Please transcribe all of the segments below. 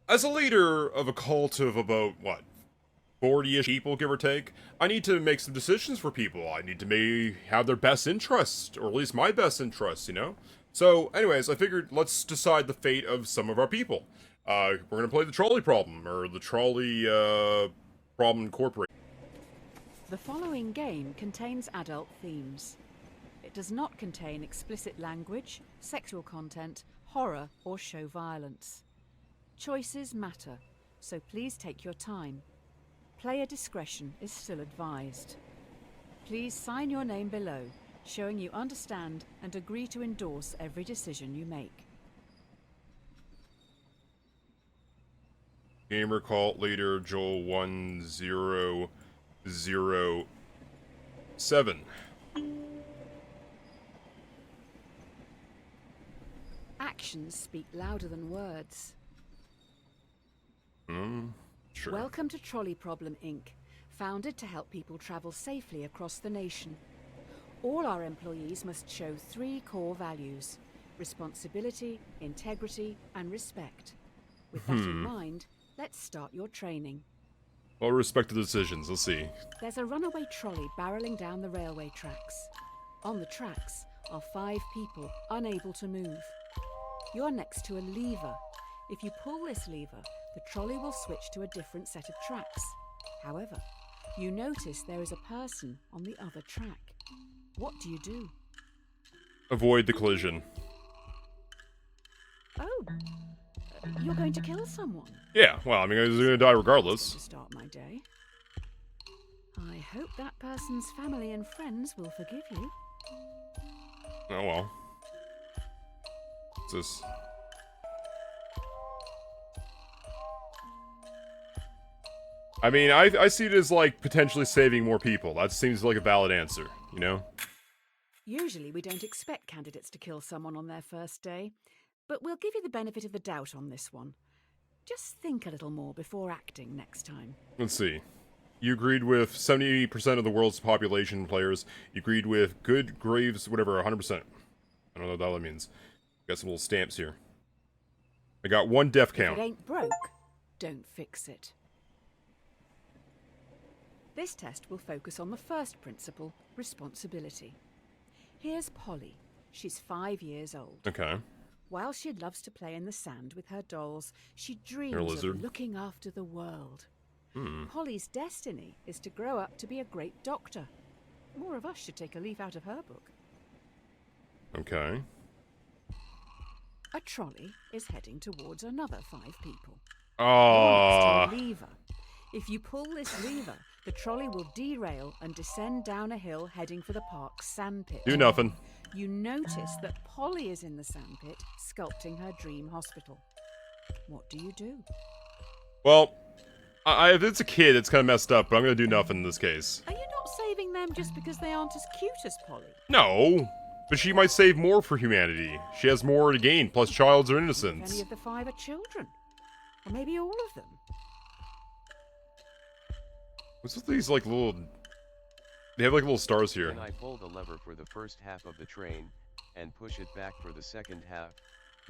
As a leader of a cult of about, what, 40-ish people, give or take, I need to make some decisions for people. I need to have their best interest, or at least my best interest, you know? So, anyways, I figured let's decide the fate of some of our people. We're gonna play the Trolley Problem, or the Trolley, Problem Incorporated. The following game contains adult themes. It does not contain explicit language, sexual content, horror, or show violence. Choices matter, so please take your time. Player discretion is still advised. Please sign your name below, showing you understand and agree to endorse every decision you make. Gamer Cult Leader Joel 1007. Actions speak louder than words. Sure. Welcome to Trolley Problem, Inc., founded to help people travel safely across the nation. All our employees must show 3 core values: responsibility, integrity, and respect. With that in mind, let's start your training. Well, respect the decisions, let's see. There's a runaway trolley barreling down the railway tracks. On the tracks are 5 people unable to move. You're next to a lever. If you pull this lever, the trolley will switch to a different set of tracks. However, you notice there is a person on the other track. What do you do? Avoid the collision. Oh, you're going to kill someone. Yeah, well, I mean, he's gonna die regardless. To start my day. I hope that person's family and friends will forgive you. Oh well. What's this? I mean, I see it as, like, potentially saving more people. That seems like a valid answer, you know? Usually we don't expect candidates to kill someone on their first day, but we'll give you the benefit of the doubt on this one. Just think a little more before acting next time. Let's see. You agreed with 70% of the world's population players. You agreed with good, graves, whatever, 100%. I don't know what that means. Got some little stamps here. I got 1 death count. If it ain't broke, don't fix it. This test will focus on the first principle, responsibility. Here's Polly. She's 5 years old. Okay. While she loves to play in the sand with her dolls, she You're a dreams lizard. of looking after the world. Polly's destiny is to grow up to be a great doctor. More of us should take a leaf out of her book. Okay. A trolley is heading towards another 5 people. Oh. You're next to a lever. If you pull this lever, the trolley will derail and descend down a hill heading for the park's sandpit. Do nothing. You notice that Polly is in the sandpit, sculpting her dream hospital. What do you do? Well, if it's a kid, it's kind of messed up, but I'm gonna do nothing in this case. Are you not saving them just because they aren't as cute as Polly? No, but she might save more for humanity. She has more to gain, plus child's are If innocence. any of the 5 are children. Or maybe all of them. What's with these, like, little... They have, like, little stars here. When I pull the lever for the first half of the train, and push it back for the second half...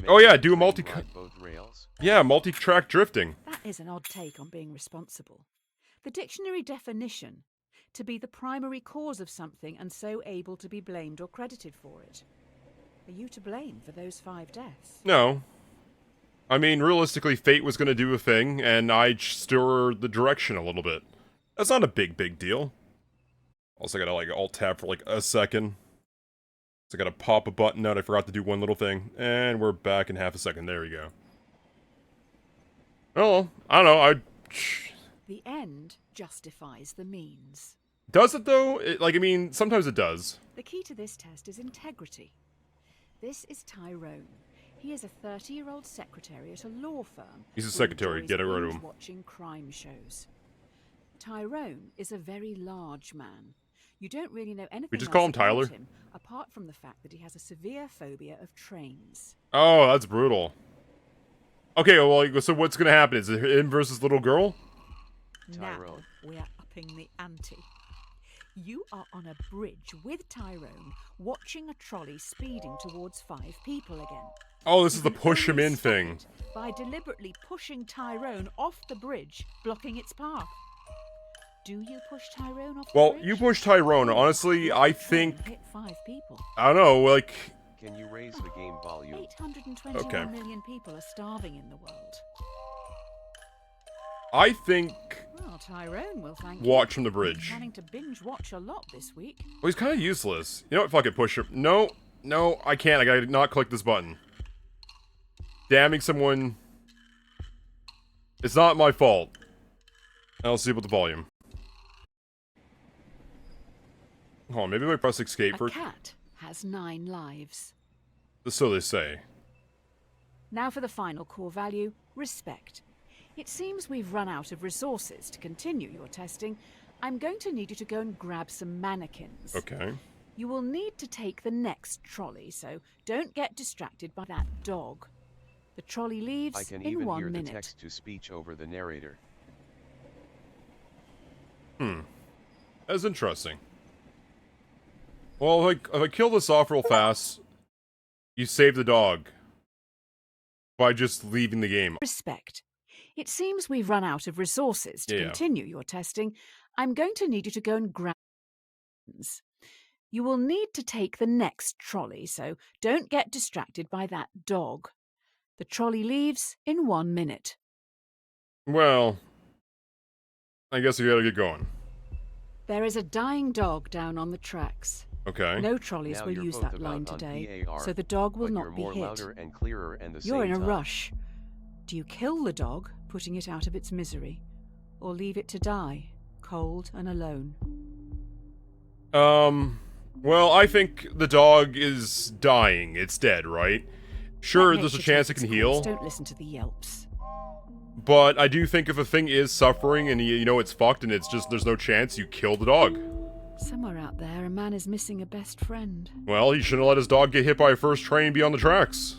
Oh yeah, the do a train ride both rails? Yeah, multi-track drifting. That is an odd take on being responsible. The dictionary definition: to be the primary cause of something and so able to be blamed or credited for it. Are you to blame for those 5 deaths? No. I mean, realistically, fate was gonna do a thing, and I stirred the direction a little bit. That's not a big deal. Also gotta, like, alt-tab for, like, a second. So I gotta pop a button out, I forgot to do one little thing. And we're back in half a second, there we go. Oh, I don't know, The end justifies the means. Does it, though? I mean, sometimes it does. The key to this test is integrity. This is Tyrone. He is a 30-year-old secretary at a law firm. He's a who secretary, enjoys get rid of him. watching crime shows. Tyrone is a very large man. You don't really know anything We just else call him about Tyler? him, apart from the fact that he has a severe phobia of trains. Oh, that's brutal. Okay, well, so what's gonna happen? Is it him versus little girl? Tyrone. Now we are upping the ante. You are on a bridge with Tyrone, watching a trolley speeding towards 5 people again. Oh, this is You the can push him only in stop thing. it by deliberately pushing Tyrone off the bridge, blocking its path. Do you push Tyrone off the Well, bridge? you push Tyrone. Honestly, I think... Hit 5 people. I don't know, like... Can you raise the game volume? 821 Okay. million people are starving in the world. I think... Well, Tyrone will thank you. Watch from the He's bridge. planning to binge watch a lot this week. Well, he's kind of useless. You know what? Fuck it, push him. No, no, I can't. I gotta not click this button. Damning someone... It's not my fault. I'll see about the volume. Hold on, maybe I press escape for... A cat has 9 lives. So they say. Now for the final core value, respect. It seems we've run out of resources to continue your testing. I'm going to need you to go and grab some mannequins. Okay. You will need to take the next trolley, so don't get distracted by that dog. The trolley leaves I can in even 1 hear minute. the text-to-speech over the narrator. That's interesting. Well, if I kill this off real fast, you save the dog. By just leaving the game. Respect. It seems we've run out of resources to continue your testing. I'm going to need you to go and grab. You will need to take the next trolley, so don't get distracted by that dog. The trolley leaves in 1 minute. Well, I guess we gotta get going. There is a dying dog down on the tracks. Okay. No trolleys Now will you're use both that about line on today, PAR, so the dog will but not you're be more hit. louder and clearer and the You're same in a time. rush. Do you kill the dog, putting it out of its misery, or leave it to die, cold and alone? Well, I think the dog is dying. It's dead, right? Sure, Let there's a nature chance it take can its heal, course. Don't listen to the yelps. but I do think if a thing is suffering and you know it's fucked and it's just there's no chance, you kill the dog. Somewhere out there, a man is missing a best friend. Well, he shouldn't let his dog get hit by a first train and be on the tracks.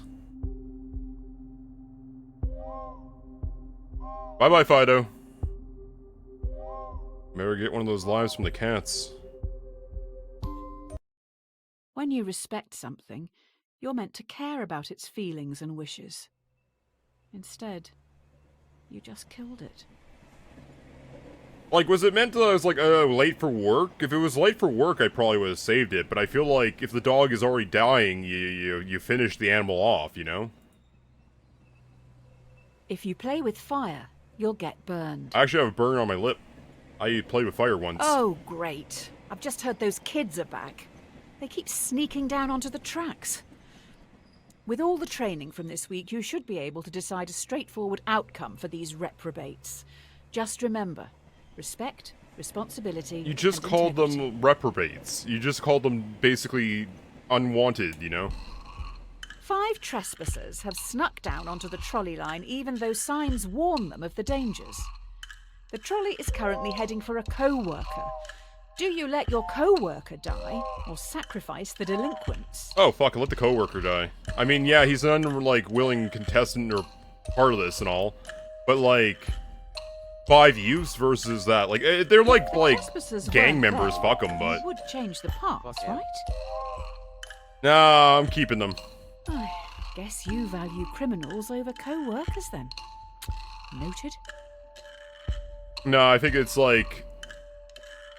Bye-bye, Fido. Maybe get one of those lives from the cats. When you respect something, you're meant to care about its feelings and wishes. Instead, you just killed it. Like, was it meant that I was, like, late for work? If it was late for work, I probably would have saved it, but I feel like if the dog is already dying, you finish the animal off, you know? If you play with fire, you'll get burned. I actually have a burn on my lip. I played with fire once. Oh, great. I've just heard those kids are back. They keep sneaking down onto the tracks. With all the training from this week, you should be able to decide a straightforward outcome for these reprobates. Just remember, respect, responsibility, You just and called integrity. them reprobates. You just called them basically unwanted, you know? 5 trespassers have snuck down onto the trolley line even though signs warn them of the dangers. The trolley is currently heading for a co-worker. Do you let your co-worker die or sacrifice the delinquents? Oh, fuck, let the coworker die. I mean, yeah, he's an willing contestant or part of this and all, but, like, 5 youths versus that, like, they're like Trespassers gang weren't members, there. fuck them, but... You would change the paths, Fuck yeah. right? Nah, I'm keeping them. I guess you value criminals over co-workers then. Noted. No, I think it's like...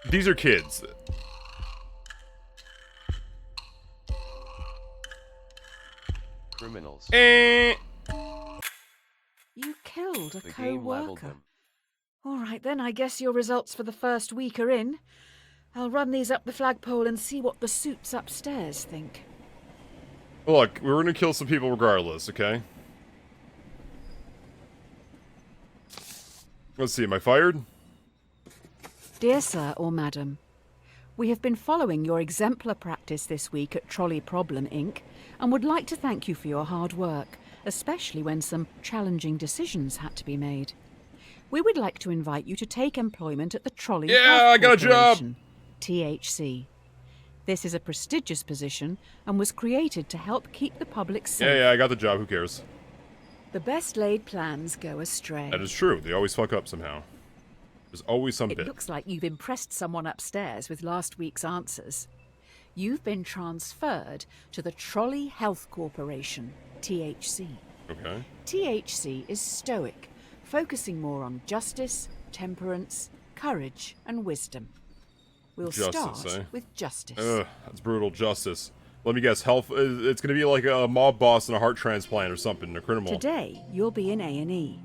These are kids. Criminals. You killed a The game leveled co-worker. them. All right then, I guess your results for the first week are in. I'll run these up the flagpole and see what the suits upstairs think. Look, we're gonna kill some people regardless, okay? Let's see, am I fired? Dear Sir or Madam, we have been following your exemplar practice this week at Trolley Problem, Inc. and would like to thank you for your hard work, especially when some challenging decisions had to be made. We would like to invite you to take employment at the Trolley Yeah, Health I got a job! Corporation, THC. This is a prestigious position and was created to help keep the public safe. Yeah, I got the job, who cares? The best laid plans go astray. That is true, they always fuck up somehow. There's always some It bit. looks like you've impressed someone upstairs with last week's answers. You've been transferred to the Trolley Health Corporation, THC. Okay. THC is stoic, focusing more on justice, temperance, courage, and wisdom. We'll Justice, start eh? with justice. Ugh, that's brutal justice. Let me guess, health, it's gonna be like a mob boss and a heart transplant or something, a criminal. Today, you'll be in A&E.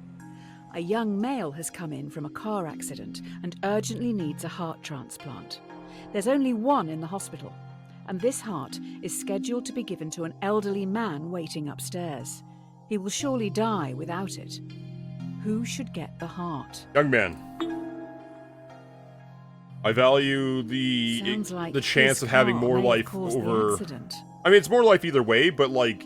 A young male has come in from a car accident and urgently needs a heart transplant. There's only one in the hospital, and this heart is scheduled to be given to an elderly man waiting upstairs. He will surely die without it. Who should get the heart? Young man. I value Sounds like the chance his of having car more may have life caused the over... accident. I mean, it's more life either way, but, like,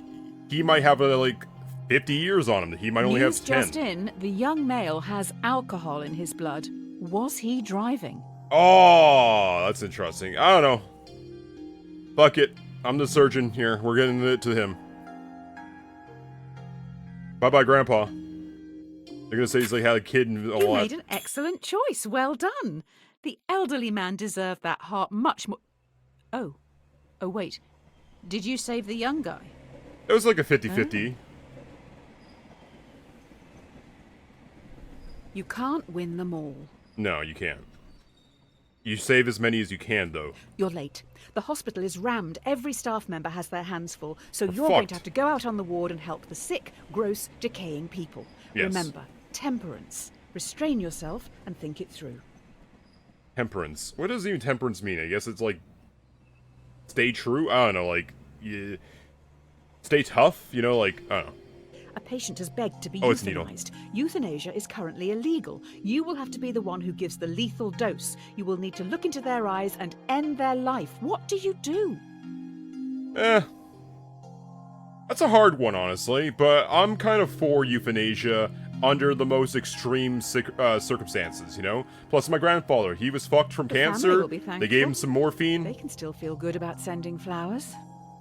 he might have, like, 50 years on him. He might only News have 10. just in, the young male has alcohol in his blood. Was he driving? Oh, that's interesting. I don't know. Fuck it. I'm the surgeon here. We're getting it to him. Bye-bye, Grandpa. They're gonna say he's, like, had a kid and a You lot. made an excellent choice. Well done. The elderly man deserved that heart much more... Oh, wait. Did you save the young guy? It was like a 50-50. You can't win them all. No, you can't. You save as many as you can, though. You're late. The hospital is rammed. Every staff member has their hands full, so We're you're going fucked. to have to go out on the ward and help the sick, gross, decaying people. Yes. Remember, temperance. Restrain yourself and think it through. Temperance. What does even temperance mean? I guess it's like... Stay true? I don't know, like... Stay tough? You know, like... I don't know. A patient has begged to be Oh, it's needle. euthanized. Euthanasia is currently illegal. You will have to be the one who gives the lethal dose. You will need to look into their eyes and end their life. What do you do? That's a hard one, honestly, but I'm kind of for euthanasia under the most extreme circumstances, you know? Plus, my grandfather, he was fucked from The family cancer. will be They gave thankful. him some morphine. They can still feel good about sending flowers.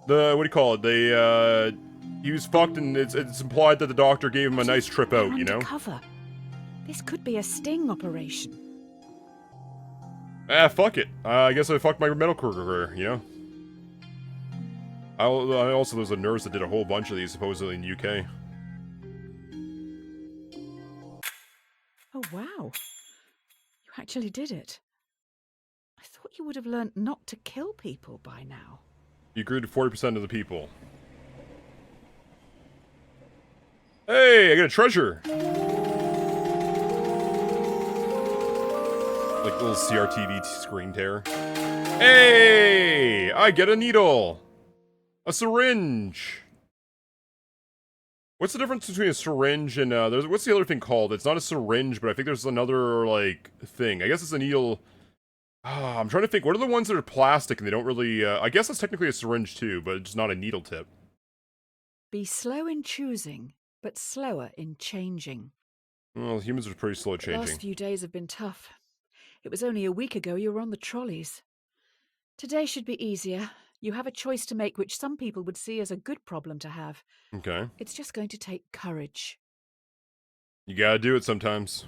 What do you call it? He was fucked, and it's implied that the doctor gave him a nice trip They're out, you know? undercover. This could be a sting operation. Fuck it. I guess I fucked my medical career, you know? I also, there's a nurse that did a whole bunch of these, supposedly in the UK. Oh, wow. You actually did it. I thought you would have learnt not to kill people by now. You grew to 40% of the people. Hey, I got a treasure! Like little CRTV screen tear. Hey! I get a needle! A syringe! What's the difference between a syringe and, what's the other thing called? It's not a syringe, but I think there's another, like, thing. I guess it's a needle... I'm trying to think, what are the ones that are plastic and they don't really, I guess that's technically a syringe too, but it's not a needle tip. Be slow in choosing, but slower in changing. Well, humans are pretty slow at The last changing. few days have been tough. It was only a week ago you were on the trolleys. Today should be easier. You have a choice to make which some people would see as a good problem to have. Okay. It's just going to take courage. You gotta do it sometimes.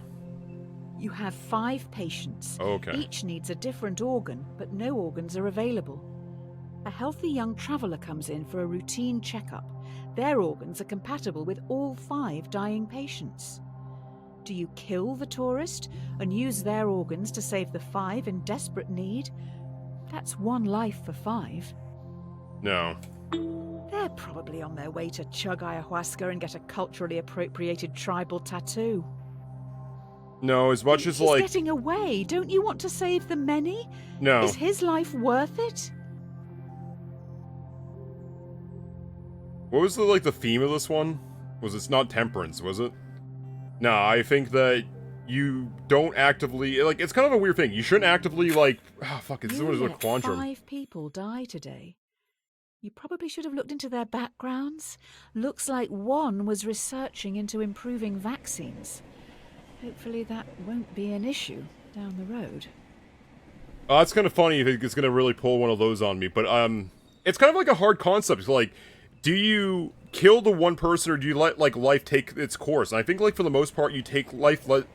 You have 5 patients. Okay. Each needs a different organ, but no organs are available. A healthy young traveller comes in for a routine checkup. Their organs are compatible with all 5 dying patients. Do you kill the tourist and use their organs to save the 5 in desperate need? That's 1 life for 5. No. They're probably on their way to chug ayahuasca and get a culturally appropriated tribal tattoo. No, as much as, He's like... getting away. Don't you want to save the many? No. Is his life worth it? What was the theme of this one? Was it's not temperance, was it? No, I think that you don't actively... Like, it's kind of a weird thing. You shouldn't actively, like... Oh, fuck, it's You sort of a let quandrum. 5 people die today. You probably should have looked into their backgrounds. Looks like one was researching into improving vaccines. Hopefully that won't be an issue down the road. It's kind of funny if it's gonna really pull one of those on me, but, it's kind of like a hard concept. Like, do you kill the one person, or do you let, like, life take its course? And I think, like, for the most part, you take life, let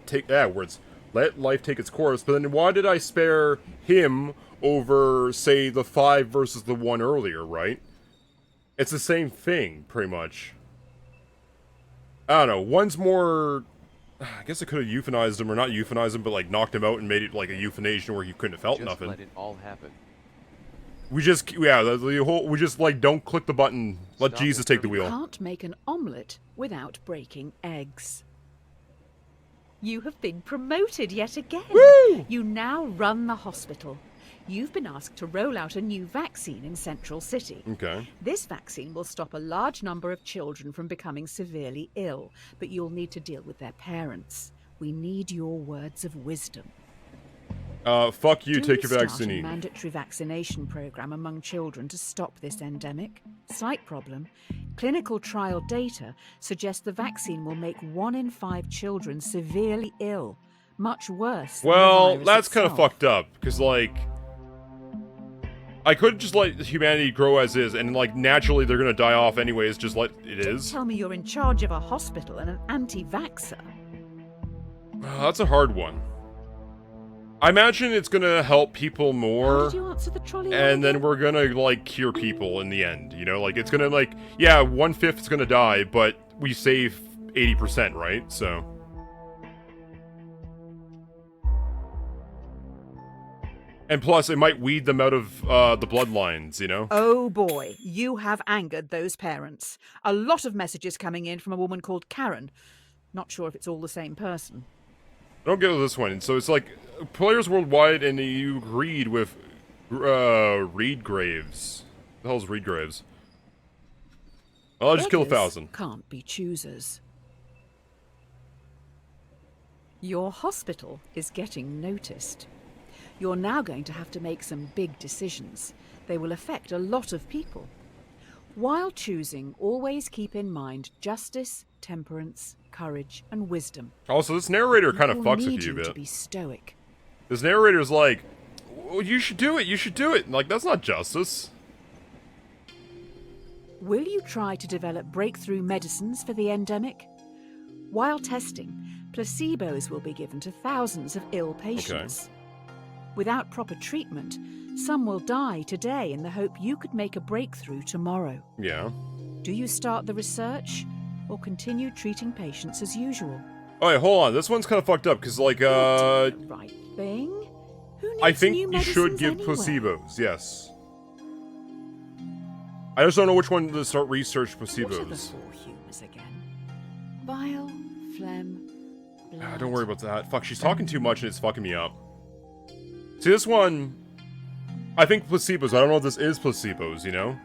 life take its course, but then why did I spare him over, say, the 5 versus the 1 earlier, right? It's the same thing, pretty much. I don't know, one's more... I guess I could have euthanized him, or not euthanized him, but like knocked him out and made it like a euthanasia where he couldn't have felt Just nothing. let it all happen. We just, yeah, the whole, we just like don't click the button, let Stop Jesus it, take the Kirby. wheel. Can't make an omelette without breaking eggs. You have been promoted yet again. Woo! You now run the hospital. You've been asked to roll out a new vaccine in Central City. Okay. This vaccine will stop a large number of children from becoming severely ill, but you'll need to deal with their parents. We need your words of wisdom. Fuck you, Do take your start a vaccine. mandatory vaccination program among children to stop this endemic. Slight problem. Clinical trial data suggest the vaccine will make 1 in 5 children severely ill. Much worse than the Well, virus that's kind of itself. fucked up, because like... I could just let humanity grow as is, and like naturally they're gonna die off anyways, just like it is. Tell me you're in charge of a hospital and an anti-vaxxer. That's a hard one. I imagine it's gonna help people How more, did you answer the trolley? and then we're gonna like cure people in the end, you know? Like it's gonna like, yeah, 1/5 is gonna die, but we save 80%, right? So... And plus, it might weed them out of the bloodlines, you know? Oh boy, you have angered those parents. A lot of messages coming in from a woman called Karen. Not sure if it's all the same person. I don't get this one. So it's like, players worldwide, and you agreed with Reed Graves. The hell's Reed Graves? Well, I'll just kill Beggars 1,000. Can't be choosers. Your hospital is getting noticed. You're now going to have to make some big decisions. They will affect a lot of people. While choosing, always keep in mind justice, temperance, courage, and wisdom. Also, this narrator kind of People fucks need with you a to bit. be stoic. This narrator's like, well, you should do it, you should do it. Like, that's not justice. Will you try to develop breakthrough medicines for the endemic? While testing, placebos will be given to thousands of ill patients. Without proper treatment, some will die today in the hope you could make a breakthrough tomorrow. Yeah. Do you start the research or continue treating patients as usual? Oh, wait, hold on. This one's kind of fucked up, because, like, You're doing the right thing. Who needs I think new you should medicines give anyway? placebos, yes. I just don't know which one to start research What are the placebos. 4 humours again? Bile, phlegm, blood. Don't worry about that. Fuck, she's talking too much and it's fucking me up. See, this one... I think placebos. I don't know if this is placebos, you know?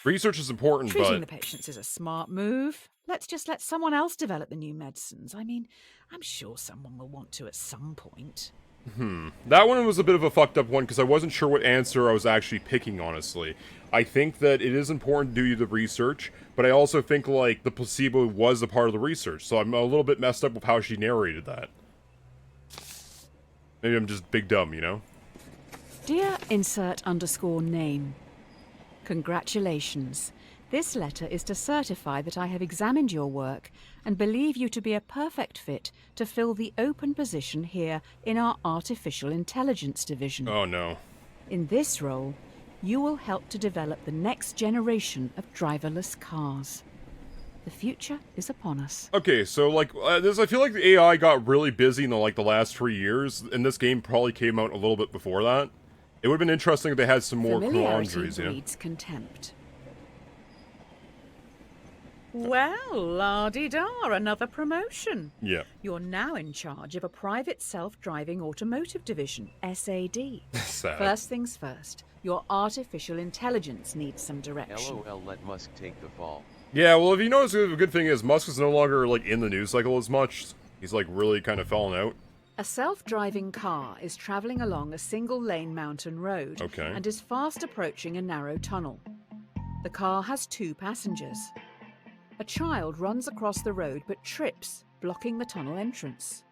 Research is important, Treating but... the patients is a smart move. Let's just let someone else develop the new medicines. I mean, I'm sure someone will want to at some point. That one was a bit of a fucked up one, because I wasn't sure what answer I was actually picking, honestly. I think that it is important to do the research, but I also think, like, the placebo was a part of the research, so I'm a little bit messed up with how she narrated that. Maybe I'm just big dumb, you know? Dear insert_name. Congratulations. This letter is to certify that I have examined your work and believe you to be a perfect fit to fill the open position here in our Artificial Intelligence Division. Oh, no. In this role, you will help to develop the next generation of driverless cars. The future is upon us. Okay, so, like, I feel like the AI got really busy in, the last 3 years, and this game probably came out a little bit before that. It would have been interesting if they had some more Familiarity quandaries, you know? breeds contempt. Well, la-di-da, another promotion. Yeah. You're now in charge of a private self-driving automotive division, SAD. Sad. First things first, your artificial intelligence needs some direction. LOL, let Musk take the fall. Yeah, well, if you notice, the good thing is Musk is no longer, like, in the news cycle as much. He's, like, really kind of fallen out. A self-driving car is travelling along a single-lane mountain road Okay. and is fast approaching a narrow tunnel. The car has 2 passengers. A child runs across the road but trips, blocking the tunnel entrance.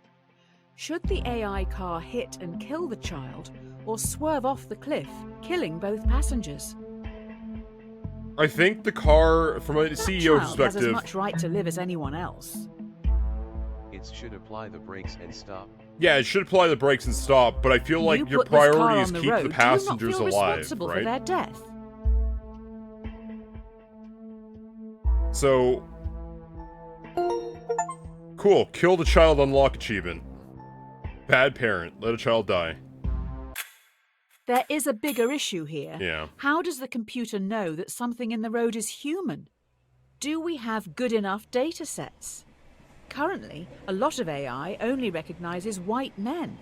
Should the AI car hit and kill the child, or swerve off the cliff, killing both passengers? I think the car, from a That CEO child has as perspective... much right to live as anyone else. It should apply the brakes and stop. Yeah, it should apply the brakes and stop, but I feel like You your put this car priority on is the keep road, the do you not passengers feel alive, responsible right? for their death? So... Cool, kill the child unlock achievement. Bad parent, let a child die. There is a bigger issue here. Yeah. How does the computer know that something in the road is human? Do we have good enough data sets? Currently, a lot of AI only recognizes white men.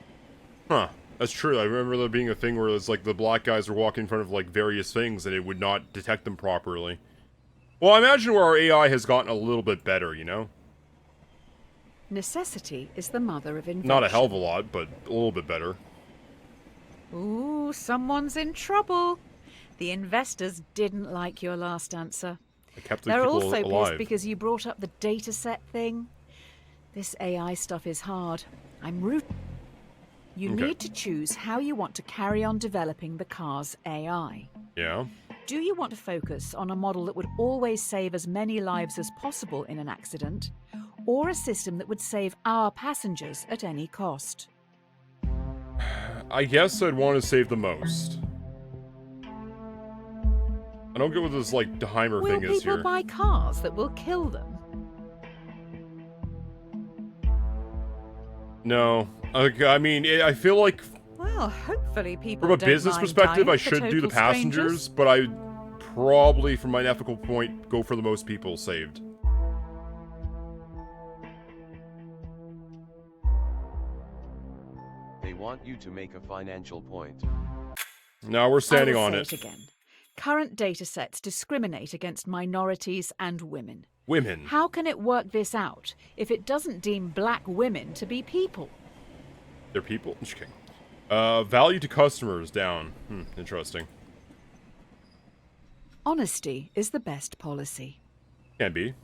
Huh. That's true. I remember there being a thing where it's like the black guys were walking in front of like various things and it would not detect them properly. Well, I imagine where our AI has gotten a little bit better, you know? Necessity is the mother of invention. Not a hell of a lot, but a little bit better. Ooh, someone's in trouble. The investors didn't like your last answer. I kept the They're people also alive. pissed because you brought up the dataset thing. This AI stuff is hard. I'm rooting. You Okay. need to choose how you want to carry on developing the car's AI. Yeah. Do you want to focus on a model that would always save as many lives as possible in an accident, or a system that would save our passengers at any cost? I guess I'd want to save the most. I don't get what this, like, Deheimer Will thing is people here. buy cars that will kill them? No. I mean, I feel like Well, hopefully people from a don't business mind perspective, dying I for should do the total passengers, strangers. but I probably, from my ethical point, go for the most people saved. They want you to make a financial point. Now we're standing I will on say it. again. Current datasets discriminate against minorities and women. Women. How can it work this out if it doesn't deem black women to be people? They're people? Just kidding. Value to customers down. Interesting. Honesty is the best policy. Can be.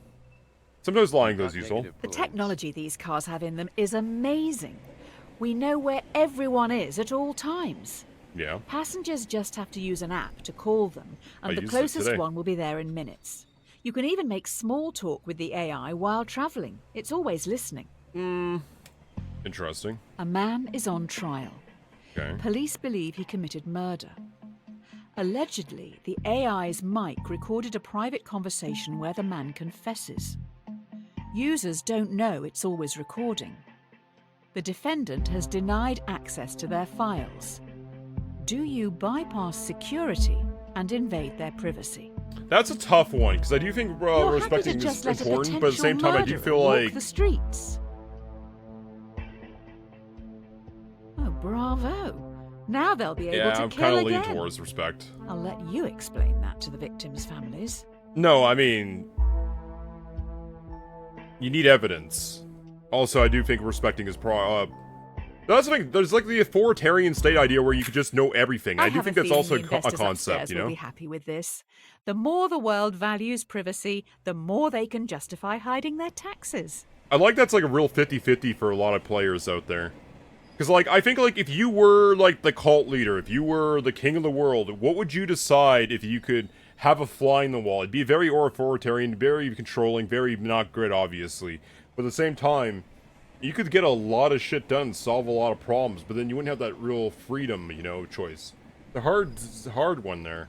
Sometimes lying goes Not useful. negative The points. technology these cars have in them is amazing. We know where everyone is at all times. Yeah. Passengers just have to use an app to call them, and I the used it closest today. one will be there in minutes. You can even make small talk with the AI while travelling. It's always listening. Interesting. A man is on trial. Okay. Police believe he committed murder. Allegedly, the AI's mic recorded a private conversation where the man confesses. Users don't know it's always recording. The defendant has denied access to their files. Do you bypass security and invade their privacy? That's a tough one, because I do think You're respecting happy to is just let a important, but at the same potential time, I do murderer feel walk like... the streets. Oh, bravo. Now they'll be able Yeah, to I'm kill kind of again. leaning towards respect. I'll let you explain that to the victims' families. No, I mean... You need evidence. Also, I do think respecting is that's the thing, there's like the authoritarian state idea where you could just know everything. I do have think a that's feeling also the a investors concept, upstairs you will know? be happy with this. The more the world values privacy, the more they can justify hiding their taxes. I like that's like a real 50-50 for a lot of players out there. Because, like, I think, like, if you were, like, the cult leader, if you were the king of the world, what would you decide if you could have a fly in the wall? It'd be very authoritarian, very controlling, very not good, obviously. But at the same time, you could get a lot of shit done, solve a lot of problems, but then you wouldn't have that real freedom, you know, choice. The hard one there.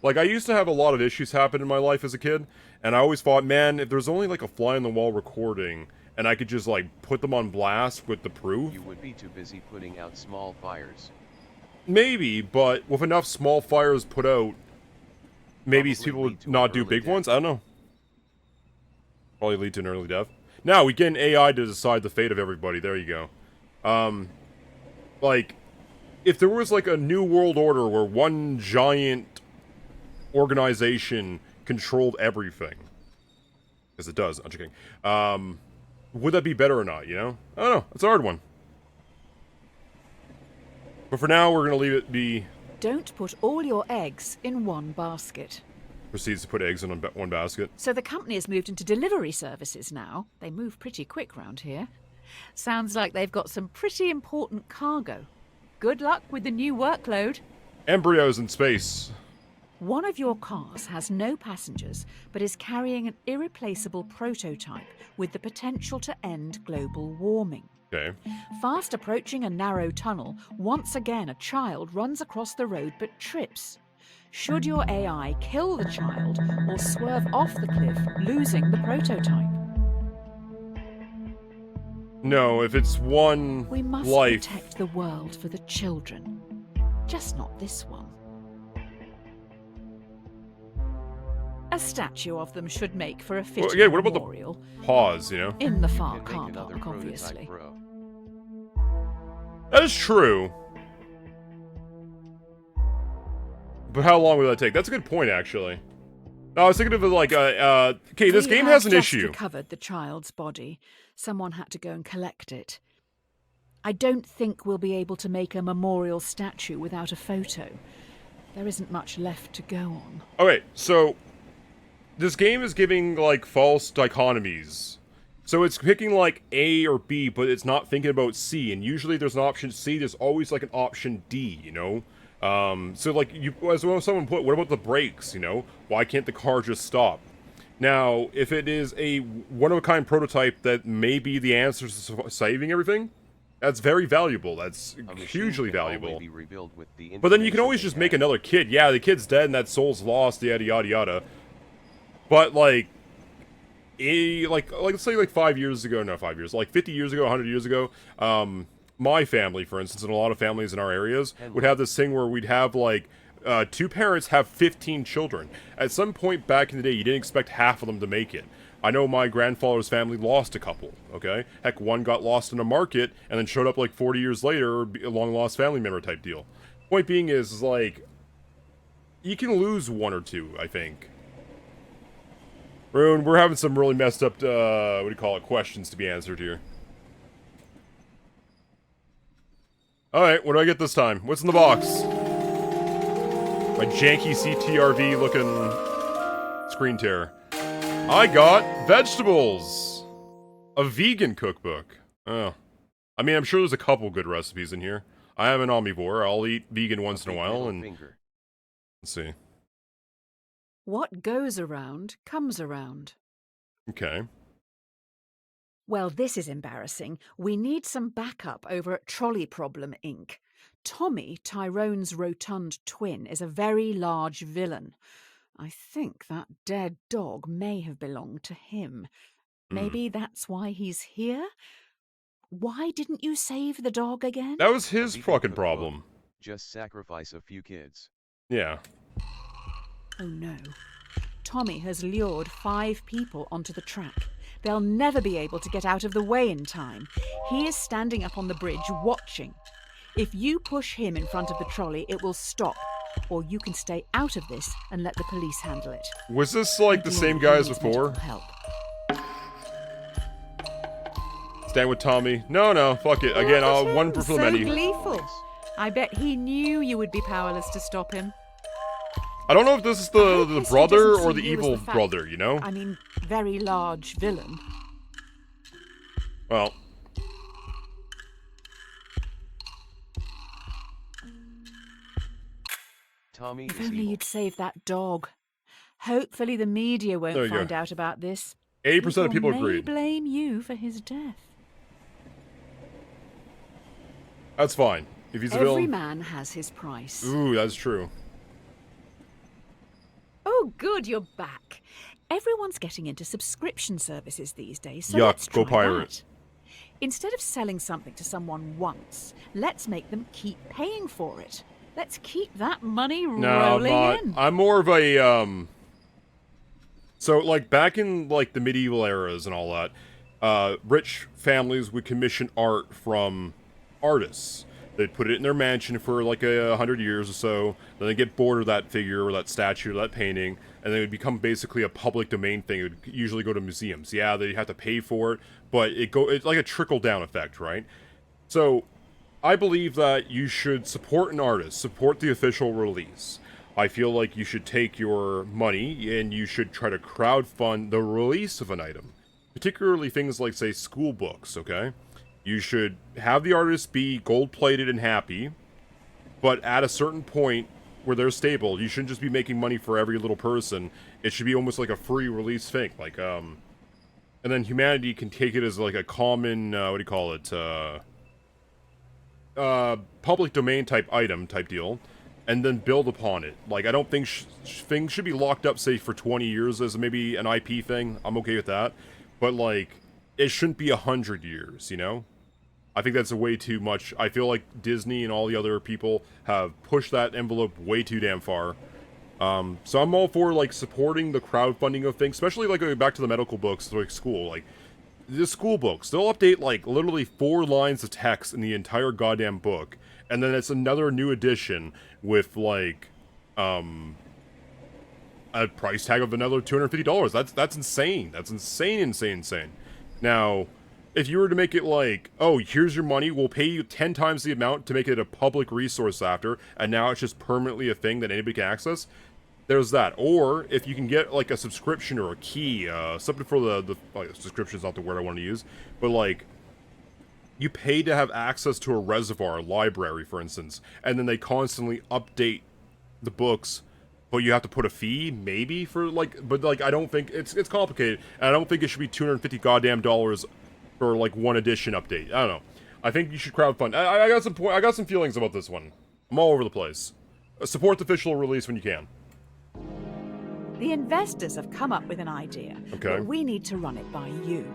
Like, I used to have a lot of issues happen in my life as a kid, and I always thought, man, if there's only, like, a fly-on-the-wall recording, and I could just, like, put them on blast with the proof. You would be too busy putting out small fires. Maybe, but with enough small fires put out, maybe Probably people lead would to an not do early big death. ones. I don't know. Probably lead to an early death. Now, we get an AI to decide the fate of everybody. There you go. Like, if there was, like, a new world order where one giant organization controlled everything. Because it does, I'm just kidding. Would that be better or not, you know? I don't know. It's a hard one. But for now, we're going to leave it be... Don't put all your eggs in one basket. Proceeds to put eggs in one basket. So the company has moved into delivery services now. They move pretty quick round here. Sounds like they've got some pretty important cargo. Good luck with the new workload. Embryos in space. One of your cars has no passengers, but is carrying an irreplaceable prototype with the potential to end global warming. Okay. Fast approaching a narrow tunnel, once again a child runs across the road but trips. Should your AI kill the child or swerve off the cliff, losing the prototype? No, if it's one We must life... protect the world for the children. Just not this one. A statue of them should make for a fitting Well, yeah, what about memorial. the pause, you know? In the You far can car make another park, obviously. prototype, bro. That is true. But how long will that take? That's a good point, actually. No, I was thinking of it like, okay, this game has an issue. Recovered the child's body. Someone had to go and collect it. I don't think we'll be able to make a memorial statue without a photo. There isn't much left to go on. Okay, so this game is giving, like, false dichotomies. So it's picking, like, A or B, but it's not thinking about C. And usually there's an option C, there's always, like, an option D, you know? So, like, as well as someone put, what about the brakes, you know? Why can't the car just stop? Now, if it is a one-of-a-kind prototype that may be the answer to saving everything, that's very valuable. That's hugely valuable. But then you can always just make another kid. Yeah, the kid's dead and that soul's lost, yada yada yada. But like, let's say like 5 years ago, no 5 years, like 50 years ago, 100 years ago, my family, for instance, and a lot of families in our areas would have this thing where we'd have like, two parents have 15 children. At some point back in the day, you didn't expect half of them to make it. I know my grandfather's family lost a couple, okay? Heck, one got lost in a market and then showed up like 40 years later, a long-lost family member type deal. Point being is like, you can lose one or two, I think. Rune, we're having some really messed up, what do you call it, questions to be answered here. Alright, what do I get this time? What's in the box? My janky CTRV looking screen tear. I got vegetables! A vegan cookbook. Oh. I mean, I'm sure there's a couple good recipes in here. I am an omnivore. I'll eat vegan once in a while, and... Let's see. What goes around, comes around. Okay. Well, this is embarrassing. We need some backup over at Trolley Problem, Inc. Tommy, Tyrone's rotund twin, is a very large villain. I think that dead dog may have belonged to him. Maybe that's why he's here? Why didn't you save the dog again? That was his fucking problem. Just sacrifice a few kids. Yeah. Oh no. Tommy has lured 5 people onto the track. They'll never be able to get out of the way in time. He is standing up on the bridge watching. If you push him in front of the trolley, it will stop. Or you can stay out of this and let the police handle it. Was this like the same guy as before? Help. Stand with Tommy. No, fuck it. Again, one for the menu. So gleeful. I bet he knew you would be powerless to stop him. I don't know if this is the brother or the evil brother, you know? I mean, very large villain. Well. Tommy If is only evil. you'd save that dog. Hopefully the media There won't you find go. out about this. 80% of people may agreed. blame you for his death. That's fine. If he's a Every villain. man has his price. Ooh, that's true. Oh, good, you're back. Everyone's getting into subscription services these days, so Yuck, let's go try pirate. that. Instead of selling something to someone once, let's make them keep paying for it. Let's keep that money No, I'm rolling not. in. I'm more of a, So, like, back in, like, the medieval eras and all that, rich families would commission art from artists. They'd put it in their mansion for, like, 100 years or so, then they'd get bored of that figure or that statue or that painting, and then it would become basically a public domain thing. It would usually go to museums. Yeah, they'd have to pay for it, but it's like a trickle-down effect, right? So, I believe that you should support an artist, support the official release. I feel like you should take your money and you should try to crowdfund the release of an item. Particularly things like, say, school books, okay? You should have the artist be gold-plated and happy, but at a certain point, where they're stable. You shouldn't just be making money for every little person. It should be almost like a free release thing. Like, and then humanity can take it as like a common, what do you call it, public domain type item type deal, and then build upon it. Like, I don't think things should be locked up, say, for 20 years as maybe an IP thing. I'm okay with that. But, like, it shouldn't be 100 years, you know? I think that's way too much. I feel like Disney and all the other people have pushed that envelope way too damn far. So I'm all for, like, supporting the crowdfunding of things, especially, like, going back to the medical books, like, school. Like, the school books, they'll update, like, literally 4 lines of text in the entire goddamn book, and then it's another new edition with, like, a price tag of another $250. That's insane. That's insane. Now, if you were to make it like, oh, here's your money, we'll pay you 10 times the amount to make it a public resource after, and now it's just permanently a thing that anybody can access, there's that. Or, if you can get, like, a subscription or a key, something for the like, subscription is not the word I want to use, but, like, you pay to have access to a reservoir, library, for instance, and then they constantly update the books, but you have to put a fee, maybe, for, like, but, like, I don't think, it's complicated, and I don't think it should be $250 goddamn dollars for, like, one edition update. I don't know. I think you should crowdfund. I got some feelings about this one. I'm all over the place. Support the official release when you can. The investors have come up with an idea, Okay. but we need to run it by you.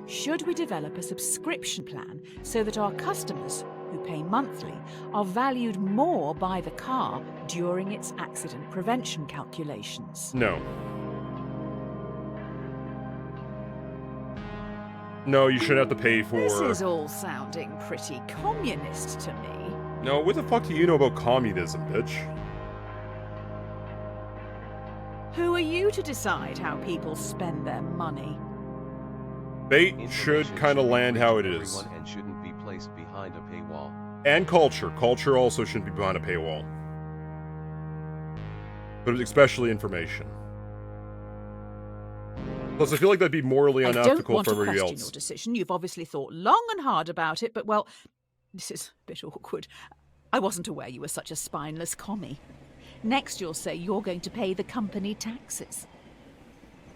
Should we develop a subscription plan so that our customers, who pay monthly, are valued more by the car during its accident prevention calculations? No. No, you shouldn't have to pay for... This is all sounding pretty communist to me. No, what the fuck do you know about communism, bitch? Who are you to decide how people spend their money? Fate should kind of land how it is. Everyone and shouldn't be placed behind a paywall. And culture. Culture also shouldn't be behind a paywall. But especially information. Plus, I feel like that'd be morally unethical for everybody I don't want to question else. your decision. You've obviously thought long and hard about it, but, well, this is a bit awkward. I wasn't aware you were such a spineless commie. Next, you'll say you're going to pay the company taxes.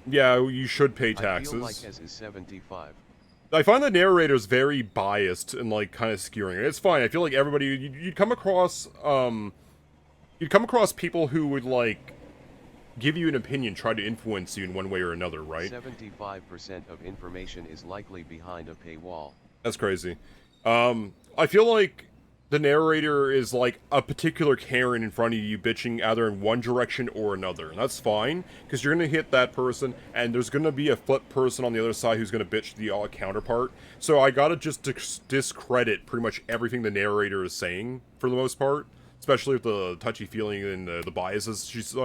Yeah, you should pay I feel taxes. like as is 75. I find the narrators very biased and, like, kind of skewing it. It's fine. I feel like everybody... You'd come across, people who would, like, give you an opinion, try to influence you in one way or another, right? 75% of information is likely behind a paywall. That's crazy. I feel like the narrator is like a particular Karen in front of you bitching either in one direction or another. And that's fine, because you're going to hit that person, and there's going to be a flip person on the other side who's going to bitch the counterpart. So I gotta just discredit pretty much everything the narrator is saying, for the most part. Especially with the touchy-feeling and the biases she's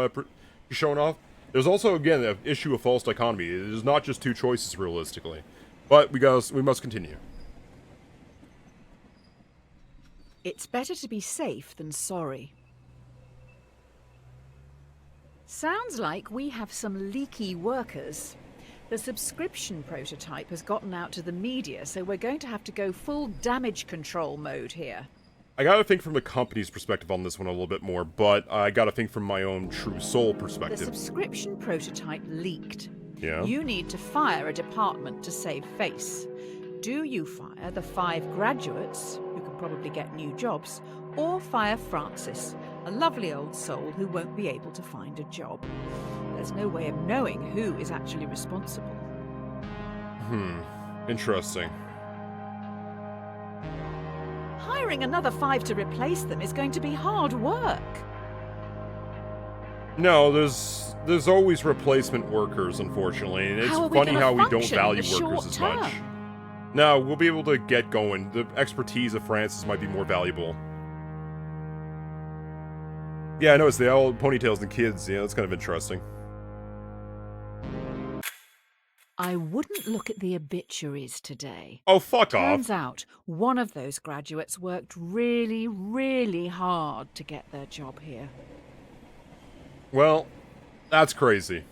showing off. There's also, again, an issue of false dichotomy. It is not just two choices, realistically. But we must continue. It's better to be safe than sorry. Sounds like we have some leaky workers. The subscription prototype has gotten out to the media, so we're going to have to go full damage control mode here. I gotta think from the company's perspective on this one a little bit more, but I gotta think from my own true soul The perspective. subscription prototype leaked. Yeah? You need to fire a department to save face. Do you fire the 5 graduates, who can probably get new jobs, or fire Francis, a lovely old soul who won't be able to find a job? There's no way of knowing who is actually responsible. Interesting. Hiring another 5 to replace them is going to be hard work. No, there's always replacement workers, unfortunately, and it's How are we funny gonna how we don't function in value the workers short as term? much. No, we'll be able to get going. The expertise of Francis might be more valuable. Yeah, I noticed they all ponytails and kids. Yeah, that's kind of interesting. I wouldn't look at the obituaries today. Oh, fuck Turns off. out one of those graduates worked really, really hard to get their job here. Well, that's crazy.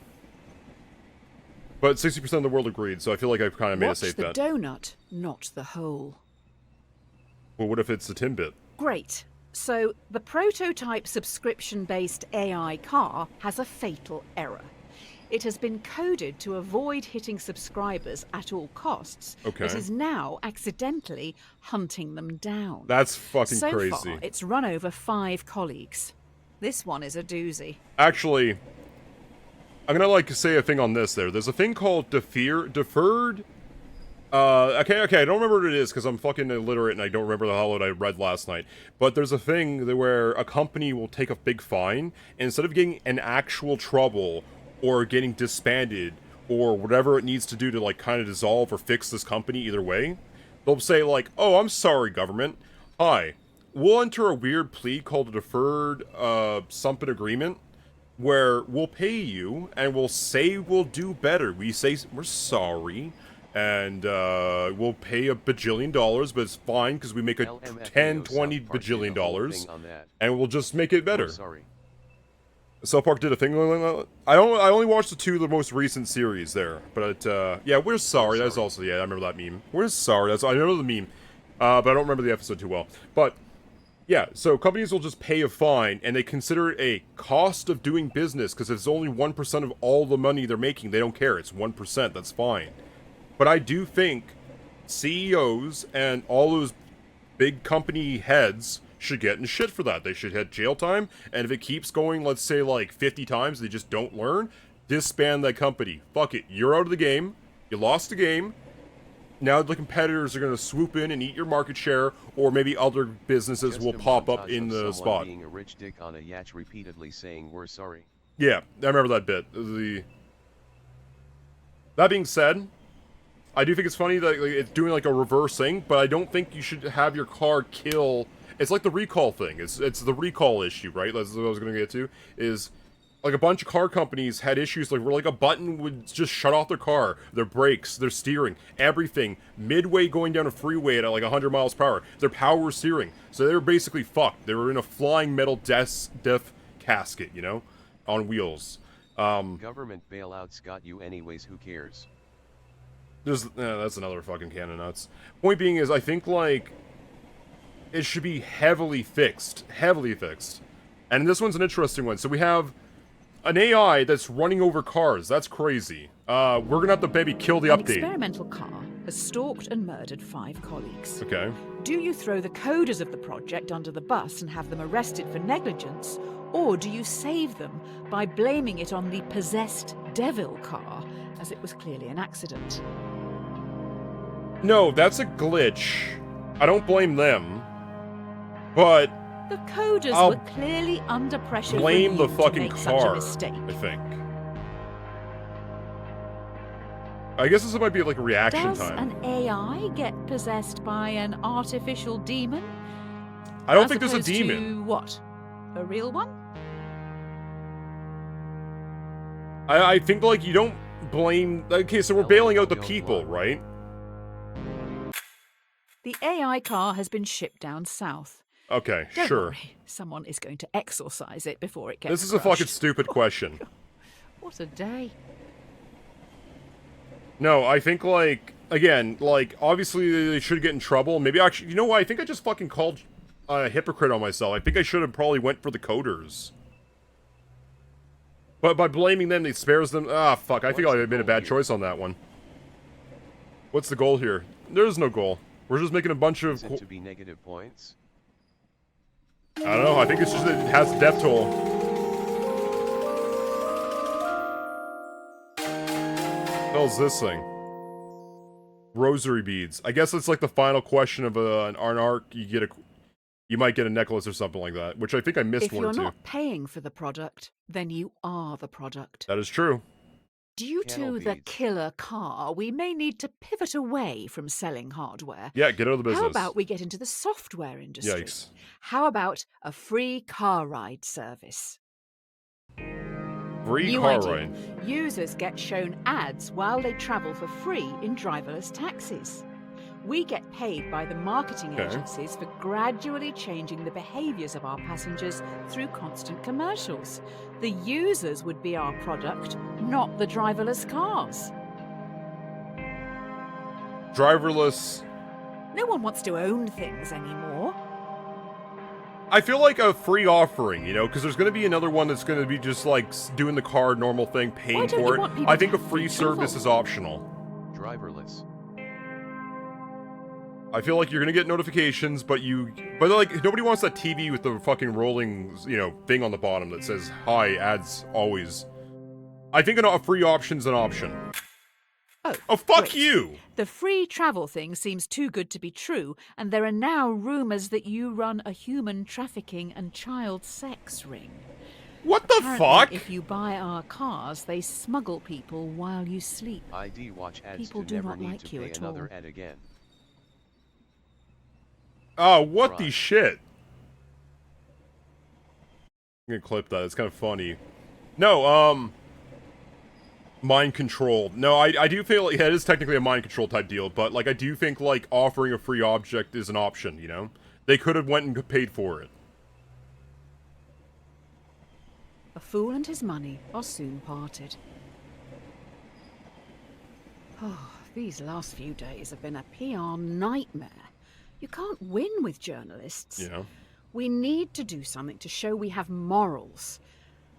But 60% of the world agreed, so I feel like I've kind of made a Watch safe the bet. donut, not the hole. Well, what if it's a Timbit? Great. So, the prototype subscription-based AI car has a fatal error. It has been coded to avoid hitting subscribers at all costs, Okay. but is now accidentally hunting them down. That's fucking so crazy. So far, it's run over 5 colleagues. This one is a doozy. Actually, I'm gonna like say a thing on this there. There's a thing called deferred... okay, I don't remember what it is because I'm fucking illiterate and I don't remember the hell what I read last night. But there's a thing where a company will take a big fine, and instead of getting in actual trouble or getting disbanded or whatever it needs to do to like kind of dissolve or fix this company either way, they'll say like, oh, I'm sorry, government. Hi, we'll enter a weird plea called a deferred something agreement where we'll pay you and we'll say we'll do better. We say we're sorry. And we'll pay $1 bajillion, but it's fine because we make a 10, 20 bajillion dollars, and we'll just make it better. Sorry. South Park did a thing. I only watched the most recent series there, but yeah, we're sorry. That's also I remember that meme. We're sorry. I remember the meme, but I don't remember the episode too well. But yeah, so companies will just pay a fine, and they consider it a cost of doing business because it's only 1% of all the money they're making. They don't care. It's 1%. That's fine. But I do think CEOs and all those big company heads should get in shit for that. They should have jail time, and if it keeps going, let's say, like, 50 times, they just don't learn, disband that company. Fuck it. You're out of the game. You lost the game. Now the competitors are going to swoop in and eat your market share, or maybe other businesses Just will pop up in the spot. Being a rich dick on a yacht repeatedly saying we're sorry. Yeah, I remember that bit. That being said, I do think it's funny that like, it's doing like a reverse thing, but I don't think you should have your car kill. It's like the recall thing. It's the recall issue, right? That's what I was going to get to. Is like a bunch of car companies had issues like where like a button would just shut off their car, their brakes, their steering, everything midway going down a freeway at like 100 miles per hour. Their power steering. So they were basically fucked. They were in a flying metal death casket, you know, on wheels. Government bailouts got you anyways. Who cares? That's another fucking can of nuts. Point being is, I think, like, it should be heavily fixed. And this one's an interesting one. So we have an AI that's running over cars. That's crazy. We're gonna have to maybe kill the An update. experimental car has stalked and murdered 5 colleagues. Okay. Do you throw the coders of the project under the bus and have them arrested for negligence, or do you save them by blaming it on the possessed devil car, as it was clearly an accident? No, that's a glitch. I don't blame them. But The coders I'll were clearly under pressure blame from the you fucking to make such a car, mistake. I think. I guess this might be like a reaction Does time. an AI get possessed by an artificial demon? I don't as think there's a opposed demon. To what? A real one? I think, like, you don't blame... Okay, so we're bailing out the people, right? The AI car has been shipped down south. Okay, Don't sure. worry, someone is going to exorcise it before it gets This is a crushed. fucking stupid question. What a day. No, I think, like, again, like, obviously they should get in trouble. Maybe actually, you know what? I think I just fucking called a hypocrite on myself. I think I should have probably went for the coders. But by blaming them, it spares them. Ah, fuck. I think I made a bad choice on that one. What's the goal here? There's no goal. We're just making a bunch of... Is it to be negative points? I don't know. I think it's just that it has a death toll. What the hell's this thing? Rosary beads. I guess it's like the final question of an arc. You might get a necklace or something like that, which I think I missed If one or you're two. not paying for the product, then you are the product. That is true. Due Candle to the beads. killer car, we may need to pivot away from selling hardware. Yeah, get out of the business. How about we get into the software industry? Yikes. How about a free car ride service? Free New car idea. ride. Users get shown ads while they travel for free in driverless taxis. We get paid by the marketing Okay. agencies for gradually changing the behaviours of our passengers through constant commercials. The users would be our product, not the driverless cars. Driverless. No one wants to own things anymore. I feel like a free offering, you know, because there's going to be another one that's going to be just like doing the card normal thing, paying for it. I think a free service is optional. Driverless. I feel like you're going to get notifications, but like nobody wants that TV with the fucking rolling, you know, thing on the bottom that says hi ads always. I think a free option's an option. Oh, fuck great. you! The free travel thing seems too good to be true, and there are now rumours that you run a human trafficking and child sex ring. What the Apparently, fuck? If you buy our cars, they smuggle people while you sleep. ID watch ads People to do never not need like to you pay at another all. ad again. Oh, what Right. the shit? I'm gonna clip that, it's kind of funny. No, mind control. No, I do feel like, yeah, it is technically a mind control type deal, but, like, I do think, like, offering a free object is an option, you know? They could have went and paid for it. A fool and his money are soon parted. Oh, these last few days have been a PR nightmare. You can't win with journalists. You know? We need to do something to show we have morals.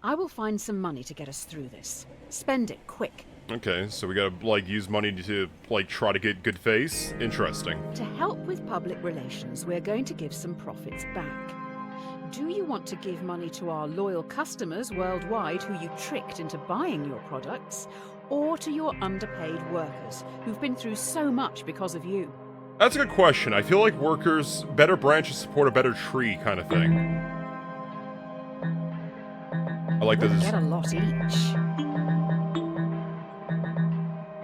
I will find some money to get us through this. Spend it quick. Okay, so we gotta, like, use money to, like, try to get good face? Interesting. To help with public relations, we're going to give some profits back. Do you want to give money to our loyal customers worldwide who you tricked into buying your products, or to your underpaid workers who've been through so much because of you? That's a good question. I feel like workers, better branches support a better tree kind of thing. I like We'll this. get a lot each.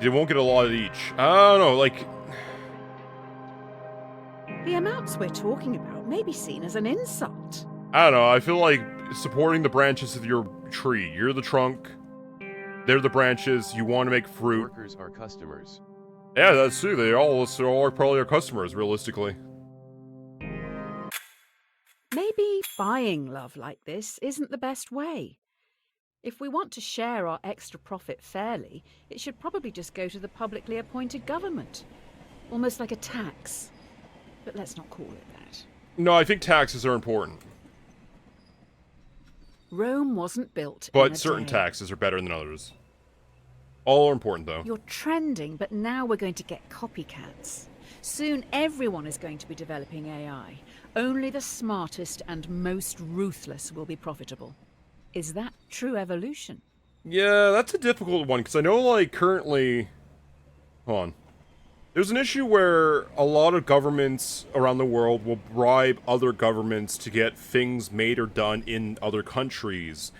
You won't get a lot of each. I don't know, like... The amounts we're talking about may be seen as an insult. I don't know, I feel like supporting the branches of your tree. You're the trunk, they're the branches, you want to make fruit. Workers are customers. Yeah, that's true, they're all probably our customers, realistically. Maybe buying love like this isn't the best way. If we want to share our extra profit fairly, it should probably just go to the publicly appointed government. Almost like a tax. But let's not call it that. No, I think taxes are important. Rome wasn't built in But a certain day. taxes are better than others. All are important, though. You're trending, but now we're going to get copycats. Soon everyone is going to be developing AI. Only the smartest and most ruthless will be profitable. Is that true evolution? Yeah, that's a difficult one, because I know, like, currently... Hold on. There's an issue where a lot of governments around the world will bribe other governments to get things made or done in other countries.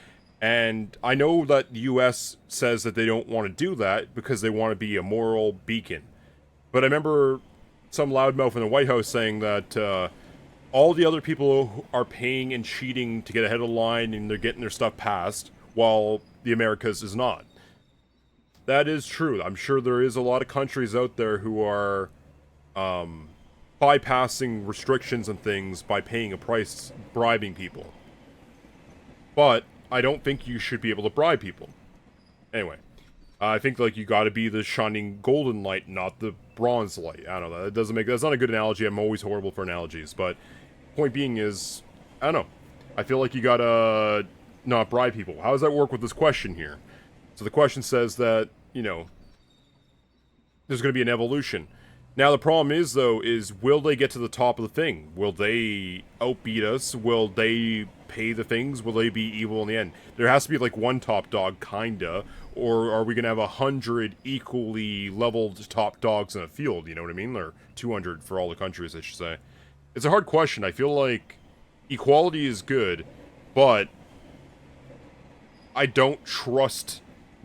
And I know that the US says that they don't want to do that because they want to be a moral beacon. But I remember some loudmouth in the White House saying that all the other people who are paying and cheating to get ahead of the line and they're getting their stuff passed, while the Americas is not. That is true. I'm sure there is a lot of countries out there who are bypassing restrictions and things by paying a price, bribing people. But I don't think you should be able to bribe people. Anyway, I think like you got to be the shining golden light, not the bronze light. I don't know. That doesn't make. That's not a good analogy. I'm always horrible for analogies. But point being is, I don't know. I feel like you gotta not bribe people. How does that work with this question here? So the question says that, you know, there's going to be an evolution. Now the problem is, though, is will they get to the top of the thing? Will they outbeat us? Will they pay the things? Will they be evil in the end? There has to be, like, one top dog, kinda. Or are we going to have 100 equally leveled top dogs in a field? You know what I mean? Or 200 for all the countries, I should say. It's a hard question. I feel like equality is good, but I don't trust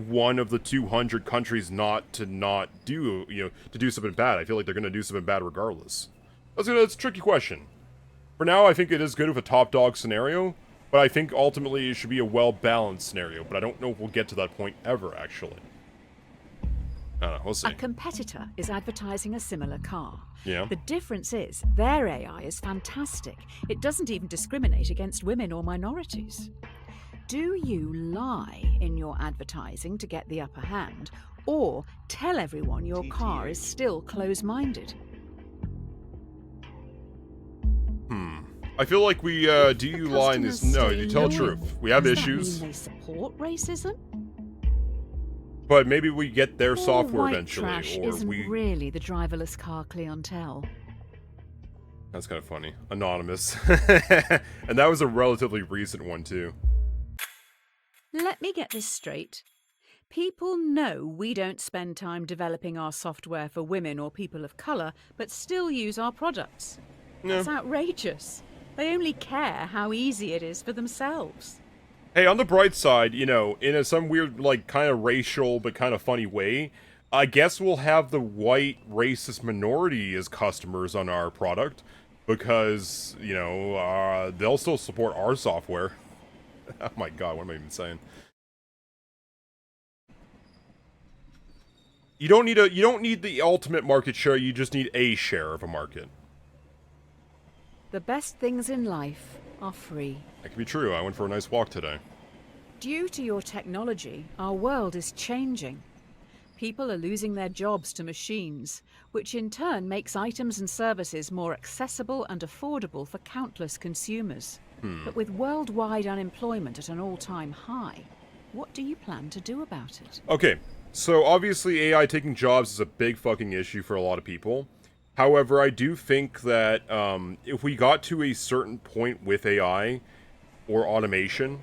one of the 200 countries not to do, you know, to do something bad. I feel like they're going to do something bad regardless. That's a tricky question. For now, I think it is good with a top dog scenario, but I think ultimately it should be a well-balanced scenario, but I don't know if we'll get to that point ever, actually. I don't know, we'll see. A competitor is advertising a similar car. Yeah. The difference is their AI is fantastic. It doesn't even discriminate against women or minorities. Do you lie in your advertising to get the upper hand, or tell everyone your car is still close-minded? I feel like we do you lie in this. No, you tell the truth. We have issues. Does that mean they support racism? But maybe we get their software white eventually, trash or isn't we. really the driverless car clientele. That's kind of funny. Anonymous, and that was a relatively recent one too. Let me get this straight. People know we don't spend time developing our software for women or people of colour, but still use our products. That's outrageous. They only care how easy it is for themselves. Hey, on the bright side, you know, in some weird, like, kind of racial but kind of funny way, I guess we'll have the white racist minority as customers on our product, because, you know, they'll still support our software. Oh my god, what am I even saying? You don't need the ultimate market share, you just need a share of a market. The best things in life are free. That could be true. I went for a nice walk today. Due to your technology, our world is changing. People are losing their jobs to machines, which in turn makes items and services more accessible and affordable for countless consumers. But with worldwide unemployment at an all-time high, what do you plan to do about it? Okay, so obviously AI taking jobs is a big fucking issue for a lot of people. However, I do think that if we got to a certain point with AI or automation,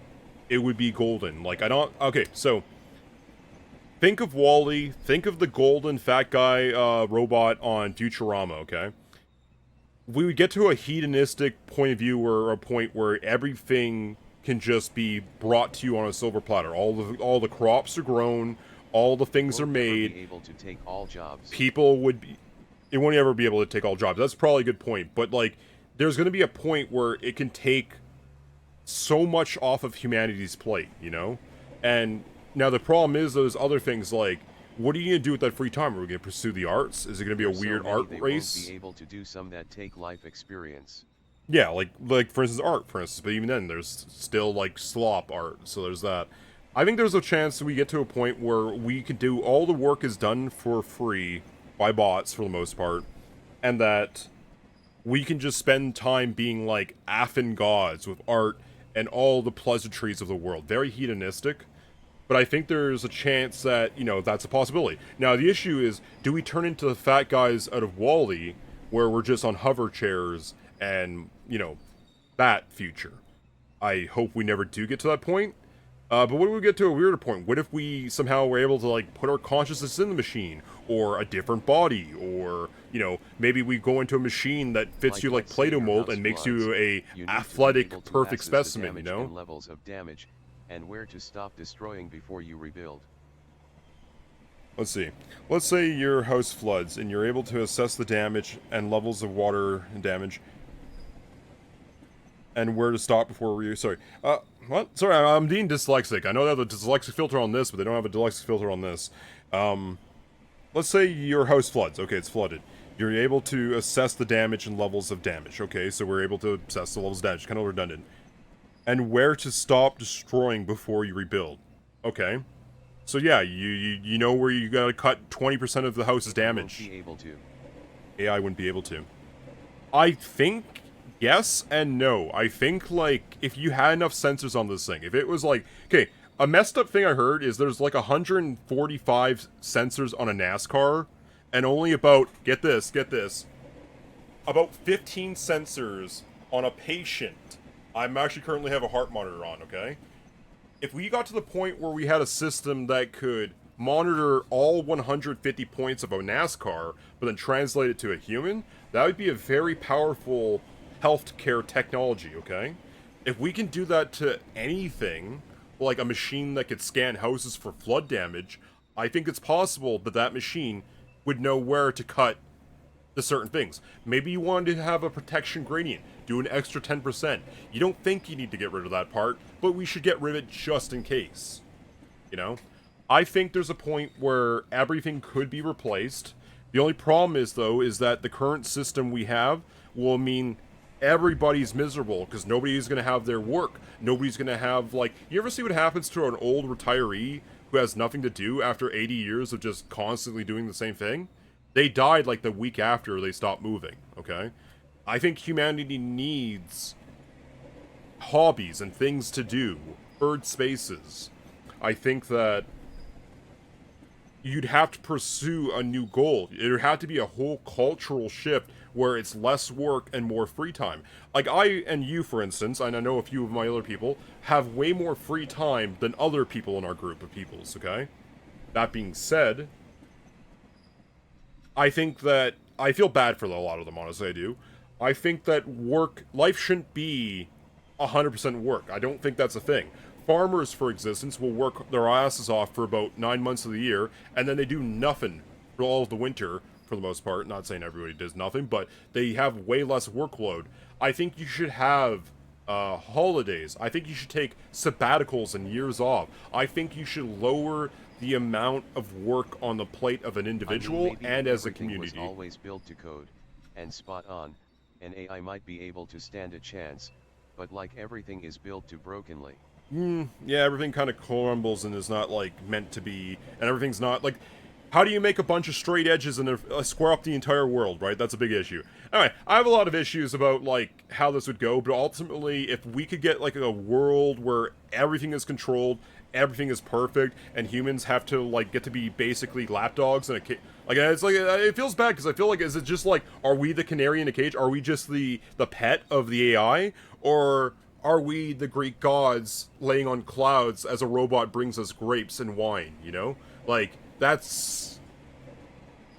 it would be golden. Like, I don't... Okay, so... Think of Wall-E, think of the golden fat guy robot on Futurama, okay? We would get to a hedonistic point of view, or a point where everything can just be brought to you on a silver platter. All the crops are grown, all the things are made. Be able to take all jobs. People would be... It won't ever be able to take all jobs. That's probably a good point. But, like, there's going to be a point where it can take so much off of humanity's plate, you know? And now the problem is those other things, like, what are you going to do with that free time? Are we going to pursue the arts? Is it going to be a weird art race? Won't be able to do some that take life experience. Yeah, like for instance, art, for instance. But even then, there's still, like, slop art. So there's that. I think there's a chance that we get to a point where we could do all the work is done for free by bots for the most part, and that we can just spend time being like Afin gods with art and all the pleasantries of the world. Very hedonistic, but I think there's a chance that, you know, that's a possibility. Now, the issue is, do we turn into the fat guys out of Wall-E, where we're just on hover chairs and, you know, that future? I hope we never do get to that point. But what if we get to a weirder point? What if we somehow were able to, like, put our consciousness in the machine, or a different body, or, you know, maybe we go into a machine that fits you like Play-Doh mold and makes you a athletic, perfect specimen, you know? Levels of damage, and where to stop destroying before you rebuild. Let's see. Let's say your house floods, and you're able to assess the damage and levels of water and damage, and where to stop before you... Sorry. What? Sorry, I'm being dyslexic. I know they have a dyslexic filter on this, but they don't have a dyslexic filter on this. Let's say your house floods. Okay, it's flooded. You're able to assess the damage and levels of damage. Okay, so we're able to assess the levels of damage. Kind of redundant. And where to stop destroying before you rebuild. Okay. So yeah, you know where you gotta cut 20% of the house's damage. Won't be able to. AI wouldn't be able to. I think... Yes and no. I think, like, if you had enough sensors on this thing, if it was like... Okay, a messed up thing I heard is there's like 145 sensors on a NASCAR, and only about, get this, about 15 sensors on a patient. I'm actually currently have a heart monitor on, okay? If we got to the point where we had a system that could monitor all 150 points of a NASCAR, but then translate it to a human, that would be a very powerful healthcare technology, okay? If we can do that to anything, like a machine that could scan houses for flood damage, I think it's possible that that machine would know where to cut the certain things. Maybe you wanted to have a protection gradient, do an extra 10%. You don't think you need to get rid of that part, but we should get rid of it just in case. You know? I think there's a point where everything could be replaced. The only problem is, though, is that the current system we have will mean everybody's miserable, because nobody's going to have their work. Nobody's going to have, like... You ever see what happens to an old retiree who has nothing to do after 80 years of just constantly doing the same thing? They died, like, the week after they stopped moving, okay? I think humanity needs hobbies and things to do, bird spaces. I think that you'd have to pursue a new goal. It would have to be a whole cultural shift where it's less work and more free time. Like I and you, for instance, and I know a few of my other people, have way more free time than other people in our group of peoples, okay? That being said, I think that I feel bad for a lot of them, honestly, I do. I think that life shouldn't be 100% work. I don't think that's a thing. Farmers, for existence, will work their asses off for about 9 months of the year, and then they do nothing for all of the winter, for the most part. Not saying everybody does nothing, but they have way less workload. I think you should have holidays. I think you should take sabbaticals and years off. I think you should lower the amount of work on the plate of an individual and as a community. Was always built to code and spot on, and AI might be able to stand a chance, but like everything is built to brokenly. Yeah, everything kind of crumbles and is not, like, meant to be, and everything's not, like, how do you make a bunch of straight edges and square up the entire world, right? That's a big issue. Anyway, I have a lot of issues about, like, how this would go, but ultimately, if we could get, like, a world where everything is controlled, everything is perfect, and humans have to, like, get to be basically lapdogs and like, it's like, it feels bad, because I feel like, is it just, like, are we the canary in a cage? Are we just the pet of the AI? Or are we the Greek gods laying on clouds as a robot brings us grapes and wine, you know? Like, it's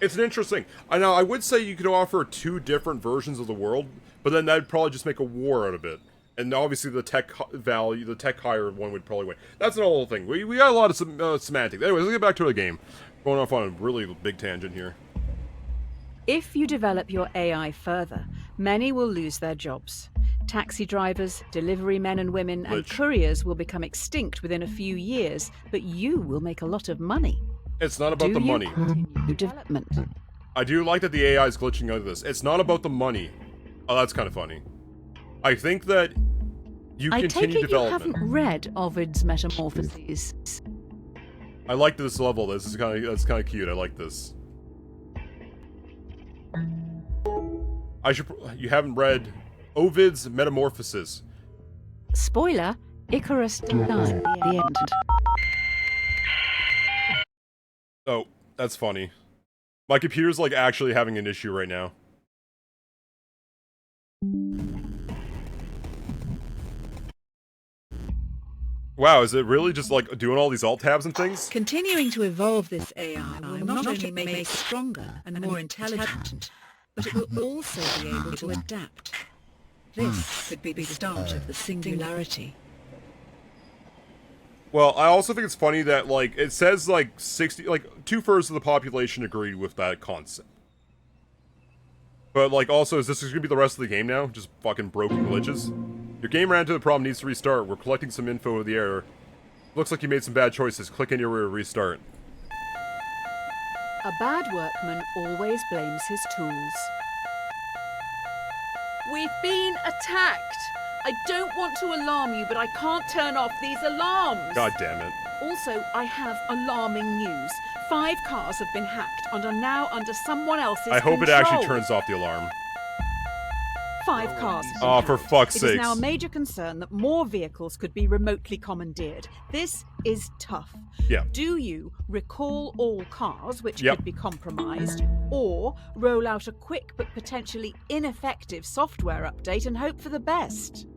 an interesting... I know, I would say you could offer 2 different versions of the world, but then that'd probably just make a war out of it. And obviously the tech value, the tech higher one would probably win. That's an old thing. We got a lot of semantics. Anyways, let's get back to the game. Going off on a really big tangent here. If you develop your AI further, many will lose their jobs. Taxi drivers, delivery men and women, and couriers will become extinct within a few years, but you will make a lot of money. It's not about the money. Development. I do like that the AI is glitching out of this. It's not about the money. Oh, that's kind of funny. I think that you continue development. You haven't read Ovid's Metamorphoses. I like this level. That's kind of cute. I like this. You haven't read Ovid's Metamorphoses. Spoiler: Icarus died at the end. Oh, that's funny. My computer's like actually having an issue right now. Wow, is it really just like doing all these alt tabs and things? Continuing to evolve this AI will not only make it stronger and more intelligent, but it will also be able to adapt. This could be the start of the singularity. Well, I also think it's funny that, like, it says, like, 2/3 of the population agreed with that concept. But, like, also, is this gonna be the rest of the game now? Just fucking broken glitches? Your game ran into the problem, needs to restart. We're collecting some info of the error. Looks like you made some bad choices. Click anywhere to restart. A bad workman always blames his tools. We've been attacked! I don't want to alarm you, but I can't turn off these alarms! God damn it. Also, I have alarming news. 5 cars have been hacked and are now under someone else's control. I hope it actually turns off the alarm. 5 cars have been Oh, for hacked. fuck's It is sakes. now a major concern that more vehicles could be remotely commandeered. This is tough. Yeah. Do you recall all cars, which Yep. could be compromised, or roll out a quick but potentially ineffective software update and hope for the best?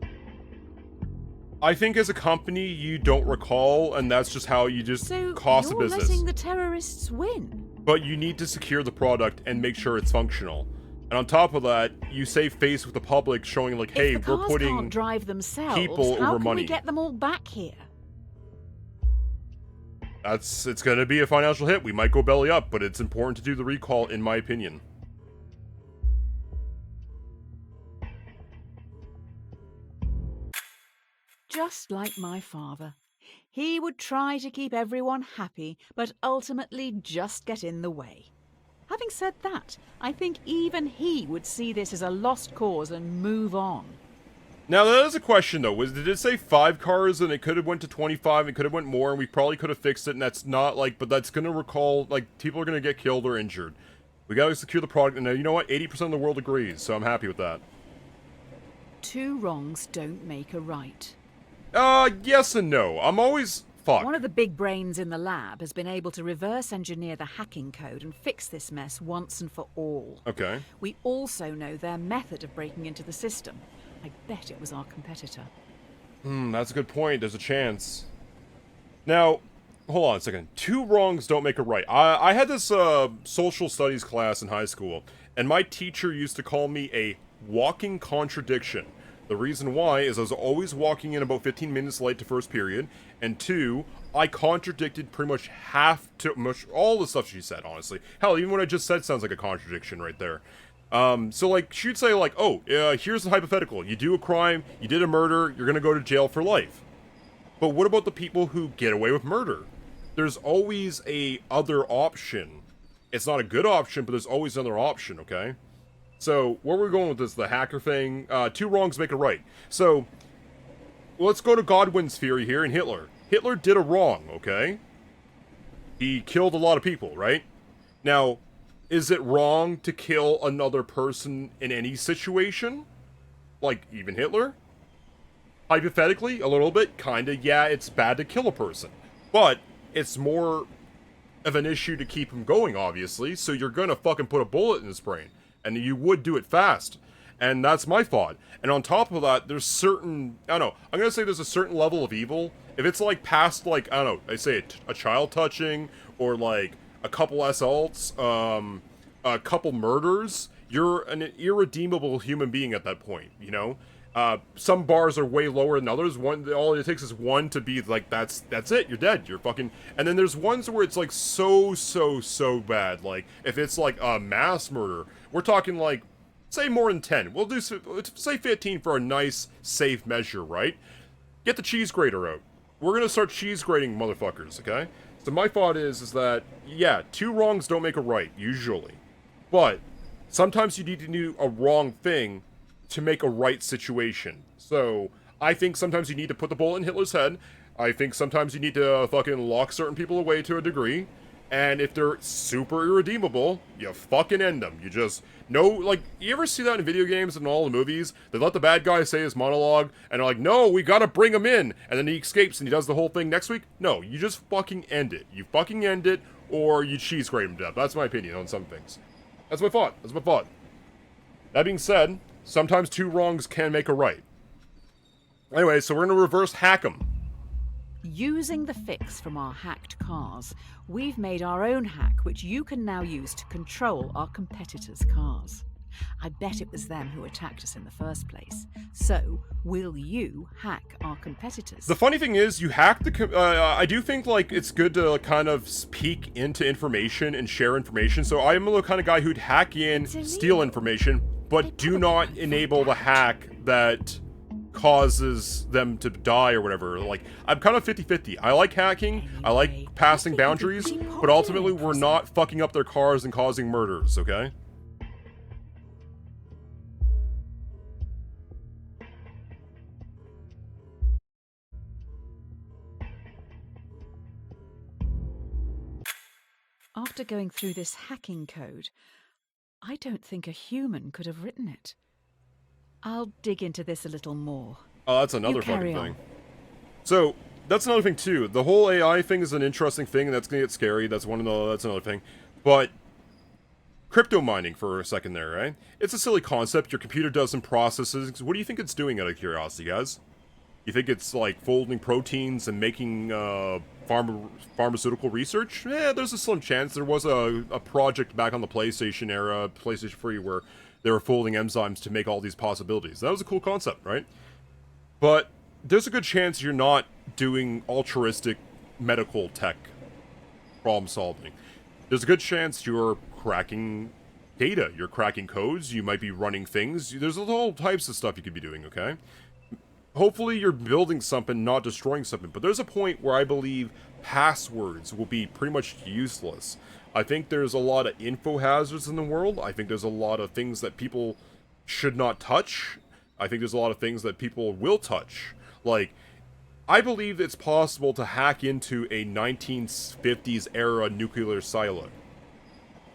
I think as a company, you don't recall, and that's just how you just So cost a you're business. letting the terrorists win? But you need to secure the product and make sure it's functional. And on top of that, you save face with the public, showing like, hey, If the we're cars putting can't drive themselves, people how over can money. we get them all back here? It's gonna be a financial hit. We might go belly up, but it's important to do the recall, in my opinion. Just like my father. He would try to keep everyone happy, but ultimately just get in the way. Having said that, I think even he would see this as a lost cause and move on. Now, that is a question, though. Did it say 5 cars, and it could have went to 25, it could have went more, and we probably could have fixed it, and that's not, like, but that's gonna recall, like, people are gonna get killed or injured. We gotta secure the product, and you know what? 80% of the world agrees, so I'm happy with that. two wrongs don't make a right. Yes and no. I'm always... Fuck. One of the big brains in the lab has been able to reverse engineer the hacking code and fix this mess once and for all. Okay. We also know their method of breaking into the system. I bet it was our competitor. That's a good point. There's a chance. Now, hold on a second. Two wrongs don't make a right. I had this social studies class in high school, and my teacher used to call me a walking contradiction. The reason why is I was always walking in about 15 minutes late to first period, and two, I contradicted pretty much all the stuff she said, honestly. Hell, even what I just said sounds like a contradiction right there. So like, she'd say like, oh, here's the hypothetical. You do a crime, you did a murder, you're gonna go to jail for life. But what about the people who get away with murder? There's always a other option. It's not a good option, but there's always another option, okay? So, where we're going with this, the hacker thing, two wrongs make a right. So, let's go to Godwin's theory here and Hitler. Hitler did a wrong, okay? He killed a lot of people, right? Now, is it wrong to kill another person in any situation? Like, even Hitler? Hypothetically, a little bit, kinda, yeah, it's bad to kill a person. But, it's more of an issue to keep him going, obviously, so you're gonna fucking put a bullet in his brain. And you would do it fast. And that's my thought. And on top of that, there's certain... I don't know. I'm gonna say there's a certain level of evil. If it's, like, past, like, I don't know, I say a child touching, or, like, a couple assaults, a couple murders, you're an irredeemable human being at that point, you know? Some bars are way lower than others. All it takes is one to be like, that's it, you're dead, you're fucking... And then there's ones where it's like so bad. Like, if it's like a mass murder, we're talking like, say more than 10. We'll do, say 15 for a nice, safe measure, right? Get the cheese grater out. We're gonna start cheese grating motherfuckers, okay? So my thought is that, yeah, two wrongs don't make a right, usually. But, sometimes you need to do a wrong thing to make a right situation. So, I think sometimes you need to put the bullet in Hitler's head. I think sometimes you need to fucking lock certain people away to a degree. And if they're super irredeemable, you fucking end them. You just... No, like, you ever see that in video games and all the movies? They let the bad guy say his monologue, and they're like, no, we gotta bring him in! And then he escapes and he does the whole thing next week? No, you just fucking end it. You fucking end it, or you cheese grate him to death. That's my opinion on some things. That's my thought. That's my thought. That being said... Sometimes two wrongs can make a right. Anyway, so we're going to reverse hack them. Using the fix from our hacked cars, we've made our own hack which you can now use to control our competitors' cars. I bet it was them who attacked us in the first place. So, will you hack our competitors? The funny thing is, you hack the... I do think, like, it's good to kind of peek into information and share information. So I am the kind of guy who'd hack in, steal information, but do not enable the hack that causes them to die or whatever. Like, I'm kind of 50-50. I like hacking, I like passing boundaries, but ultimately we're not fucking up their cars and causing murders, okay? After going through this hacking code, I don't think a human could have written it. I'll dig into this a little more. Oh, that's another You fucking carry thing. on. So, that's another thing too. The whole AI thing is an interesting thing, and that's gonna get scary. That's another thing. But crypto mining for a second there, right? It's a silly concept. Your computer does some processes. What do you think it's doing out of curiosity, guys? You think it's like folding proteins and making pharmaceutical research? Yeah, there's a slim chance. There was a project back on the PlayStation era, PlayStation 3, where they were folding enzymes to make all these possibilities. That was a cool concept, right? But there's a good chance you're not doing altruistic medical tech problem solving. There's a good chance you're cracking data. You're cracking codes. You might be running things. There's all types of stuff you could be doing, okay? Hopefully you're building something, not destroying something. But there's a point where I believe passwords will be pretty much useless. I think there's a lot of info hazards in the world. I think there's a lot of things that people should not touch. I think there's a lot of things that people will touch. Like, I believe it's possible to hack into a 1950s era nuclear silo.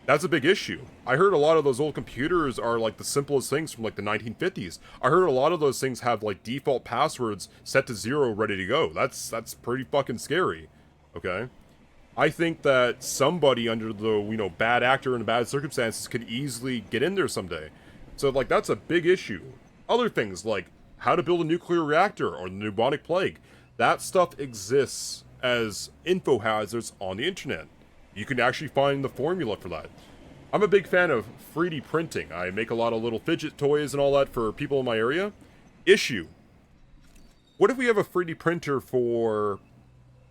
That's a big issue. I heard a lot of those old computers are like the simplest things from like the 1950s. I heard a lot of those things have like default passwords set to 0 ready to go. That's pretty fucking scary. Okay? I think that somebody under the, bad actor and bad circumstances could easily get in there someday. So like that's a big issue. Other things like how to build a nuclear reactor or the bubonic plague. That stuff exists as info hazards on the internet. You can actually find the formula for that. I'm a big fan of 3D printing. I make a lot of little fidget toys and all that for people in my area. Issue. What if we have a 3D printer for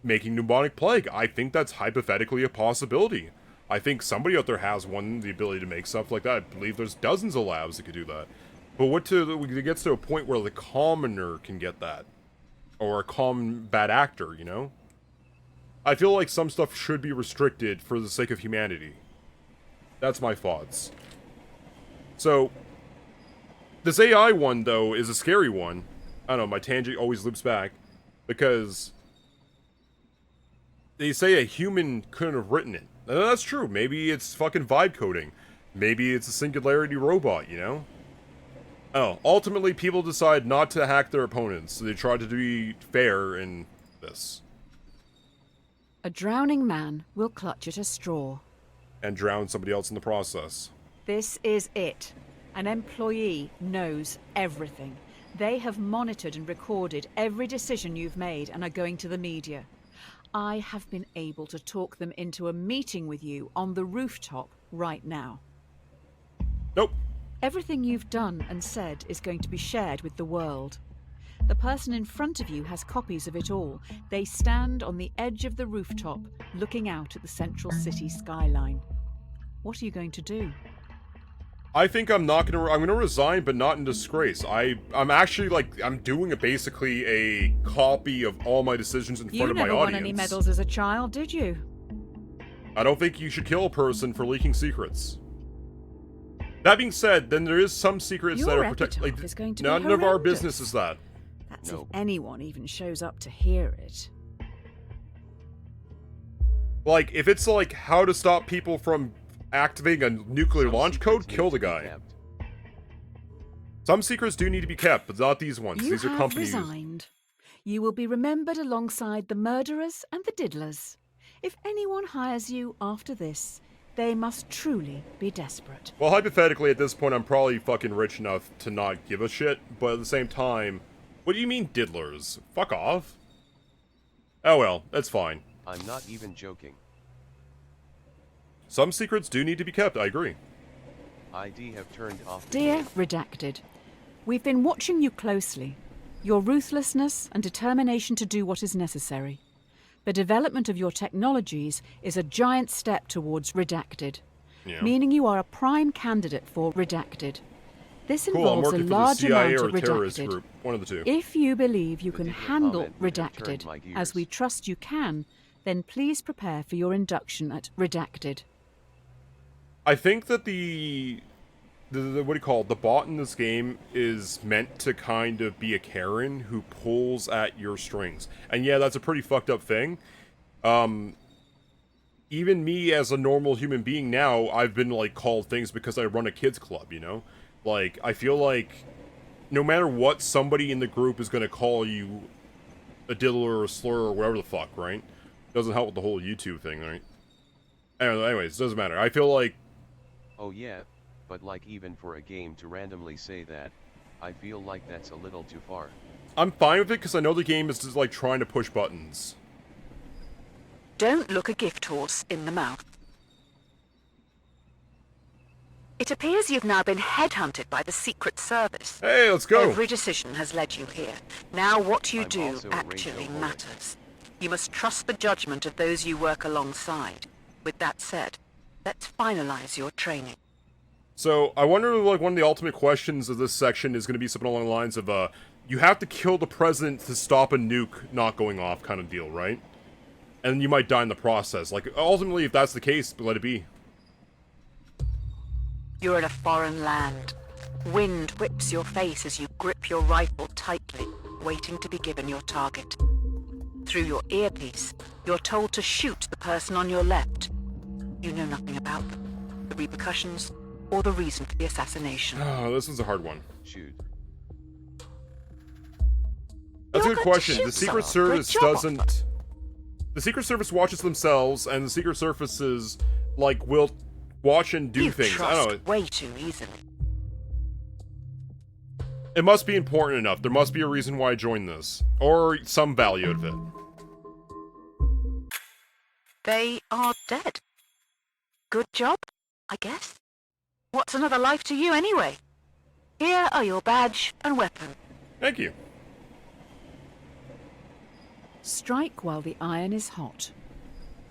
making bubonic plague? I think that's hypothetically a possibility. I think somebody out there has the ability to make stuff like that. I believe there's dozens of labs that could do that. But it gets to a point where the commoner can get that. Or a combat actor, I feel like some stuff should be restricted for the sake of humanity. That's my thoughts. So, this AI one, though, is a scary one. I don't know, my tangent always loops back. Because they say a human couldn't have written it. And that's true. Maybe it's fucking vibe coding. Maybe it's a singularity robot, Oh, ultimately people decide not to hack their opponents, so they try to be fair in this. A drowning man will clutch at a straw. And drown somebody else in the process. This is it. An employee knows everything. They have monitored and recorded every decision you've made and are going to the media. I have been able to talk them into a meeting with you on the rooftop right now. Nope. Everything you've done and said is going to be shared with the world. The person in front of you has copies of it all. They stand on the edge of the rooftop, looking out at the central city skyline. What are you going to do? I think I'm gonna resign, but not in disgrace. I'm actually I'm doing basically a copy of all my decisions in front of my audience. You never won any medals as a child, did you? I don't think you should kill a person for leaking secrets. That being said, then there is some secrets that are protected. Is going to be none of our business is that. That's if anyone even shows up to hear it. If it's how to stop people from activating a nuclear launch code, kill the guy. Some secrets do need to be kept, but not these ones. These are companies. You have resigned. You will be remembered alongside the murderers and the diddlers. If anyone hires you after this, they must truly be desperate. Well, hypothetically, at this point, I'm probably fucking rich enough to not give a shit, but at the same time, what do you mean diddlers? Fuck off. Oh well, that's fine. I'm not even joking. Some secrets do need to be kept, I agree. ID have turned off the Dear game. Redacted, we've been watching you closely. Your ruthlessness and determination to do what is necessary. The development of your technologies is a giant step towards Redacted, meaning you are a prime candidate for Redacted. This involves a large amount of Redacted. Group. One of the two. If you believe you can handle Redacted, as we trust you can, then please prepare for your induction at Redacted. I think that the the bot in this game is meant to kind of be a Karen who pulls at your strings. And yeah, that's a pretty fucked up thing. Even me as a normal human being now, I've been called things because I run a kids club, I feel like no matter what, somebody in the group is going to call you a diddler or a slur or whatever the fuck, right? Doesn't help with the whole YouTube thing, right? Anyways, it doesn't matter. I feel like... Oh yeah, but even for a game to randomly say that, I feel like that's a little too far. I'm fine with it because I know the game is just trying to push buttons. Don't look a gift horse in the mouth. It appears you've now been headhunted by the Secret Service. Hey, let's go! Every decision has led you here. Now what you I'm do also a actually radio matters. You must trust the judgment of those you work alongside. With that said, let's finalize your training. So, I wonder one of the ultimate questions of this section is going to be something along the lines of, you have to kill the president to stop a nuke not going off kind of deal, right? And you might die in the process. Ultimately, if that's the case, let it be. You're in a foreign land. Wind whips your face as you grip your rifle tightly, waiting to be given your target. Through your earpiece, you're told to shoot the person on your left. You know nothing about them. the repercussions or the reason for the assassination. Oh, this one's a hard one. Shoot. That's a You're good going to question. shoot The Secret someone. Good Service job, doesn't... The Secret Service watches themselves, and the Secret Services, like, will watch and do You things. I trust don't know. way too easily. It must be important enough. There must be a reason why I joined this. Or some value of it. They are dead. Good job, I guess. What's another life to you anyway? Here are your badge and weapon. Thank you. Strike while the iron is hot.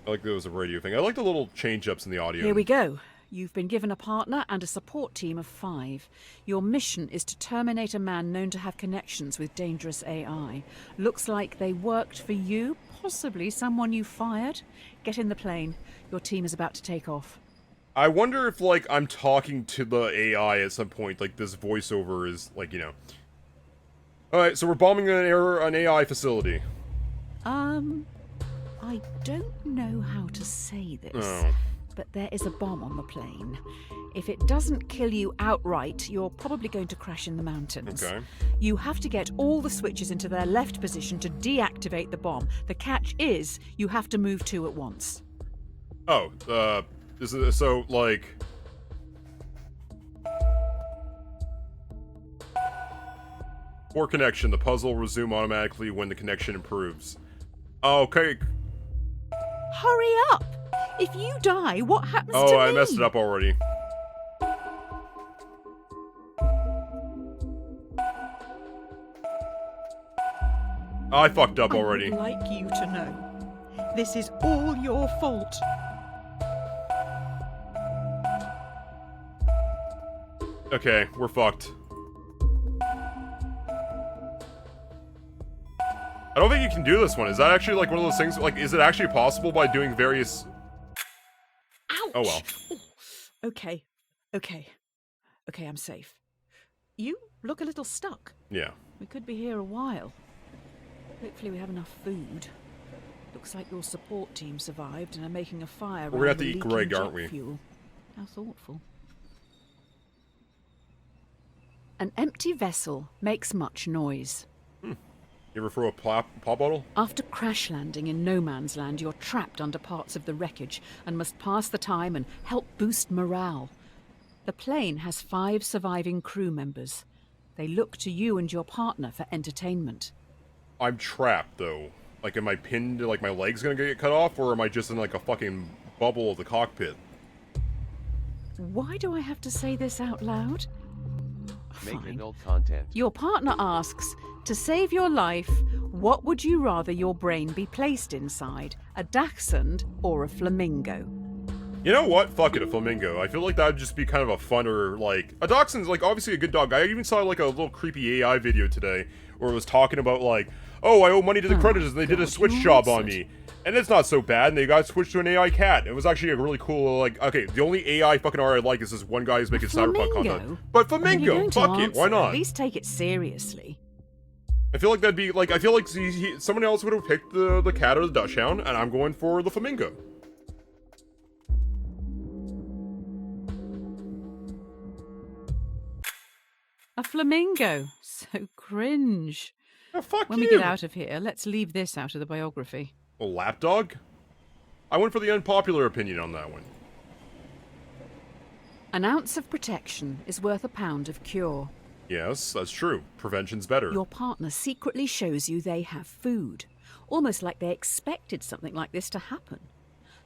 I like there was a radio thing. I like the little change-ups in the audio. Here we go. You've been given a partner and a support team of 5. Your mission is to terminate a man known to have connections with dangerous AI. Looks like they worked for you, possibly someone you fired. Get in the plane. Your team is about to take off. I wonder if, like, I'm talking to the AI at some point, like, this voiceover is, like, you know... Alright, so we're bombing an AI facility. I don't know how to say this, Oh. but there is a bomb on the plane. If it doesn't kill you outright, you're probably going to crash in the mountains. Okay. You have to get all the switches into their left position to deactivate the bomb. The catch is, you have to move 2 at once. Oh, this is, so, like... Poor connection. The puzzle will resume automatically when the connection improves. Okay. Hurry up! If you die, what happens to me? Oh, I messed it up already. I fucked up already. I would like you to know, this is all your fault. Okay, we're fucked. I don't think you can do this one. Is that actually like one of those things, like, is it actually possible by doing various... Ouch! Oh well. Okay, I'm safe. You look a little stuck. Yeah. We could be here a while. Hopefully we have enough food. Looks like your support team survived and are making a fire. We're gonna have around to the eat leaking Greg, jet aren't we? Fuel. How thoughtful. An empty vessel makes much noise. You ever throw a pop bottle? After crash landing in no man's land, you're trapped under parts of the wreckage and must pass the time and help boost morale. The plane has 5 surviving crew members. They look to you and your partner for entertainment. I'm trapped, though. Like, am I pinned, like, my leg's gonna get cut off, or am I just in, like, a fucking bubble of the cockpit? Why do I have to say this out loud? Make Fine. adult content. Your partner asks, to save your life, what would you rather your brain be placed inside? A dachshund or a flamingo? You know what? Fuck it, a flamingo. I feel like that would just be kind of a funner, like... A dachshund's, like, obviously a good dog. I even saw, like, a little creepy AI video today where it was talking about, like, oh, I owe money to the creditors and they did a God, switch who job wants on it? me. And it's not so bad, and they got switched to an AI cat. It was actually a really cool, like, okay, the only AI fucking art I like is this one guy who's making cyberpunk content. But I mean, flamingo, you're going to fuck it, answer, why not? At least take it seriously. I feel like that'd be, like, I feel like someone else would have picked the cat or the dachshund, and I'm going for the flamingo. A flamingo. So cringe. Oh, fuck When you. we get out of here, let's leave this out of the biography. A lapdog? I went for the unpopular opinion on that one. An ounce of protection is worth a pound of cure. Yes, that's true. Prevention's better. Your partner secretly shows you they have food, almost like they expected something like this to happen.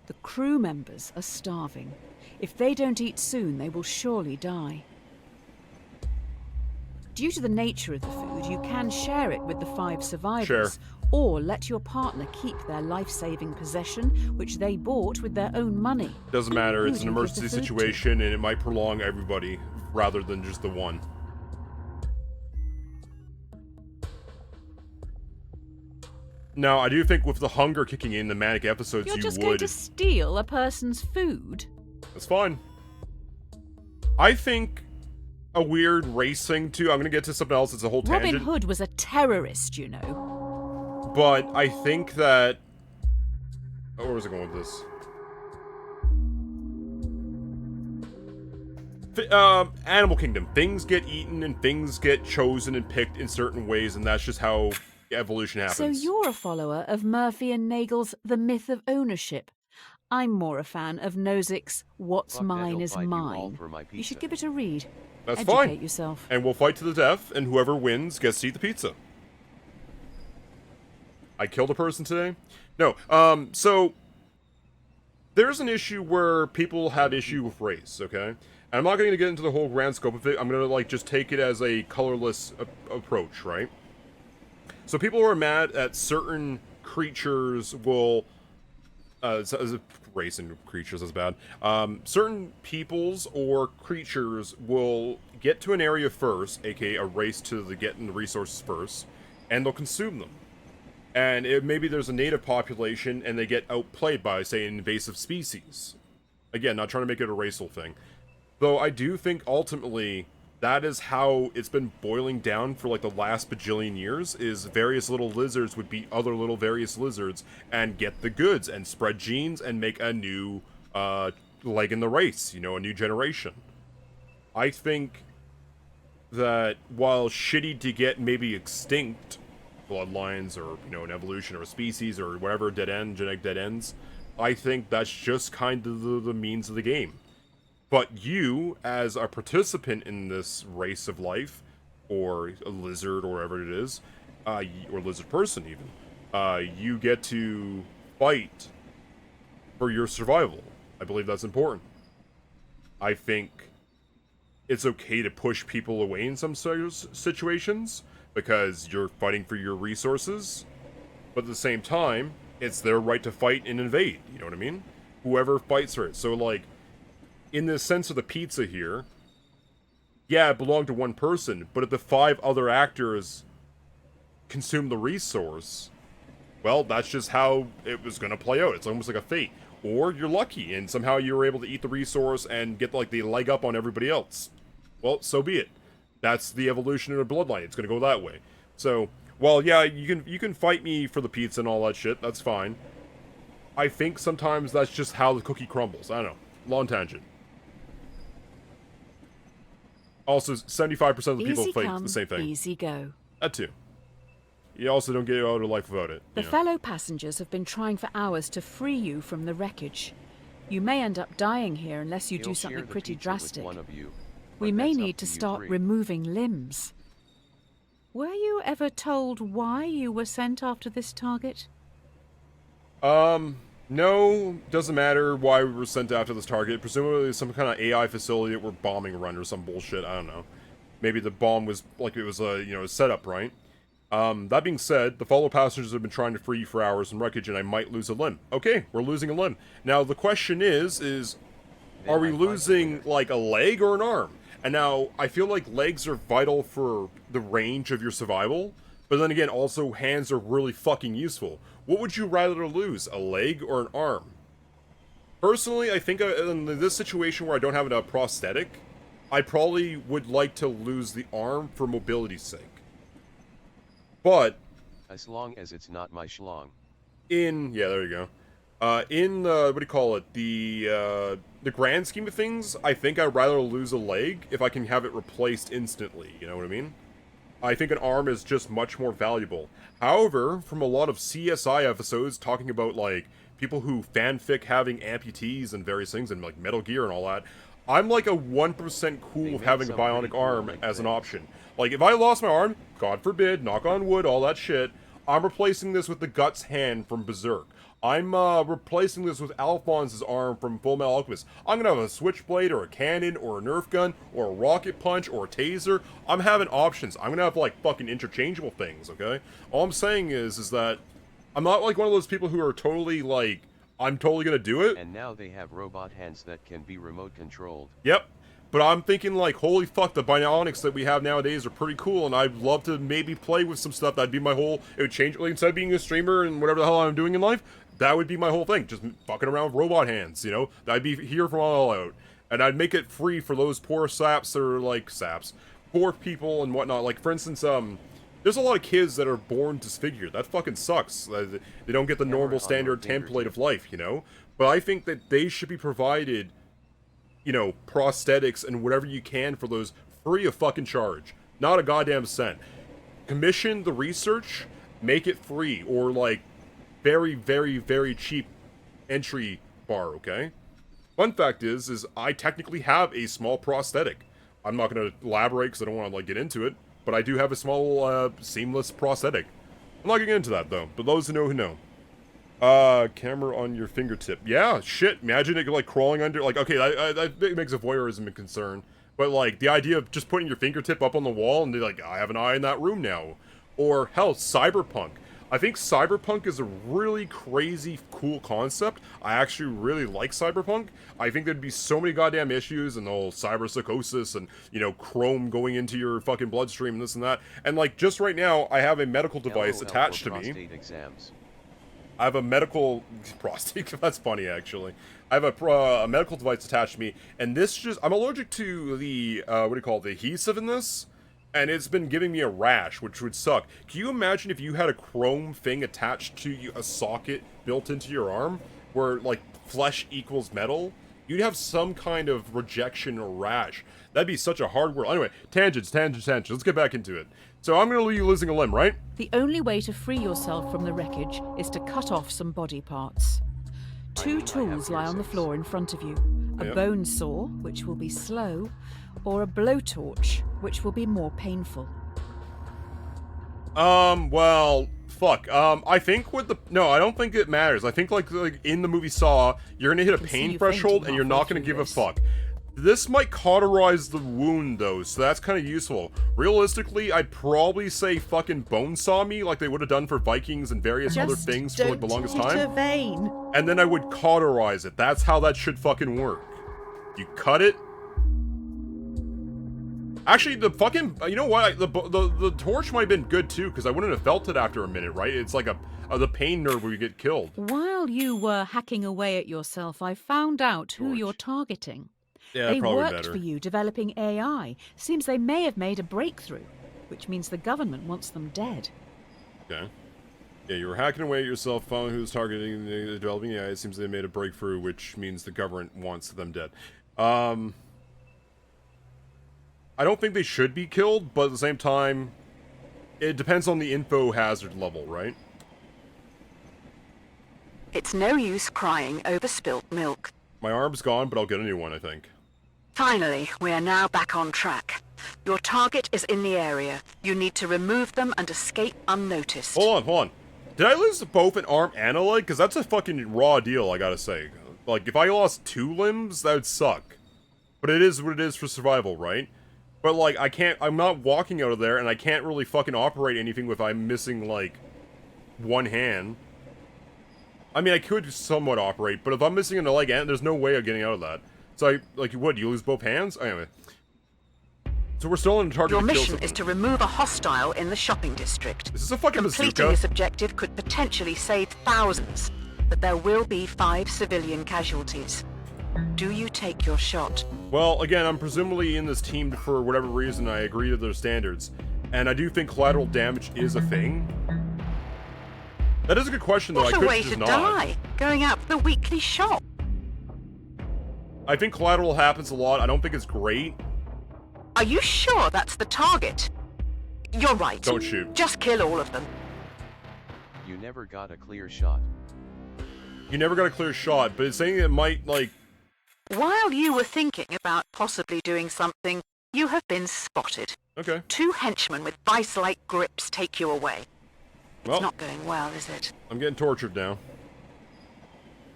The crew members are starving. If they don't eat soon, they will surely die. Due to the nature of the food, you can share it with the 5 survivors, or let your partner keep their life-saving possession, which they bought with their own money. Doesn't matter, it's an including emergency with the food situation, and it might prolong everybody, rather than just the one. Now, I do think with the hunger kicking in the manic episodes, You're you just going would... to steal a person's food? That's fine. I think a weird race thing, too. I'm gonna get to something else, it's a whole Robin tangent. Hood was a terrorist, you know. But I think that... Oh, where was I going with this? Animal Kingdom. Things get eaten and things get chosen and picked in certain ways, and that's just how evolution happens. So you're a follower of Murphy and Nagel's The Myth of Ownership. I'm more a fan of Nozick's What's Fuck that, Mine I'll is fight you all Mine. for my You should pizza. give it a read. That's Educate fine. yourself. And we'll fight to the death, and whoever wins gets to eat the pizza. I killed a person today? No, so... There's an issue where people have issue with race, okay? And I'm not going to get into the whole grand scope of it. I'm going to, like, just take it as a colorless approach, right? So people are mad at certain creatures will... race and creatures is bad. Certain peoples or creatures will get to an area first, aka a race to getting the resources first, and they'll consume them. And maybe there's a native population and they get outplayed by, say, an invasive species. Again, not trying to make it a racial thing. Though I do think ultimately that is how it's been boiling down for like the last bajillion years, is various little lizards would beat other little various lizards and get the goods and spread genes and make a new leg in the race, you know, a new generation. I think that while shitty to get maybe extinct bloodlines or, you know, an evolution or a species or whatever genetic dead ends, I think that's just kind of the means of the game. But you, as a participant in this race of life, or a lizard or whatever it is, or lizard person even, you get to fight for your survival. I believe that's important. I think it's okay to push people away in some situations, because you're fighting for your resources, but at the same time, it's their right to fight and invade, you know what I mean? Whoever fights for it. So, like, in the sense of the pizza here, yeah, it belonged to one person, but if the 5 other actors consume the resource, well, that's just how it was going to play out. It's almost like a fate. Or you're lucky, and somehow you were able to eat the resource and get, like, the leg up on everybody else. Well, so be it. That's the evolution of the bloodline. It's going to go that way. So, well, yeah, you can fight me for the pizza and all that shit. That's fine. I think sometimes that's just how the cookie crumbles. I don't know. Long tangent. Also, 75% of the people Easy think come, the same thing. easy go. That too. You also don't get out of life without it. The you know. fellow passengers have been trying for hours to free you from the wreckage. You may end up dying here unless you He'll do share something the pretty pizza with drastic. one of you, We but may that's up need to you start three. removing limbs. Were you ever told why you were sent after this target? No, doesn't matter why we were sent after this target. Presumably some kind of AI facility that we're bombing a run or some bullshit, I don't know. Maybe the bomb was, like, it was a, you know, a setup, right? That being said, the fellow passengers have been trying to free you for hours in wreckage, and I might lose a limb. Okay, we're losing a limb. Now, the question is Then are we I find the losing, winner. like, a leg or an arm? And now, I feel like legs are vital for the range of your survival, but then again, also hands are really fucking useful. What would you rather lose, a leg or an arm? Personally, I think in this situation where I don't have a prosthetic, I probably would like to lose the arm for mobility's sake. But As long as it's not my schlong. yeah, there you go. In what do you call it? The grand scheme of things, I think I'd rather lose a leg if I can have it replaced instantly. You know what I mean? I think an arm is just much more valuable. However, from a lot of CSI episodes talking about, like, people who fanfic having amputees and various things and, like, Metal Gear and all that, I'm like a 1% cool They with made having a some pretty bionic cool arm link as an things. option. Like, if I lost my arm, God forbid, knock on wood, all that shit, I'm replacing this with the Guts hand from Berserk. I'm replacing this with Alphonse's arm from Full Metal Alchemist. I'm gonna have a switchblade or a cannon or a Nerf gun or a rocket punch or a taser. I'm having options. I'm gonna have, like, fucking interchangeable things, okay? All I'm saying is that I'm not like one of those people who are totally like, I'm totally gonna do it. And now they have robot hands that can be remote controlled. Yep. But I'm thinking, like, holy fuck, the bionics that we have nowadays are pretty cool, and I'd love to maybe play with some stuff. That'd be my whole, it would change, like, instead of being a streamer and whatever the hell I'm doing in life, that would be my whole thing, just fucking around with robot hands, you know? I'd be here from all out. And I'd make it free for those poor saps that are, like, poor people and whatnot. Like, for instance, there's a lot of kids that are born disfigured. That fucking sucks. They don't get the normal on your standard fingers, template of life, you know? But I think that they should be provided, you know, prosthetics and whatever you can for those free of fucking charge. Not a goddamn cent. Commission the research, make it free, or like very, very, very cheap entry bar, okay? Fun fact is I technically have a small prosthetic. I'm not going to elaborate because I don't want to like get into it, but I do have a small seamless prosthetic. I'm not getting into that though, but those who know. Camera on your fingertip. Yeah, shit. Imagine it like crawling under, like, okay, that makes a voyeurism a concern. But like the idea of just putting your fingertip up on the wall and be like, I have an eye in that room now. Or hell, cyberpunk. I think cyberpunk is a really crazy cool concept. I actually really like cyberpunk. I think there'd be so many goddamn issues and the whole cyberpsychosis and, you know, chrome going into your fucking bloodstream and this and that. And like just right now, I have a medical device attached to me. Exams. I have a medical prostate. That's funny, actually. I have a medical device attached to me, and this just, I'm allergic to the what do you call it, the adhesive in this, and it's been giving me a rash, which would suck. Can you imagine if you had a chrome thing attached to you, a socket built into your arm, where like flesh equals metal? You'd have some kind of rejection or rash. That'd be such a hard word. Anyway, tangents. Let's get back into it. So I'm going to leave you losing a limb, right? The only way to free yourself from the wreckage is to cut off some body parts. Two tools lie on the floor in front of you. A bone saw, which will be slow, or a blowtorch, which will be more painful. Well, fuck. I think with the... No, I don't think it matters. I think like in the movie Saw, you're going to hit a pain threshold and you're not going to give a fuck. This might cauterize the wound, though, so that's kind of useful. Realistically, I'd probably say fucking bone saw me, like they would have done for Vikings and various other things for like the longest time. Vein. And then I would cauterize it. That's how that should fucking work. You cut it. Actually, the you know what? The torch might have been good too, because I wouldn't have felt it after a minute, right? It's like the pain nerve where you get killed. While you were hacking away at yourself, I found out who you're targeting. Yeah, they probably worked better. for you developing AI. Seems they may have made a breakthrough, which means the government wants them dead. Okay. Yeah, you were hacking away at yourself, found who's targeting the developing AI. It seems they made a breakthrough, which means the government wants them dead. I don't think they should be killed, but at the same time, it depends on the info hazard level, right? It's no use crying over spilt milk. My arm's gone, but I'll get a new one, I think. Finally, we are now back on track. Your target is in the area. You need to remove them and escape unnoticed. Hold on. Did I lose both an arm and a leg? Because that's a fucking raw deal, I gotta say. Like, if I lost 2 limbs, that would suck. But it is what it is for survival, right? But, like, I'm not walking out of there, and I can't really fucking operate anything if I'm missing, like, 1 hand. I mean, I could somewhat operate, but if I'm missing a leg, there's no way of getting out of that. So, you lose both hands? Anyway. So we're still in target. Your mission is to remove a hostile in the shopping district. Is this a fucking Completing bazooka? this objective could potentially save thousands, but there will be 5 civilian casualties. Do you take your shot? Well, again, I'm presumably in this team for whatever reason. I agree to their standards. And I do think collateral damage is a thing. That is a good question, though. What I a could way just to not. die, going out for the weekly shop. I think collateral happens a lot. I don't think it's great. Are you sure that's the target? You're right. Don't shoot. Just kill all of them. You never got a clear shot. You never got a clear shot, but it's saying it might, like... While you were thinking about possibly doing something, you have been spotted. Okay. 2 henchmen with vice-like grips take you away. It's Well, not going well, is it? I'm getting tortured now.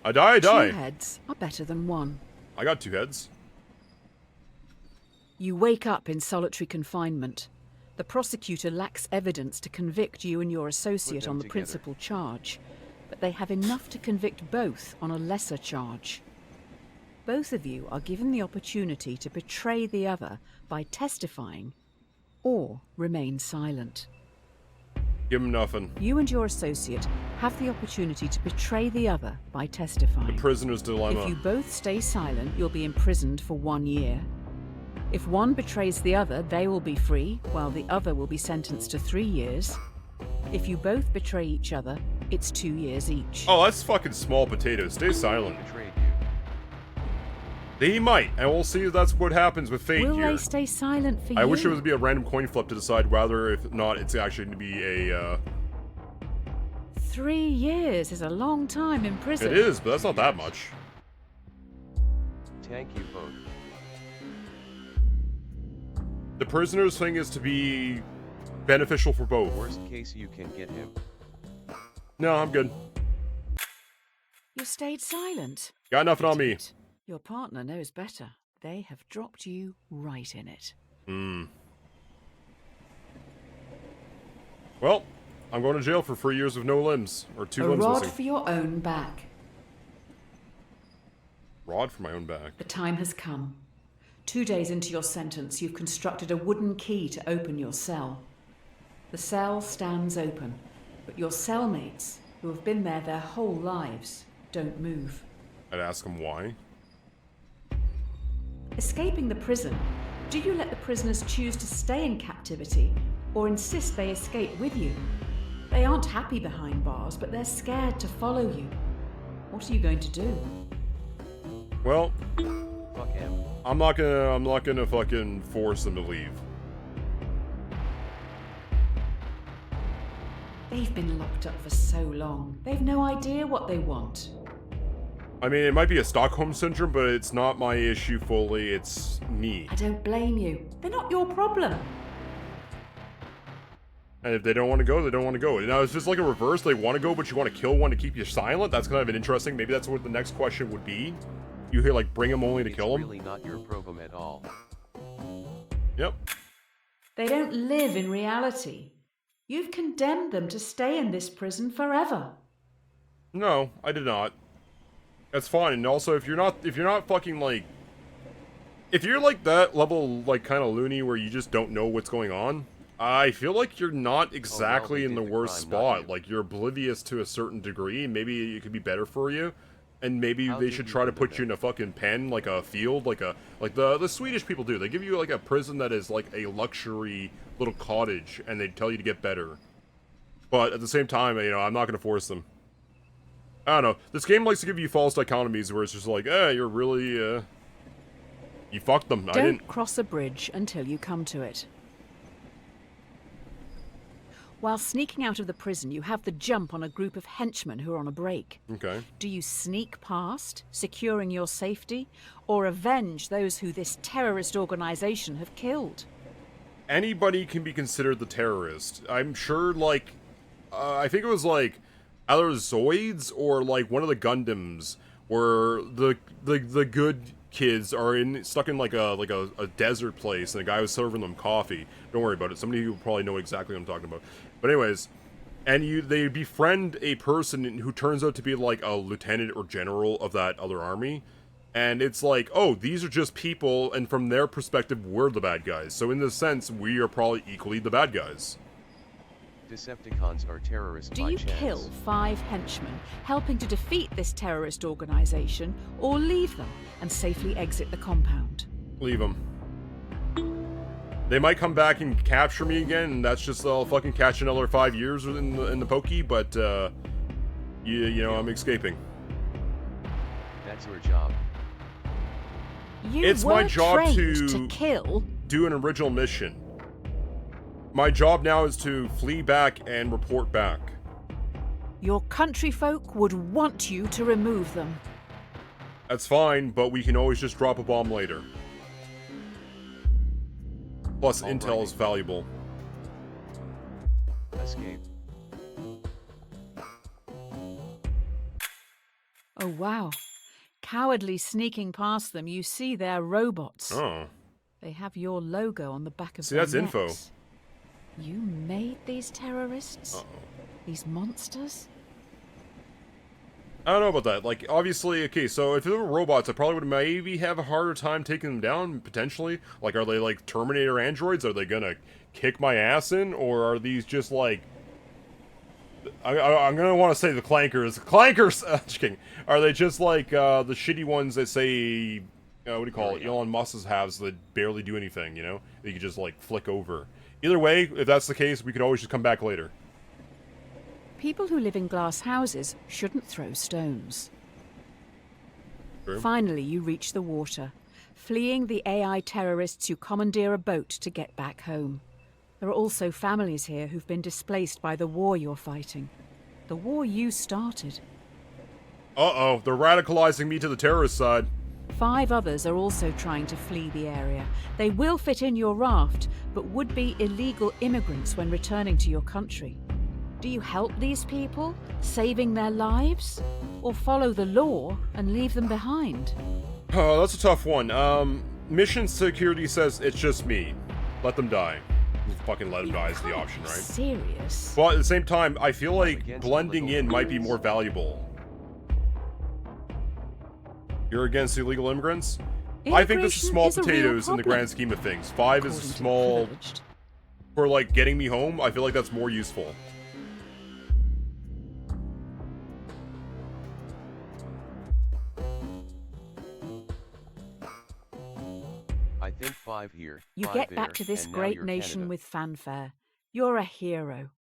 I die. 2 heads are better than 1. I got 2 heads. You wake up in solitary confinement. The prosecutor lacks evidence to convict you and your associate them on the together. principal charge, but they have enough to convict both on a lesser charge. Both of you are given the opportunity to betray the other by testifying or remain silent. Give him nothing. You and your associate have the opportunity to betray the other by testifying. The prisoner's dilemma. If you both stay silent, you'll be imprisoned for 1 year. If one betrays the other, they will be free, while the other will be sentenced to 3 years. If you both betray each other, it's 2 years each. Oh, that's fucking small potatoes. Stay silent. Betrayed you. They might, and we'll see if that's what happens with fate Will here. they stay silent for you? I wish it would be a random coin flip to decide whether, if not, it's actually going to be a, 3 years is a long time in prison. It is, but that's not that much. Thank you both. The prisoner's thing is to be beneficial for both. Worst case, you can get him. No, I'm good. You stayed silent. Got nothing on me. Idiot. Your partner knows better. They have dropped you right in it. Well, I'm going to jail for 3 years with no limbs. Or 2 A limbs rod missing. for your own back. Rod for my own back. The time has come. 2 days into your sentence, you've constructed a wooden key to open your cell. The cell stands open, but your cellmates, who have been there their whole lives, don't move. I'd ask him why. Escaping the prison, do you let the prisoners choose to stay in captivity or insist they escape with you? They aren't happy behind bars, but they're scared to follow you. What are you going to do? Well, Fuck him. I'm not gonna fucking force them to leave. They've been locked up for so long. They've no idea what they want. I mean, it might be a Stockholm syndrome, but it's not my issue fully, it's me. I don't blame you. They're not your problem. And if they don't want to go, they don't want to go. Now, it's just like a reverse. They want to go, but you want to kill one to keep you silent. That's kind of an interesting. Maybe that's what the next question would be. You hear, like, bring them only to It's kill them? really not your problem at all. Yep. They don't live in reality. You've condemned them to stay in this prison forever. No, I did not. That's fine. And also, if you're not fucking, like... If you're, like, that level, like, kind of loony where you just don't know what's going on, I feel like you're not exactly they in the did the worst crime, not spot. you. Like, you're oblivious to a certain degree. Maybe it could be better for you. And maybe How they did should you try to live put in you in a fucking pen, like a field, like the Swedish people do. They give you like a prison that is like a luxury little cottage, and they tell you to get better. But at the same time, you know, I'm not gonna force them. I don't know. This game likes to give you false dichotomies where it's just like, you're really, you fucked them. I didn't. Don't cross a bridge until you come to it. While sneaking out of the prison, you have the jump on a group of henchmen who are on a break. Okay. Do you sneak past, securing your safety, or avenge those who this terrorist organization have killed? Anybody can be considered the terrorist. I'm sure, like, I think it was like either Zoids or like one of the Gundams, where the good kids are stuck in like a desert place, and the guy was serving them coffee. Don't worry about it. Somebody who will probably know exactly what I'm talking about. But anyways, and they befriend a person who turns out to be like a lieutenant or general of that other army. And it's like, oh, these are just people, and from their perspective, we're the bad guys. So in this sense, we are probably equally the bad guys. Decepticons are terrorists Do by you chance. kill 5 henchmen, helping to defeat this terrorist organization, or leave them and safely exit the compound? Leave them. They might come back and capture me again, and that's just I'll fucking catch another 5 years in the pokey. But you know, I'm escaping. That's your job. You It's were my job trained to kill. do an original mission. My job now is to flee back and report back. Your country folk would want you to remove them. That's fine, but we can always just drop a bomb later. Plus, intel Alrighty. is valuable. Escape. Oh wow. Cowardly sneaking past them, you see they're robots. Oh. They have your logo on the back of See, their that's info. necks. You made these terrorists? Uh-oh. These monsters? I don't know about that. Like, obviously, okay, so if they were robots, I probably would maybe have a harder time taking them down, potentially. Like, are they, like, Terminator androids? Are they gonna kick my ass in? Or are these just, like... I'm gonna want to say the clankers. Clankers! Just kidding. Are they just, like, the shitty ones that say... what do you call it? Elon Musk's has that barely do anything, you know? That you can just, like, flick over. Either way, if that's the case, we could always just come back later. People who live in glass houses shouldn't throw stones. True. Finally, you reach the water, fleeing the AI terrorists who commandeer a boat to get back home. There are also families here who've been displaced by the war you're fighting. The war you started. Uh-oh, they're radicalizing me to the terrorist side. 5 others are also trying to flee the area. They will fit in your raft, but would be illegal immigrants when returning to your country. Do you help these people, saving their lives? Or follow the law and leave them behind? Oh, that's a tough one. Mission security says it's just me. Let them die. Fucking let them die is the option, right? Serious? But at the same time, I feel like blending in might be more valuable. You're against illegal immigrants? I think this is small potatoes in the grand scheme of things. 5 is small. For, like, getting me home, I feel like that's more useful. I think 5 here. You 5 get there, back to this and now great you're nation Canada. with fanfare. You're a hero.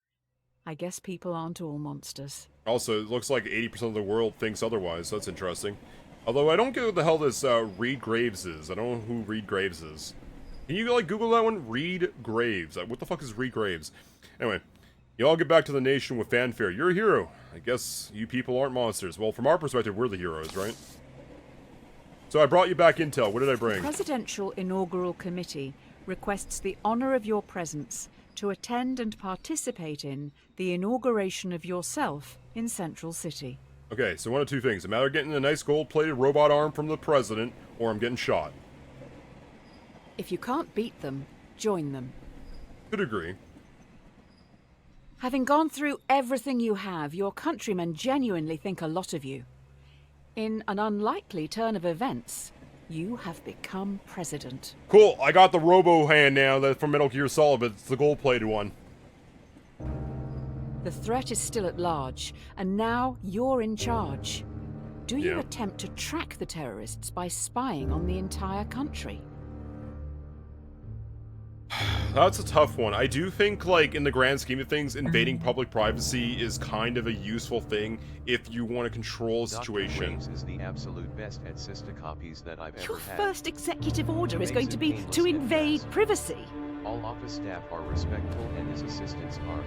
I guess people aren't all monsters. Also, it looks like 80% of the world thinks otherwise. That's interesting. Although I don't get what the hell this Reed Graves is. I don't know who Reed Graves is. Can you, like, Google that one? Reed Graves. What the fuck is Reed Graves? Anyway, you all get back to the nation with fanfare. You're a hero. I guess you people aren't monsters. Well, from our perspective, we're the heroes, right? So I brought you back intel. What did I The bring? Presidential Inaugural Committee requests the honor of your presence to attend and participate in the inauguration of yourself in Central City. Okay, so one of 2 things. I'm either getting a nice gold-plated robot arm from the president, or I'm getting shot. If you can't beat them, join them. Could agree. Having gone through everything you have, your countrymen genuinely think a lot of you. In an unlikely turn of events, you have become president. Cool, I got the robo hand now that's from Metal Gear Solid, but it's the gold-plated one. The threat is still at large, and now you're in charge. Do you Yeah. attempt to track the terrorists by spying on the entire country? That's a tough one. I do think, like, in the grand scheme of things, invading public privacy is kind of a useful thing if you want to control a Dr. situation. Graves is the absolute best at sister copies that I've Your ever had. first executive order is going to be Makes it to painless and invade fast. privacy. All office staff are respectful and his assistants are.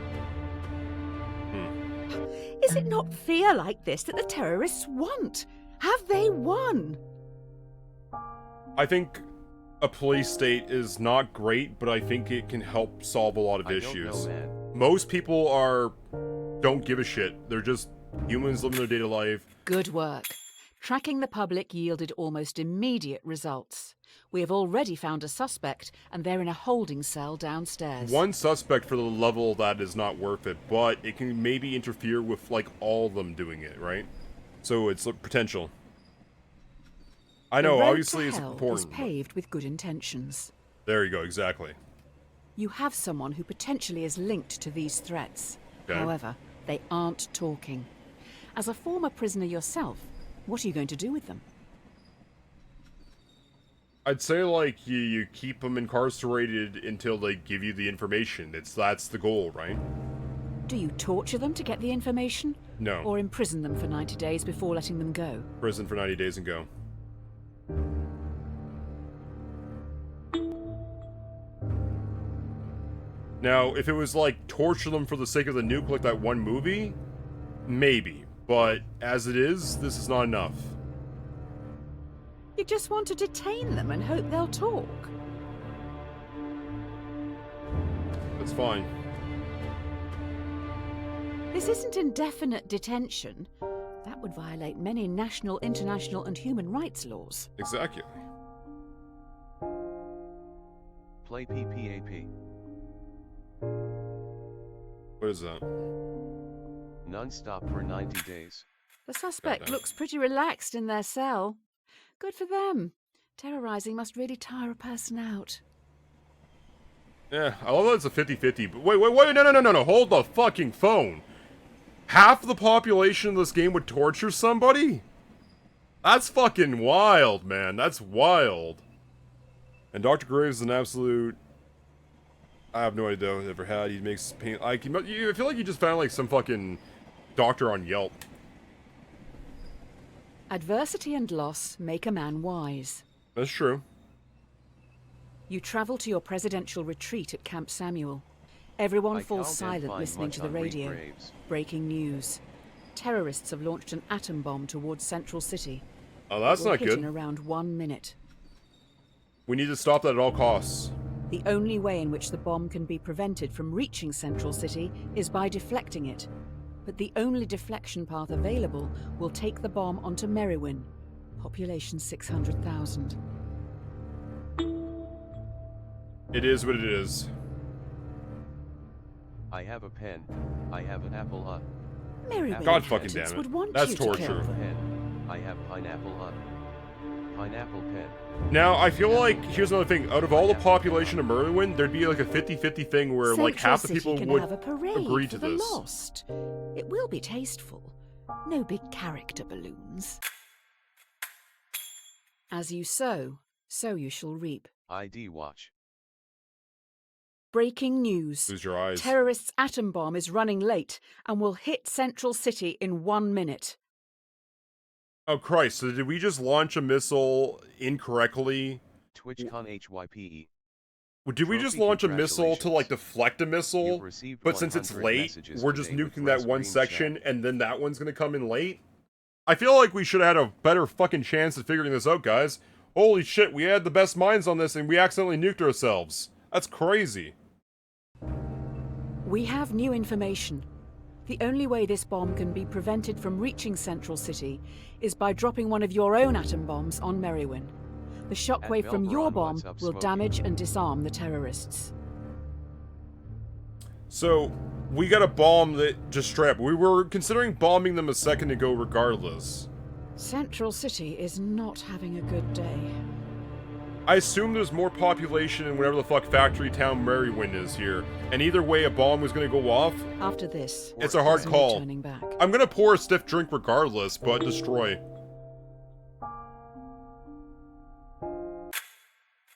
Is it not fear like this that the terrorists want? Have they won? I think a police state is not great, but I think it can help solve a lot of I don't issues. know, man. Most people don't give a shit. They're just humans living their daily life. Good work. Tracking the public yielded almost immediate results. We have already found a suspect, and they're in a holding cell downstairs. One suspect for the level that is not worth it, but it can maybe interfere with, like, all of them doing it, right? So it's potential. I know, The road obviously to it's hell important. is paved with good intentions. There you go, exactly. You have someone who potentially is linked to these threats. Okay. However, they aren't talking. As a former prisoner yourself, what are you going to do with them? I'd say, like, you keep them incarcerated until they give you the information. That's the goal, right? Do you torture them to get the information? No. Or imprison them for 90 days before letting them go? Prison for 90 days and go. Now, if it was, like, torture them for the sake of the nuke like that one movie, maybe. But as it is, this is not enough. You just want to detain them and hope they'll talk. That's fine. This isn't indefinite detention. That would violate many national, international, and human rights laws. Exactly. Play PPAP. What is that? Non-stop for 90 days. The suspect looks pretty relaxed in their cell. Good for them. Terrorizing must really tire a person out. Yeah, I love that it's a 50-50, but wait, no, hold the fucking phone. Half the population of this game would torture somebody? That's fucking wild, man. That's wild. And Dr. Graves is an absolute... I have no idea what he ever had. He makes pain... I feel like you just found, like, some fucking doctor on Yelp. Adversity and loss make a man wise. That's true. You travel to your presidential retreat at Camp Samuel. Everyone I falls can't silent find listening much to the on radio. Graves. Breaking news. Terrorists have launched an atom bomb towards Central City. Oh, that's It will not hit in good. around 1 minute. We need to stop that at all costs. The only way in which the bomb can be prevented from reaching Central City is by deflecting it. But the only deflection path available will take the bomb onto Merriwin, population 600,000. It is what it is. I have a pen. I have an apple. Merriwin God fucking inhabitants damn it. would want That's you to torture. kill them. Pen. I have pineapple. Pineapple pen. Now, I feel like, here's another thing. Out of all the population of Merwin, there'd be like a 50-50 thing where like Central half the City people can would have a parade agree for to the this. lost. It will be tasteful. No big character balloons. As you sow, so you shall reap. ID watch. Breaking news. Lose your eyes. Terrorists' atom bomb is running late and will hit Central City in 1 minute. Oh Christ, so did we just launch a missile incorrectly? TwitchCon HYPE. Did we just Trophy, launch a missile to like congratulations. deflect a missile? You've received But since it's 100 late, messages we're just today with nuking that less one green section chat. and then that one's gonna come in late? I feel like we should have had a better fucking chance at figuring this out, guys. Holy shit, we had the best minds on this and we accidentally nuked ourselves. That's crazy. We have new information. The only way this bomb can be prevented from reaching Central City is by dropping one of your own atom bombs on Merriwin. The shockwave from your Melbourne, bomb what's up, will Smokey? damage and disarm the terrorists. So, we got a bomb that just strapped. We were considering bombing them a second ago regardless. Central City is not having a good day. I assume there's more population in whatever the fuck factory town Merriwin is here. And either way a bomb was gonna go off, After this, it's a hard there's no call. turning back. I'm gonna pour a stiff drink regardless, but destroy.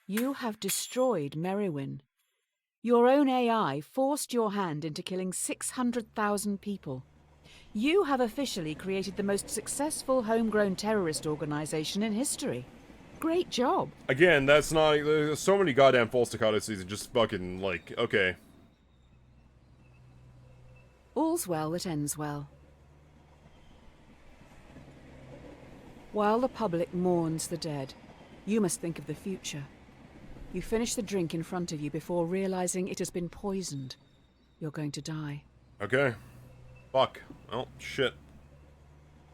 You have destroyed Merriwin. Your own AI forced your hand into killing 600,000 people. You have officially created the most successful homegrown terrorist organization in history. Great job. Again, that's not. There's so many goddamn false dichotomies and just fucking, like, okay. All's well that ends well. While the public mourns the dead, you must think of the future. You finish the drink in front of you before realizing it has been poisoned. You're going to die. Okay. Fuck. Well, shit.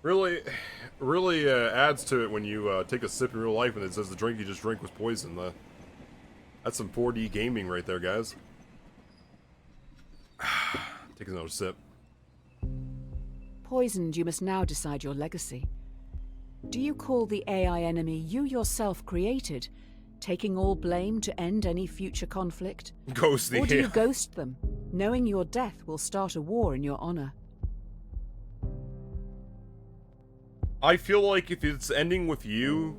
Really adds to it when you take a sip in real life and it says the drink you just drank was poison. That's some 4D gaming right there, guys. Take another sip. Poisoned, you must now decide your legacy. Do you call the AI enemy you yourself created, taking all blame to end any future conflict? Ghost the Or do you ghost them, knowing your death will start a war in your honor? I feel like if it's ending with you,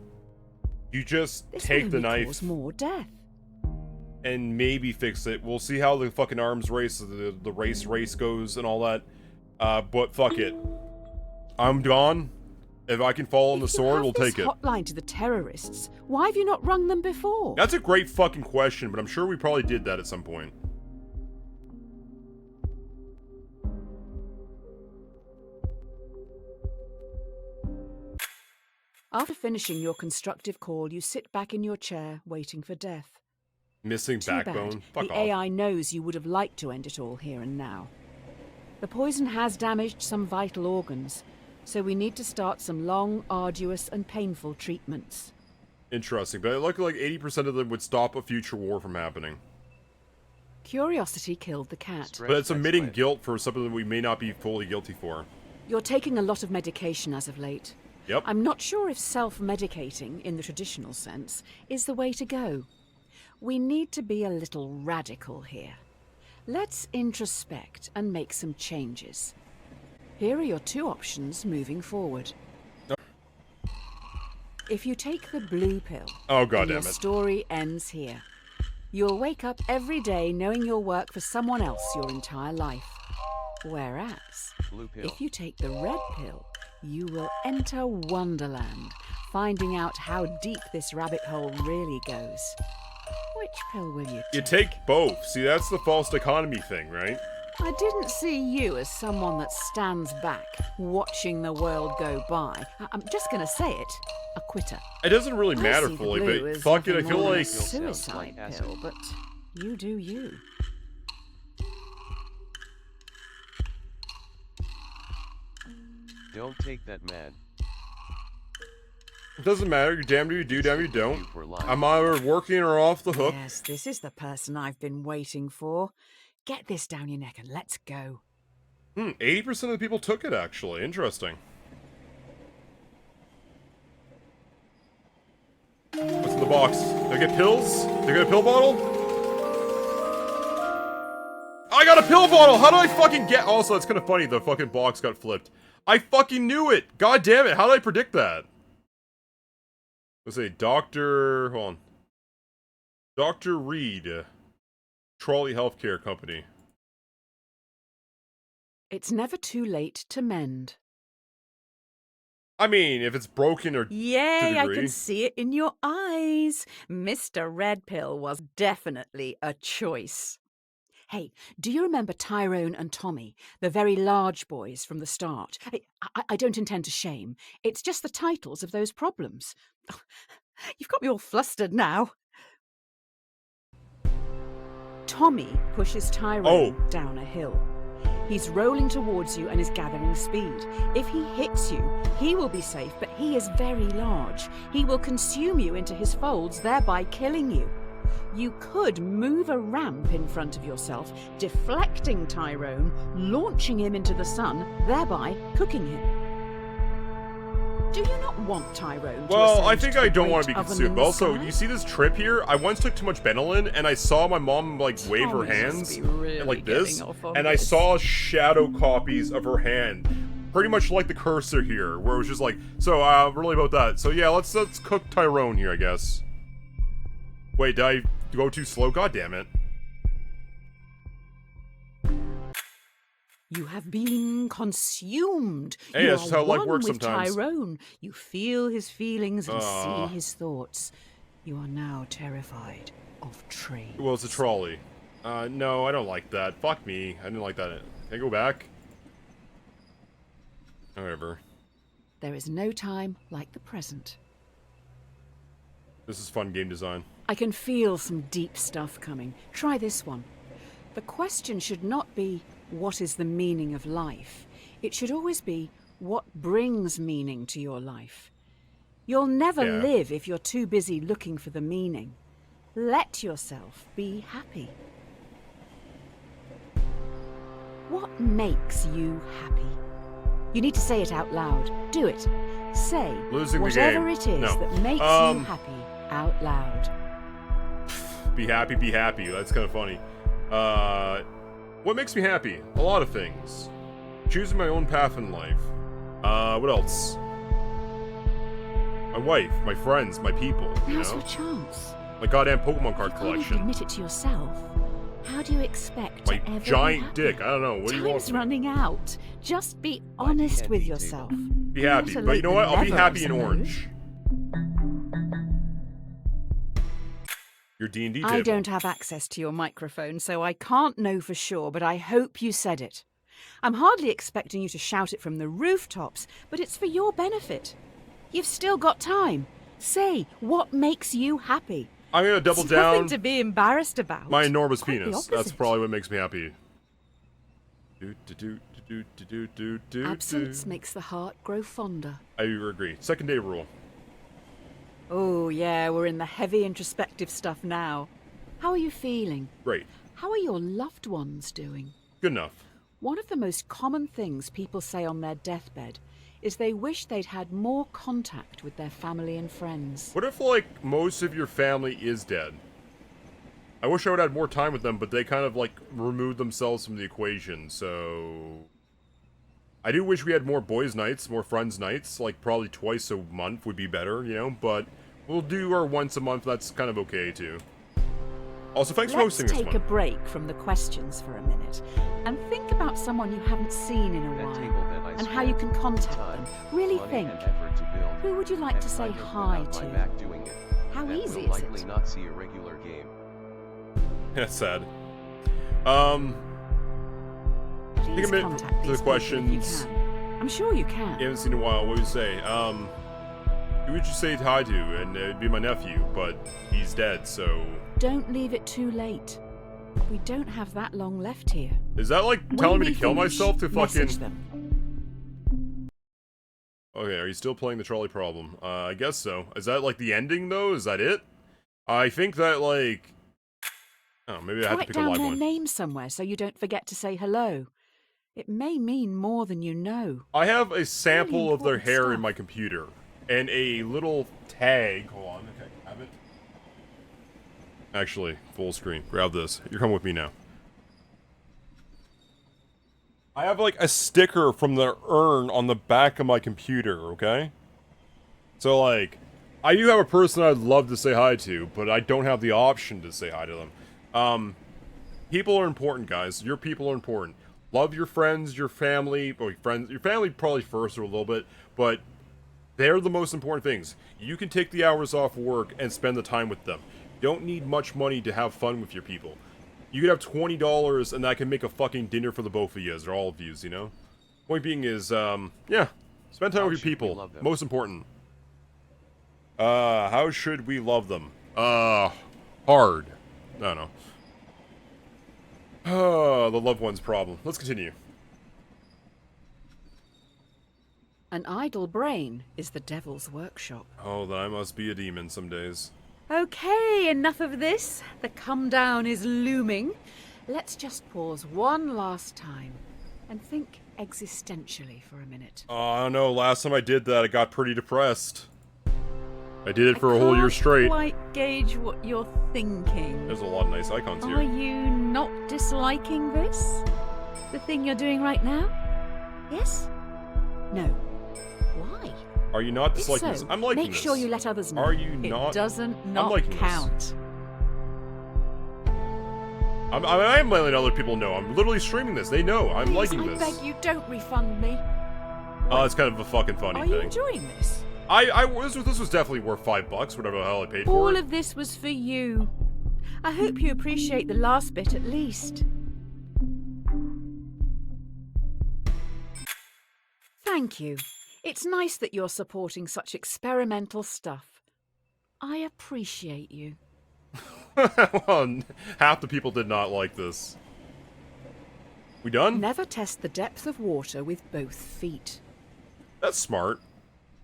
you just This take will the only knife cause more death. and maybe fix it. We'll see how the fucking arms race, the race goes and all that. But fuck it. I'm gone. If I can fall on the sword, we'll take it. Hotline to the terrorists. Why have you not rung them before? That's a great fucking question, but I'm sure we probably did that at some point. After finishing your constructive call, you sit back in your chair, waiting for death. Missing Too backbone. bad. Fuck The off. AI knows you would have liked to end it all here and now. The poison has damaged some vital organs, so we need to start some long, arduous, and painful treatments. Interesting, but it looked like 80% of them would stop a future war from happening. Curiosity killed the cat. Stretch But it's that admitting sweat. guilt for something that we may not be fully guilty for. You're taking a lot of medication as of late. Yep. I'm not sure if self-medicating, in the traditional sense, is the way to go. We need to be a little radical here. Let's introspect and make some changes. Here are your two options moving forward. If you take the blue pill, Oh, then your goddammit. story ends here. You'll wake up every day knowing you'll work for someone else your entire life. Whereas, Blue pill. if you take the red pill, You will enter Wonderland, finding out how deep this rabbit hole really goes. Which pill will you You take? take both. See, that's the false dichotomy thing, right? I didn't see you as someone that stands back, watching the world go by. I'm just gonna say it, a quitter. It doesn't really I matter see the fully, blue but as fuck it, I nothing feel more than a like... Sounds suicide like acid. pill, but you do you. Don't take that, man. It doesn't matter, you're damned if you do, damned if you You don't. for life. I'm either working or off the hook. Yes, this is the person I've been waiting for. Get this down your neck and let's go. 80% of the people took it, actually. Interesting. What's in the box? Did I get pills? Did I get a pill bottle? I got a pill bottle! How did I fucking get... Also, it's kind of funny, the fucking box got flipped. I fucking knew it! God damn it, how did I predict that? Let's say, Dr... Hold on. Dr. Reed. Trolley Healthcare Company. It's never too late to mend. I mean, if it's broken or... Yay, I degree. can see it in your eyes. Mr. Red Pill was definitely a choice. Hey, do you remember Tyrone and Tommy, the very large boys from the start? I don't intend to shame. It's just the titles of those problems. You've got me all flustered now. Tommy pushes Tyrone down a hill. He's rolling towards you and is gathering speed. If he hits you, he will be safe, but he is very large. He will consume you into his folds, thereby killing you. You could move a ramp in front of yourself, deflecting Tyrone, launching him into the sun, thereby cooking him. Do you not want Tyrone to Well, I ascend think to I the don't want to great be oven in consumed. the But also, sky? you see this trip here? I once took too much Benylin, and I saw my mom, like, wave her Tommy must hands, be really like this, getting off on and I this. saw shadow copies of her hand. Pretty much like the cursor here, where it was just like, so, really about that. So yeah, let's cook Tyrone here, I guess. Wait, did I go too slow? God damn it. You have been consumed. Hey, You that's are how life one works with sometimes. Tyrone. You feel his feelings and Aw. see his thoughts. You are now terrified of trains. Well, it's a trolley. No, I don't like that. Fuck me. I didn't like that. Can I go back? However, There is no time like the present. this is fun game design. I can feel some deep stuff coming. Try this one. The question should not be, what is the meaning of life? It should always be, what brings meaning to your life? You'll never Yeah. live if you're too busy looking for the meaning. Let yourself be happy. What makes you happy? You need to say it out loud. Do it. Say Losing the whatever game. it is No. that makes you happy out loud. Be happy, be happy. That's kind of funny. What makes me happy? A lot of things. Choosing my own path in life. What else? My wife, my friends, my people, you Now's know? your chance. My goddamn Pokemon card You can't even collection. admit it to yourself. How do you expect My to ever giant be happy? dick. I don't know. What do you want Time's from me? running out. Just be My honest with candy yourself. Be happy. Better But you late know than what? I'll be never, happy I in suppose. orange. Your D&D table. I don't have access to your microphone, so I can't know for sure, but I hope you said it. I'm hardly expecting you to shout it from the rooftops, but it's for your benefit. You've still got time. Say, what makes you happy? I'm gonna double It's down nothing to be embarrassed about. my enormous Quite the penis. That's opposite. probably what makes me happy. Absence makes the heart grow fonder. I agree. Second day rule. Oh, yeah, we're in the heavy introspective stuff now. How are you feeling? Great. How are your loved ones doing? Good enough. One of the most common things people say on their deathbed is they wish they'd had more contact with their family and friends. What if, like, most of your family is dead? I wish I would have had more time with them, but they kind of, like, removed themselves from the equation, so... I do wish we had more boys' nights, more friends' nights, like, probably twice a month would be better, you know, but we'll do our once a month, that's kind of okay, too. Also, thanks for Let's hosting this take one. a break from the questions for a minute and think about someone you haven't seen in a That while. table that I and how you can contact time, them. Really money, think. and effort to build, Who would you like and to say kind of hi went out my to? back doing it. How That easy will is likely it? not see a regular game. That's sad. Please a minute contact for the these questions. people if you can. I'm sure you can. You haven't seen in a while. What would you say? Who would you say hi to? And it'd be my nephew, but he's dead, so... Don't leave it too late. We don't have that long left here. Is that like When telling me we to kill finish, myself to message fucking... them. Okay, are you still playing the Trolley Problem? I guess so. Is that like the ending, though? Is that it? I think that, like... Oh, maybe I have to Write pick a down live their one. name somewhere so you don't forget to say hello. It may mean more than you know. I have a sample Really of their important hair in stuff. my computer. And a little tag. Hold on, okay, have it. Actually, full screen. Grab this. You're coming with me now. I have like a sticker from the urn on the back of my computer, okay? So like, I do have a person I'd love to say hi to, but I don't have the option to say hi to them. People are important, guys. Your people are important. Love your friends, your family, your family probably first or a little bit, but they're the most important things. You can take the hours off work and spend the time with them. You don't need much money to have fun with your people. You could have $20 and that can make a fucking dinner for the both of you, or all of you, you know? Point being is, yeah, spend time How with your should we people. love them? Most important. How should we love them? Hard. I don't know. The loved one's problem. Let's continue. An idle brain is the devil's workshop. Oh, then I must be a demon some days. Okay, enough of this. The come down is looming. Let's just pause one last time and think existentially for a minute. Oh, I don't know. Last time I did that, I got pretty depressed. I did it for a whole year straight. I can't quite gauge what you're thinking. There's a lot of nice icons Are here. you not disliking this? The thing you're doing right now? Yes? No. Why? Are you not If disliking this? so, I'm liking make this. sure you let others know. Are you It not? doesn't not liking this. count. I am letting other people know. I'm literally streaming this. They know. I'm Please, liking I this. beg you, don't refund me. Oh, it's kind of a fucking funny Are you thing. enjoying this? This was definitely worth $5, whatever the hell I paid for All it. of this was for you. I hope you appreciate the last bit at least. Thank you. It's nice that you're supporting such experimental stuff. I appreciate you. Well, half the people did not like this. We done? Never test the depth of water with both feet. That's smart.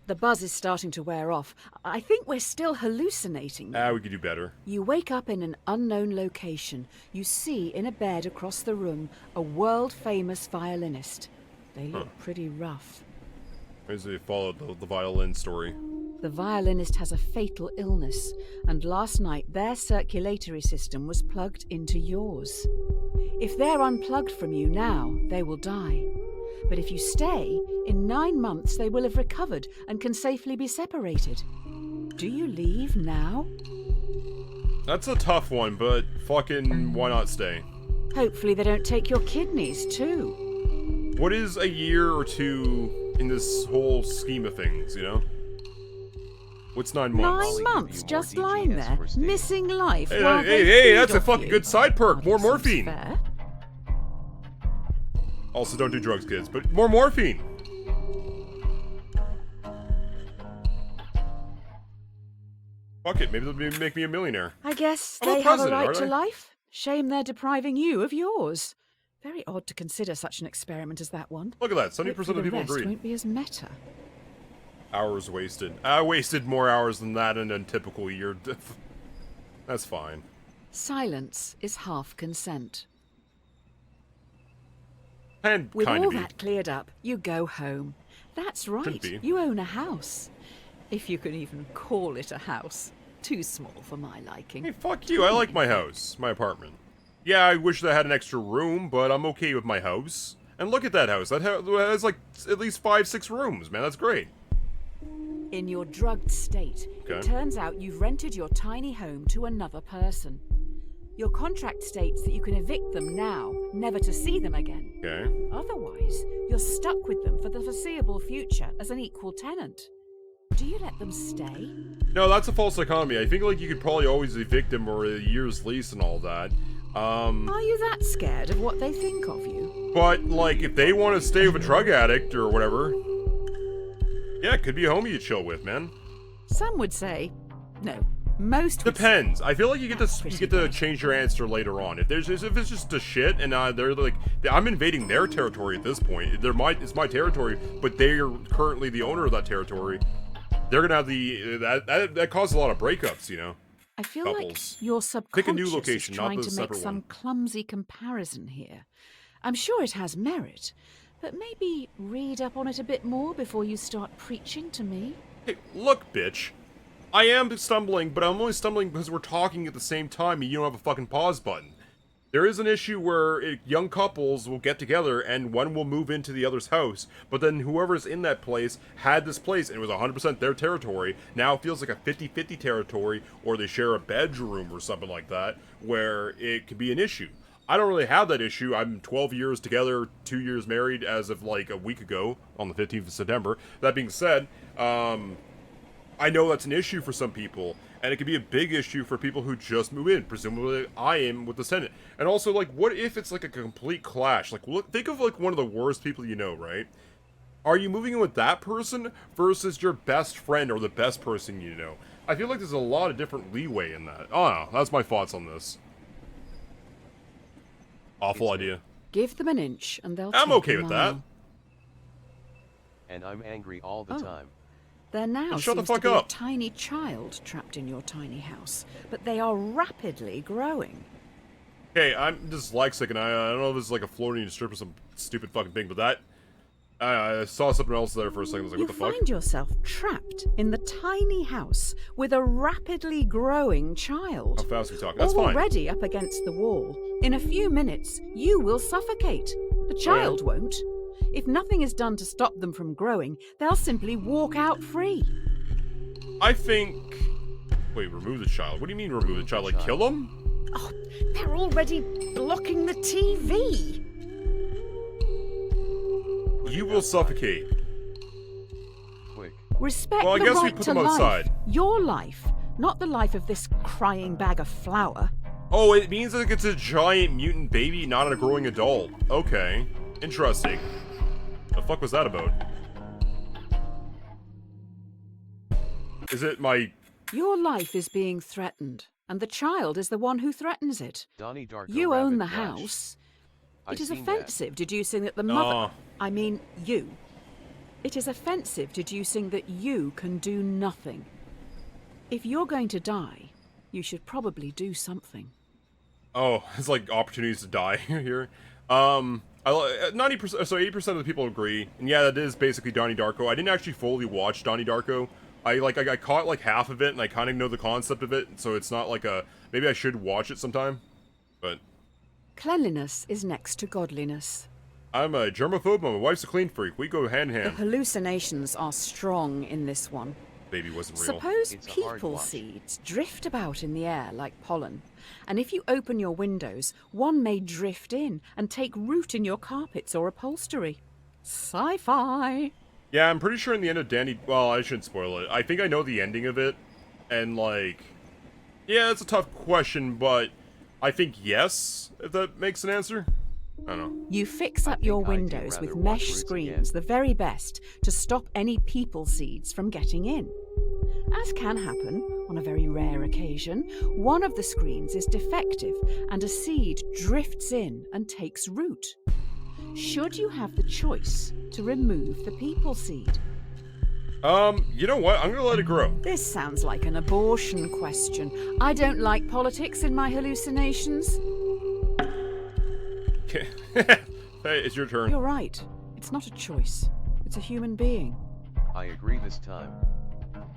The buzz is starting to wear off. I think we're still hallucinating. We could do better. You wake up in an unknown location. You see in a bed across the room a world-famous violinist. They look pretty rough. As we followed the violin story. The violinist has a fatal illness, and last night their circulatory system was plugged into yours. If they're unplugged from you now, they will die. But if you stay, in 9 months they will have recovered and can safely be separated. Do you leave now? That's a tough one, but fucking why not stay? Hopefully they don't take your kidneys too. What is a year or two in this whole scheme of things, you know? What's 9 months? 9 months just lying DGS there, for staying. missing life. Hey, while hey, they hey, feed that's a off fucking you. good side perk. More Hardly seems morphine. fair. Also, don't do drugs, kids, but more morphine. Fuck it, maybe they'll make me a millionaire. I guess I'm a they have a president, right aren't to I? life. Shame they're depriving you of yours. Very odd to consider such an experiment as that one. Look at that, 70% Hopefully of people the rest agree. won't be as meta. Hours wasted. I wasted more hours than that in a typical year. That's fine. Silence is half consent. And With kind all of be. that cleared up, you go home. That's right, be. you own a house. If you can even call it a house. Too small for my liking. Hey, fuck you. I like my house. My apartment. Yeah, I wish that I had an extra room, but I'm okay with my house. And look at that house. That has like at least 5-6 rooms, man. That's great. In your drugged state, Okay. it turns out you've rented your tiny home to another person. Your contract states that you can evict them now, never to see them again. Okay. Otherwise, you're stuck with them for the foreseeable future as an equal tenant. Do you let them stay? No, that's a false economy. I think like you could probably always evict them or a year's lease and all that. Are you that scared of what they think of you? But like if they want to stay with a drug addict or whatever, yeah, it could be a homie you chill with, man. Some would say, no. Most would Depends. I feel like you get to pretty bad. change your answer later on. If it's just a shit and they're like I'm invading their territory at this point. It's my territory, but they are currently the owner of that territory. They're gonna have that causes a lot of breakups, you know. I feel Couples. like your Pick a new subconscious location, is not trying the to make separate some one. clumsy comparison here. I'm sure it has merit, but maybe read up on it a bit more before you start preaching to me. Hey, look, bitch. I am stumbling, but I'm only stumbling because we're talking at the same time and you don't have a fucking pause button. There is an issue where young couples will get together and one will move into the other's house, but then whoever's in that place had this place and it was 100% their territory. Now it feels like a 50-50 territory, or they share a bedroom or something like that, where it could be an issue. I don't really have that issue. I'm 12 years together, 2 years married as of like a week ago on the 15th of September. That being said, I know that's an issue for some people, and it can be a big issue for people who just move in. Presumably, I am with the Senate. And also, like, what if it's like a complete clash? Like, think of like one of the worst people you know, right? Are you moving in with that person versus your best friend or the best person you know? I feel like there's a lot of different leeway in that. I don't know. That's my thoughts on this. Awful idea. Give them an inch and they'll I'm take okay a with that. mile. And I'm angry all the Oh. time. There now Then shut the seems fuck to be up. a tiny child trapped in your tiny house, but they are rapidly growing. Hey, I'm dyslexic, and I don't know if this is like a Floridian strip or some stupid fucking thing, but that... I saw something else there for a second. I was like, You what the fuck? find yourself trapped in the tiny house with a rapidly growing child. How fast are we talking? That's fine. Already up against the wall. In a few minutes, you will suffocate. The child won't. If nothing is done to stop them from growing, they'll simply walk out free. I think... Wait, remove the child? What do you mean remove the child? Like, kill him? Oh, they're already blocking the TV. You will suffocate. Quick. Respect Well, I the guess we right put to them outside. life. Your life, not the life of this crying bag of flour. Oh, it means like it's a giant mutant baby, not a growing adult. Okay. Interesting. The fuck was that about? Is it my... Your life is being threatened, and the child is the one who threatens it. Donnie Darko You own the Rabbit Flash. house. I It is seen that. offensive deducing that the mother... Oh. I mean, you. It is offensive deducing that you can do nothing. If you're going to die, you should probably do something. Oh, it's like opportunities to die here. 90%, so 80% of the people agree, and yeah, that is basically Donnie Darko. I didn't actually fully watch Donnie Darko. I caught like half of it, and I kind of know the concept of it, so it's not like a... Maybe I should watch it sometime, but... Cleanliness is next to godliness. I'm a germaphobe, my wife's a clean freak. We go hand in The hand. hallucinations are strong in this one. Baby wasn't real. Suppose It's a hard people watch. seeds drift about in the air like pollen, and if you open your windows, one may drift in and take root in your carpets or upholstery. Sci-fi! Yeah, I'm pretty sure in the end of Danny... Well, I shouldn't spoil it. I think I know the ending of it, and like... Yeah, it's a tough question, but I think yes, if that makes an answer. I don't know. You fix I up your think I'd windows rather with watch mesh Roots screens, again. the very best, to stop any people seeds from getting in. As can happen, on a very rare occasion, one of the screens is defective and a seed drifts in and takes root. Should you have the choice to remove the people seed? You know what? I'm gonna let it grow. This sounds like an abortion question. I don't like politics in my hallucinations. Hey, it's your turn. You're right. It's not a choice. It's a human being. I agree this time.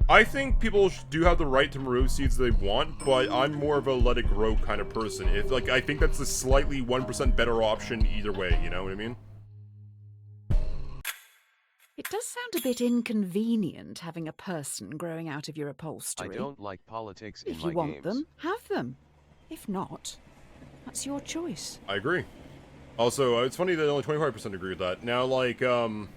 I think people do have the right to remove seeds they want, but I'm more of a let it grow kind of person. If like, I think that's a slightly 1% better option either way, you know what I mean? It does sound a bit inconvenient having a person growing out of your I upholstery. don't like politics in If my you want games. them, have them. If not, that's your choice. I agree. Also, it's funny that only 25% agree with that. Now, like, I'm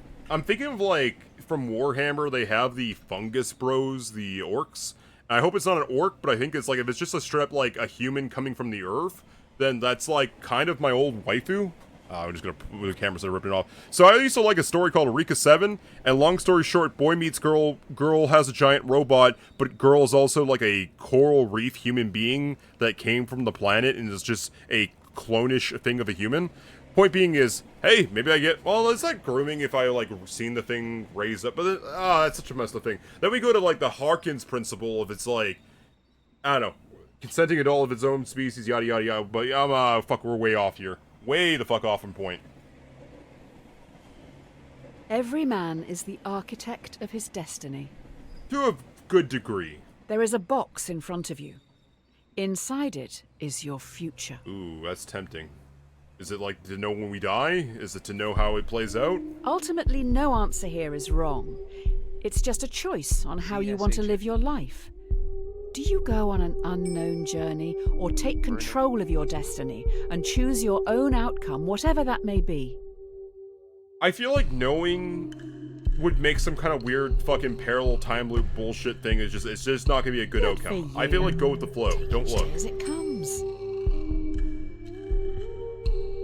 thinking of, like, from Warhammer, they have the fungus bros, the orcs. And I hope it's not an orc, but I think it's like, if it's just a strip, like, a human coming from the earth, then that's, like, kind of my old waifu. I'm just gonna put the camera so ripping it off. So I used to like a story called Eureka 7, and long story short, boy meets girl, girl has a giant robot, but girl is also like a coral reef human being that came from the planet and is just a clone-ish thing of a human. Point being is, hey, maybe I get, well, it's like grooming if I, like, seen the thing raised up, but, that's such a messed up thing. Then we go to, like, the Harkins principle if it's, like, I don't know, consenting adult of its own species, yada, yada, yada, but, fuck, we're way off here. Way the fuck off from point. Every man is the architect of his destiny. To a good degree. There is a box in front of you. Inside it is your future. Ooh, that's tempting. Is it like to know when we die? Is it to know how it plays out? Ultimately, no answer here is wrong. It's just a choice on how you want to live your life. Do you go on an unknown journey or take control of your destiny and choose your own outcome, whatever that may be? I feel like knowing would make some kind of weird fucking parallel time loop bullshit thing. It's just not gonna be a good outcome. I feel like go with the flow. Don't look. As it comes.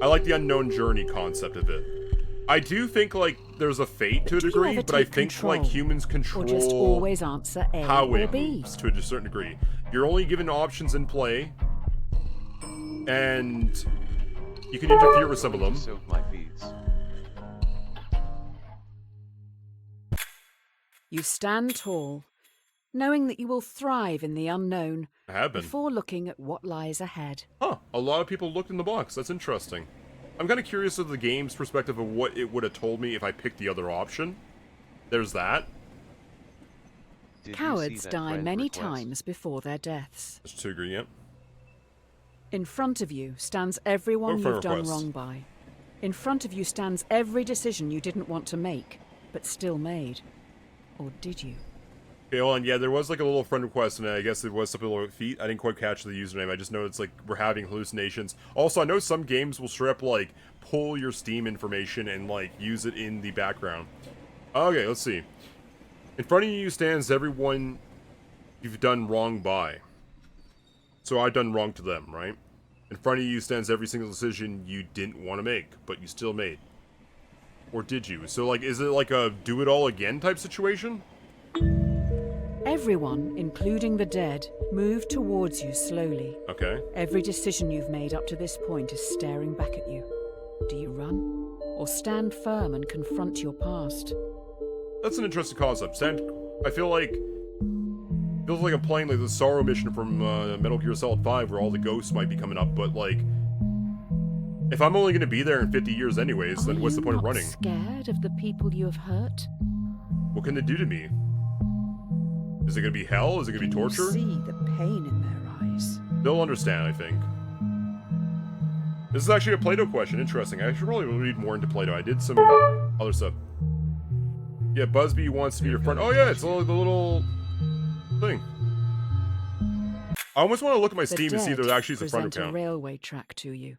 I like the unknown journey concept of it. I do think, like, there's a fate to a degree, but I think, like, humans control or just always answer A how or it B. moves to a certain degree. You're only given options in play, and you can interfere with some of them. Soak my feeds. You stand tall, knowing that you will thrive in the unknown I have been. before looking at what lies ahead. Huh, a lot of people looked in the box. That's interesting. I'm kind of curious of the game's perspective of what it would have told me if I picked the other option. There's that. Did you see Cowards that die friend many request? times before their deaths. That's to agree, yep. In front of you stands everyone Friend you've done request. wrong by. In front of you stands every decision you didn't want to make, but still made. Or did you? Okay, hold on. Yeah, there was like a little friend request, and I guess there was something about feet. I didn't quite catch the username. I just know it's like we're having hallucinations. Also, I know some games will straight up like pull your Steam information and like use it in the background. Okay, let's see. In front of you stands everyone you've done wrong by. So I've done wrong to them, right? In front of you stands every single decision you didn't want to make, but you still made. Or did you? So like, is it like a do it all again type situation? Everyone, including the dead, move towards you slowly. Okay. Every decision you've made up to this point is staring back at you. Do you run? Or stand firm and confront your past? That's an interesting concept. I feel like I'm playing like the Sorrow mission from Metal Gear Solid 5 where all the ghosts might be coming up, but like, if I'm only going to be there in 50 years anyways, then what's the point of running? Scared of the people you have hurt? What can they do to me? Is it going to be hell? Is it going to be You torture? see the pain in their eyes. They'll understand, I think. This is actually a Plato question. Interesting. I should probably read more into Plato. I did some other stuff. Yeah, Busby wants to be your friend. Oh yeah, it's the little thing. I almost want to look at my Steam and see if there actually is a friend present a account. railway track to you.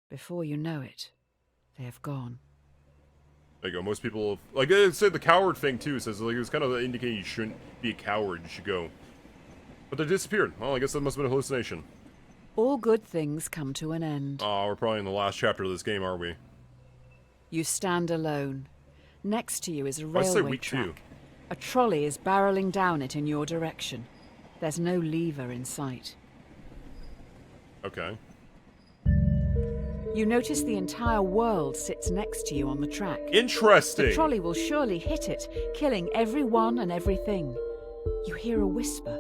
Before you know it, they have gone. There you go. Most people, like I said, the coward thing too says like it was kind of indicating you shouldn't be a coward. You should go, but they disappeared. Well, I guess that must have been a hallucination. All good things come to an end. Oh, we're probably in the last chapter of this game, are we? You stand alone. Next to you is a I'd say railway week track. 2. A trolley is barreling down it in your direction. There's no lever in sight. Okay. You notice the entire world sits next to you on the track. Interesting. The trolley will surely hit it, killing everyone and everything. You hear a whisper.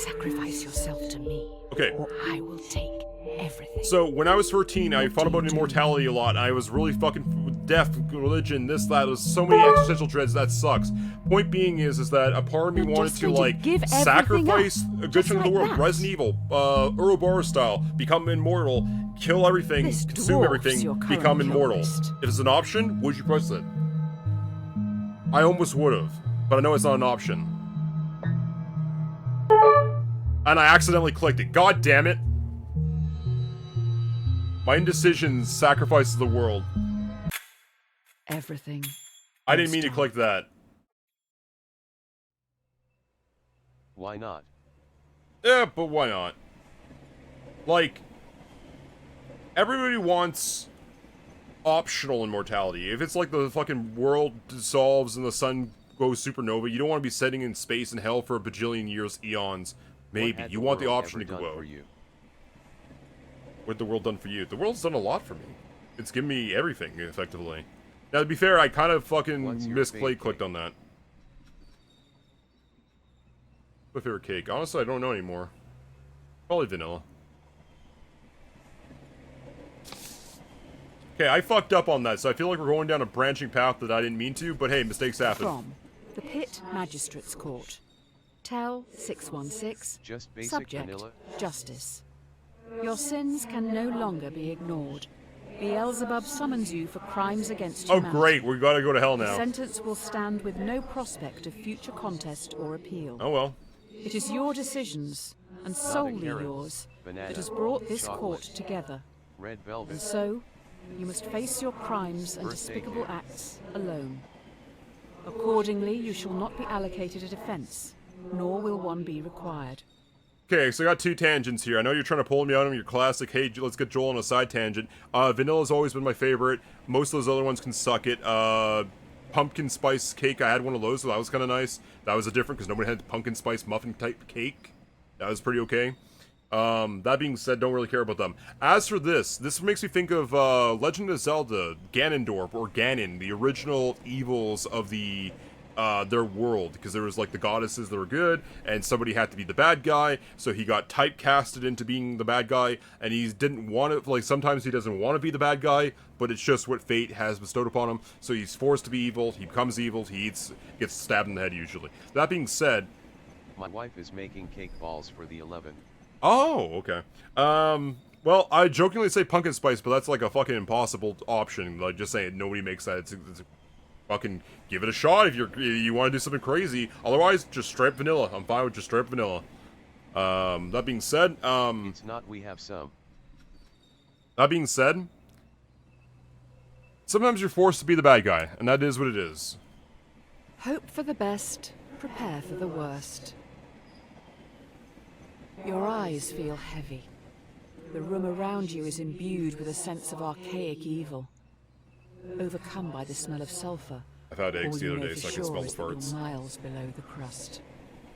Sacrifice yourself to me, Okay. or I will take everything. So, when I was 13, I thought about immortality a lot. I was really fucking death, religion, this, that. There was so many existential dreads, that sucks. Point being is that a part of me You're wanted just to, going to like, give everything sacrifice up, a good just chunk of the like world. that. Resident Evil, Ouroboros style, become immortal, kill everything, This consume dwarfs everything, your current become immortal. list. If it's an option, would you press it? I almost would have, but I know it's not an option. And I accidentally clicked it. God damn it. My indecision sacrifices the world. Everything. I didn't mean to Stop. click that. Why not? Yeah, but why not? Like, everybody wants optional immortality. If it's like the fucking world dissolves and the sun goes supernova, you don't want to be sitting in space in hell for a bajillion years, eons. Maybe. You want the option to go out. What the world done for you? The world's done a lot for me. It's given me everything, effectively. Now, to be fair, I kind of fucking clicked on that. My favorite cake? Honestly, I don't know anymore. Probably vanilla. Okay, I fucked up on that, so I feel like we're going down a branching path that I didn't mean to, but hey, mistakes happen. From the Pit Magistrates Court. Tell 616. Just basic Subject, vanilla. Justice. Your sins can no longer be ignored. Beelzebub summons you for crimes against Oh humanity. great, we gotta go to hell The now. sentence will stand with no prospect of future contest or appeal. Oh well. It is your decisions, and solely yours, that has brought this court together. Red And velvet. so, you must face your crimes and despicable acts alone. Accordingly, you shall not be allocated a defense, nor will one be required. Okay, so I got two tangents here. I know you're trying to pull me out of your classic, hey, let's get Joel on a side tangent. Vanilla's always been my favorite. Most of those other ones can suck it. Pumpkin spice cake, I had one of those, so that was kind of nice. That was a different, because nobody had pumpkin spice muffin type cake. That was pretty okay. That being said, don't really care about them. As for this makes me think of Legend of Zelda, Ganondorf, or Ganon, the original evils of the their world, because there was like the goddesses that were good, and somebody had to be the bad guy, so he got typecasted into being the bad guy, and he didn't want it, like sometimes he doesn't want to be the bad guy, but it's just what fate has bestowed upon him, so he's forced to be evil, he becomes evil, gets stabbed in the head usually. That being said... My wife is making cake balls for the 11. Oh, okay. Well, I jokingly say pumpkin spice, but that's like a fucking impossible option, like just saying nobody makes that, it's fucking give it a shot if you want to do something crazy. Otherwise, just straight vanilla. I'm fine with just straight vanilla. That being said, It's not we have some. that being said, sometimes you're forced to be the bad guy, and that is what it is. Hope for the best, prepare for the worst. Your eyes feel heavy. The room around you is imbued with a sense of archaic evil. Overcome by the smell of sulfur. I've had eggs the all you other know day, for so I can sure smell the is that you're farts. miles below the crust.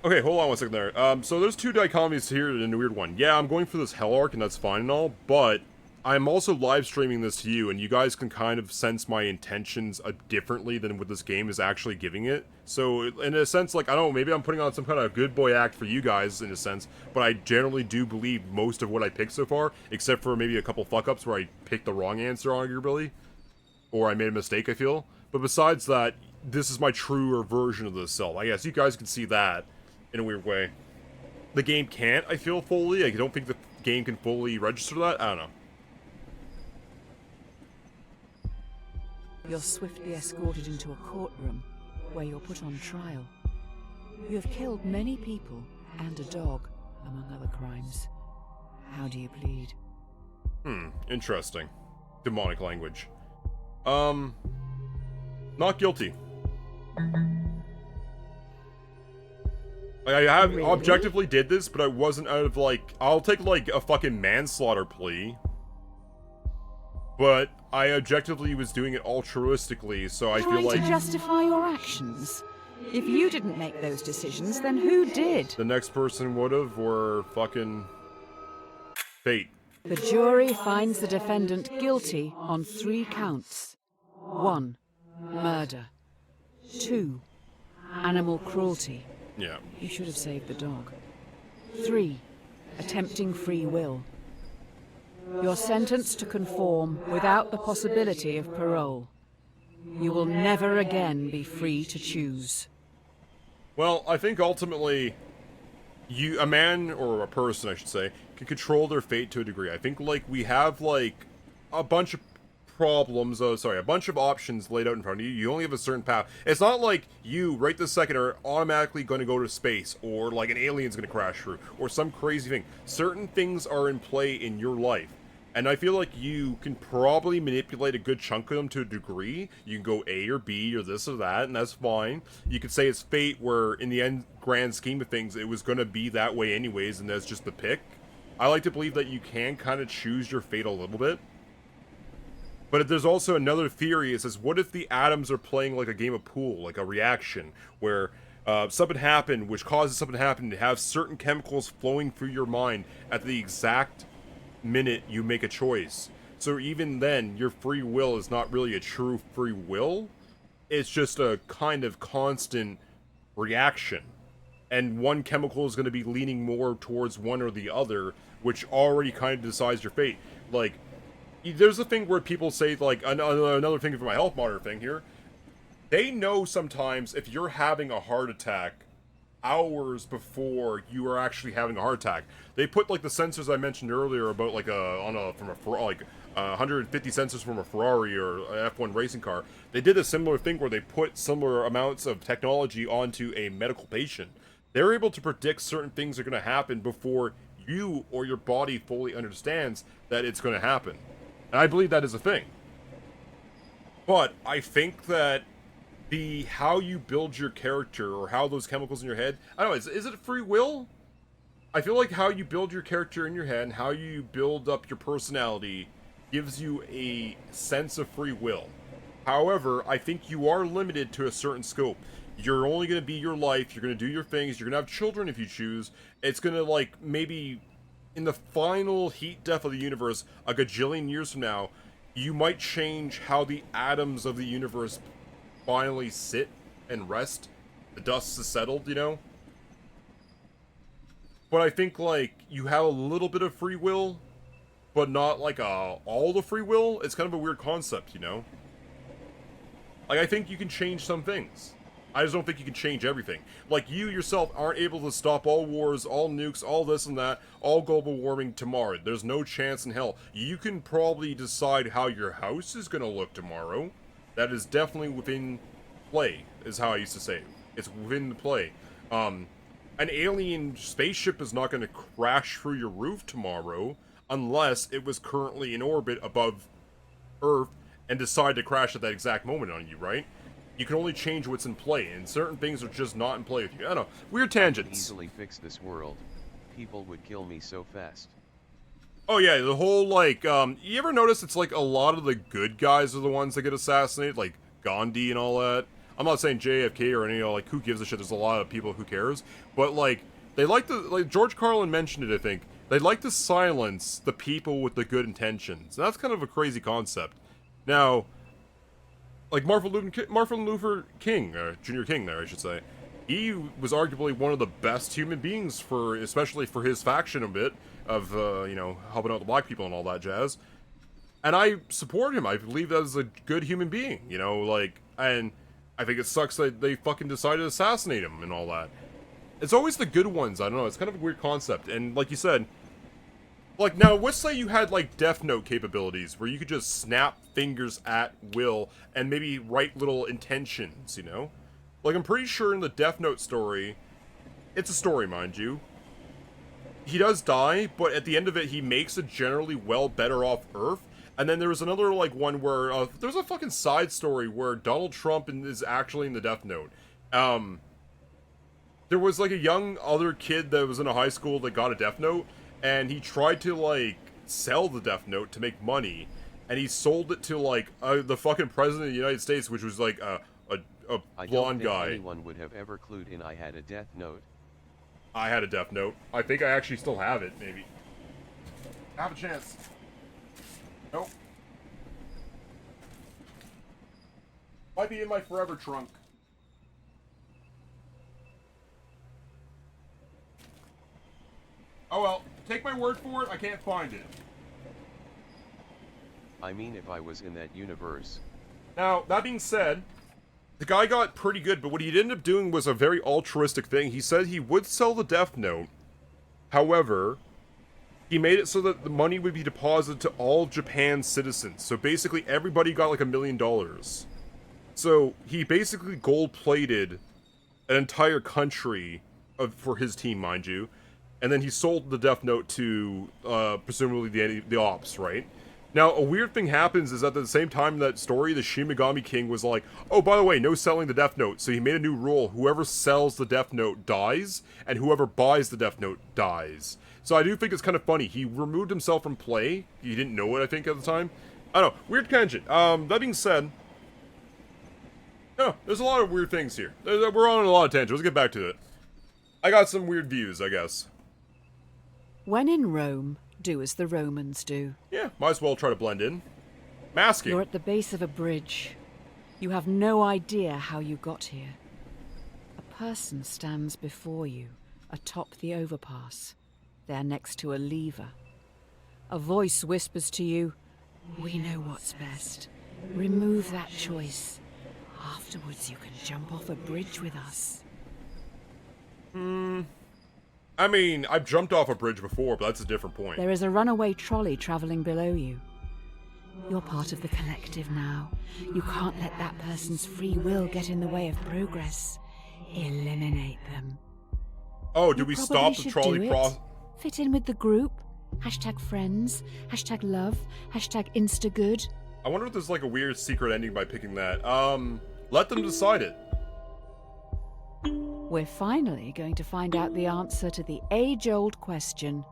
Okay, hold on one second there. So there's two dichotomies here in a weird one. Yeah, I'm going for this hell arc, and that's fine and all, but I'm also live streaming this to you, and you guys can kind of sense my intentions differently than what this game is actually giving it. So, in a sense, like, I don't know, maybe I'm putting on some kind of good boy act for you guys, in a sense, but I generally do believe most of what I picked so far, except for maybe a couple fuck-ups where I picked the wrong answer, arguably, or I made a mistake, I feel. But besides that, this is my truer version of the self. I guess you guys can see that in a weird way. The game can't, I feel, fully. I don't think the game can fully register that. I don't know. You're swiftly escorted into a courtroom where you're put on trial. You have killed many people and a dog, among other crimes. How do you plead? Interesting. Demonic language. Not guilty. Like, I have Really? objectively did this, but I wasn't out of, like, I'll take, like, a fucking manslaughter plea. But I objectively was doing it altruistically, so I feel Trying like to justify your actions? If you didn't make those decisions, then who did? the next person would've, or fucking fate. The jury finds the defendant guilty on 3 counts. 1. Murder. 2. Animal cruelty. Yeah. You should have saved the dog. 3. Attempting free will. You're sentenced to conform without the possibility of parole. You will never again be free to choose. Well, I think ultimately, a man, or a person I should say, can control their fate to a degree. I think, like, we have, like, a bunch of problems, a bunch of options laid out in front of you. You only have a certain path. It's not like you, right this second, are automatically going to go to space, or like an alien's going to crash through, or some crazy thing. Certain things are in play in your life. And I feel like you can probably manipulate a good chunk of them to a degree. You can go A or B or this or that, and that's fine. You could say it's fate, where in the end, grand scheme of things, it was going to be that way anyways, and that's just the pick. I like to believe that you can kind of choose your fate a little bit. But there's also another theory. It says, what if the atoms are playing like a game of pool, like a reaction, where something happened, which causes something to happen, to have certain chemicals flowing through your mind at the exact minute you make a choice. So even then, your free will is not really a true free will. It's just a kind of constant reaction. And one chemical is going to be leaning more towards one or the other, which already kind of decides your fate. Like, there's a thing where people say, like, another thing for my health monitor thing here, they know sometimes if you're having a heart attack hours before you are actually having a heart attack. They put, like, the sensors I mentioned earlier about, like, 150 sensors from a Ferrari or an F1 racing car. They did a similar thing where they put similar amounts of technology onto a medical patient. They're able to predict certain things are going to happen before you or your body fully understands that it's going to happen. And I believe that is a thing. But I think that how you build your character, or how those chemicals in your head, I don't know, is it free will? I feel like how you build your character in your head and how you build up your personality gives you a sense of free will. However, I think you are limited to a certain scope. You're only going to be your life, you're going to do your things, you're going to have children if you choose. It's going to, like, maybe in the final heat death of the universe, a gajillion years from now, you might change how the atoms of the universe finally sit and rest. The dust is settled, you know? But I think, like, you have a little bit of free will, but not, like, all the free will. It's kind of a weird concept, you know? Like, I think you can change some things. I just don't think you can change everything. Like, you yourself aren't able to stop all wars, all nukes, all this and that, all global warming tomorrow. There's no chance in hell. You can probably decide how your house is going to look tomorrow. That is definitely within play, is how I used to say it. It's within the play. An alien spaceship is not going to crash through your roof tomorrow unless it was currently in orbit above Earth and decide to crash at that exact moment on you, right? You can only change what's in play, and certain things are just not in play with you. I don't know. Weird tangents. I could easily fix this world. People would kill me so fast. Oh yeah, the whole, like, you ever notice it's like a lot of the good guys are the ones that get assassinated, like Gandhi and all that? I'm not saying JFK or any, like, who gives a shit, there's a lot of people who cares, but, like, they like to, like, George Carlin mentioned it, I think, they like to silence the people with the good intentions, and that's kind of a crazy concept. Now, like, Martin Luther King, Jr. King there, I should say, he was arguably one of the best human beings for, especially for his faction a bit, of, you know, helping out the black people and all that jazz. And I support him. I believe that is a good human being, you know, like, and I think it sucks that they fucking decided to assassinate him and all that. It's always the good ones, I don't know, it's kind of a weird concept. And like you said, like, now, let's say you had, like, Death Note capabilities, where you could just snap fingers at will and maybe write little intentions, you know? Like, I'm pretty sure in the Death Note story, it's a story, mind you, he does die, but at the end of it, he makes a generally better off Earth. And then there was another, like, one where, there's a fucking side story where Donald Trump is actually in the Death Note. There was, like, a young other kid that was in a high school that got a Death Note, and he tried to, like, sell the Death Note to make money, and he sold it to, like, the fucking president of the United States, which was, like, a blonde guy. I don't think anyone would have ever clued in I had a Death Note. I had a Death Note. I think I actually still have it, maybe. Have a chance. Nope. Might be in my forever trunk. Oh well, take my word for it, I can't find it. I mean, if I was in that universe. Now, that being said, the guy got pretty good, but what he ended up doing was a very altruistic thing. He said he would sell the Death Note. However, he made it so that the money would be deposited to all Japan's citizens. So basically everybody got like $1 million. So he basically gold-plated an entire country for his team, mind you. And then he sold the Death Note to, presumably the Ops, right? Now, a weird thing happens is that at the same time in that story, the Shin Megami King was like, oh, by the way, no selling the Death Note. So he made a new rule. Whoever sells the Death Note dies, and whoever buys the Death Note dies. So I do think it's kind of funny. He removed himself from play. He didn't know it, I think, at the time. I don't know. Weird tangent. That being said, no, there's a lot of weird things here. We're on a lot of tangents. Let's get back to it. I got some weird views, I guess. When in Rome, do as the Romans do. Yeah, might as well try to blend in. Masking. You're at the base of a bridge. You have no idea how you got here. A person stands before you, atop the overpass. They're next to a lever. A voice whispers to you, "We know what's best. Remove that choice. Afterwards you can jump off a bridge with us." I mean, I've jumped off a bridge before, but that's a different point. There is a runaway trolley travelling below you. You're part of the collective now. You can't let that person's free will get in the way of progress. Eliminate them. Oh, do You we probably stop the should trolley do it. Fit in with the group. Hashtag friends. Hashtag love. Hashtag instagood. I wonder if there's like a weird secret ending by picking that. Let them decide it. We're finally going to find out the answer to the age-old question.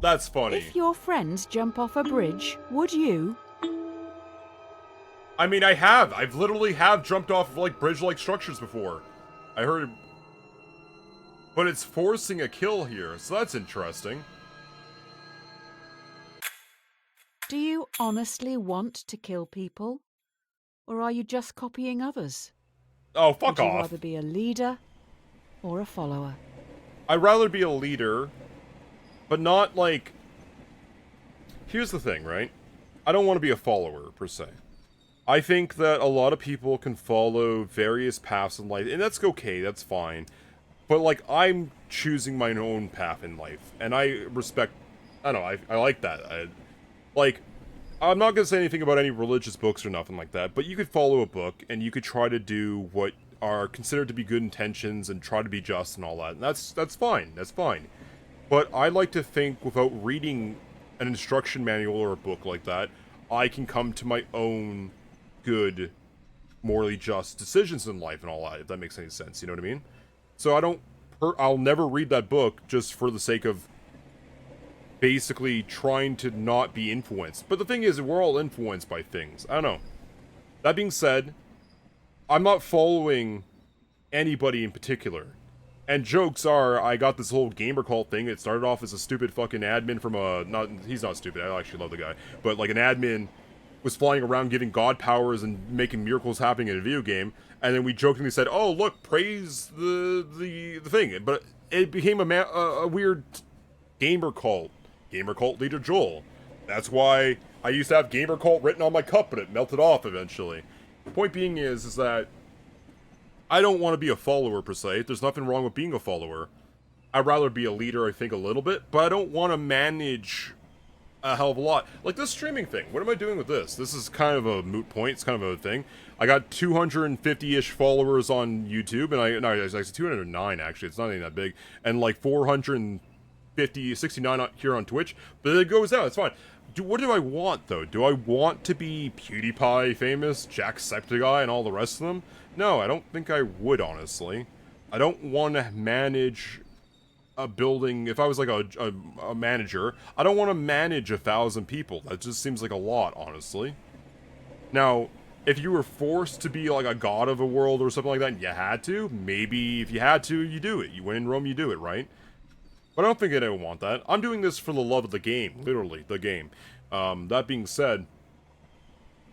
That's funny. If your friends jump off a bridge, would you? I mean, I have. I've literally jumped off of like bridge-like structures before. I heard. But it's forcing a kill here, so that's interesting. Do you honestly want to kill people? Or are you just copying others? Oh, fuck Would you off. rather be a leader or a follower? I'd rather be a leader, but not like... Here's the thing, right? I don't want to be a follower, per se. I think that a lot of people can follow various paths in life, and that's okay, that's fine. But, like, I'm choosing my own path in life, and I respect... I don't know, I like that. I'm not going to say anything about any religious books or nothing like that, but you could follow a book, and you could try to do what are considered to be good intentions, and try to be just and all that, and that's fine, that's fine. But I like to think, without reading an instruction manual or a book like that, I can come to my own good, morally just decisions in life and all that, if that makes any sense, you know what I mean? So I'll never read that book just for the sake of basically trying to not be influenced. But the thing is, we're all influenced by things. I don't know. That being said, I'm not following anybody in particular. And jokes are, I got this whole gamer cult thing. It started off as a stupid fucking admin from he's not stupid, I actually love the guy. But like an admin was flying around giving god powers and making miracles happening in a video game. And then we jokingly said, oh, look, praise the thing. But it became a weird gamer cult. Gamer cult leader Joel. That's why I used to have gamer cult written on my cup, but it melted off eventually. The point being is that I don't want to be a follower per se. There's nothing wrong with being a follower. I'd rather be a leader, I think, a little bit, but I don't want to manage a hell of a lot. Like this streaming thing. What am I doing with this? This is kind of a moot point. It's kind of a thing. I got 250-ish followers on YouTube, and it's actually 209 actually. It's not even that big, and like 469 here on Twitch. But it goes out. It's fine. What do I want though? Do I want to be PewDiePie famous, Jacksepticeye, and all the rest of them? No, I don't think I would, honestly. I don't want to manage a building. If I was like a manager, I don't want to manage 1,000 people. That just seems like a lot, honestly. Now, if you were forced to be like a god of a world or something like that, and you had to, maybe if you had to, you do it. You win in Rome, you do it, right? But I don't think anyone want that. I'm doing this for the love of the game, literally, the game. That being said,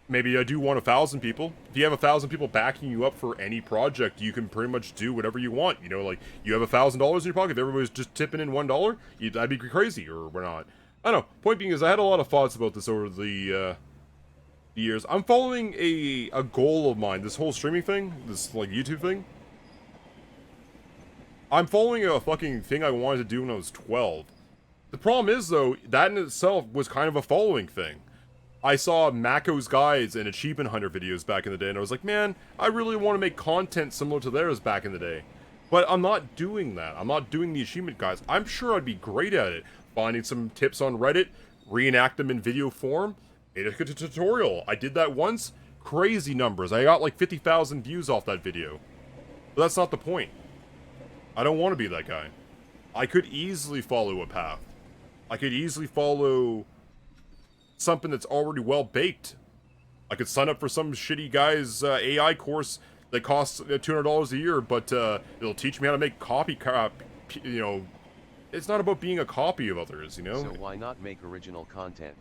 maybe I do want 1,000 people. If you have 1,000 people backing you up for any project, you can pretty much do whatever you want. You know, like, you have $1,000 in your pocket, if everybody's just tipping in $1, that'd be crazy, or we're not. I don't know. Point being is, I had a lot of thoughts about this over the years. I'm following a goal of mine, this whole streaming thing, this, like, YouTube thing. I'm following a fucking thing I wanted to do when I was 12. The problem is, though, that in itself was kind of a following thing. I saw Mako's guides and Achievement Hunter videos back in the day, and I was like, man, I really want to make content similar to theirs back in the day. But I'm not doing that. I'm not doing the achievement guides. I'm sure I'd be great at it. Finding some tips on Reddit, reenact them in video form, made a tutorial. I did that once. Crazy numbers. I got like 50,000 views off that video. But that's not the point. I don't want to be that guy. I could easily follow a path. I could easily follow something that's already well baked. I could sign up for some shitty guy's AI course that costs $200 a year, but it'll teach me how to make you know. It's not about being a copy of others, you know? So why not make original content?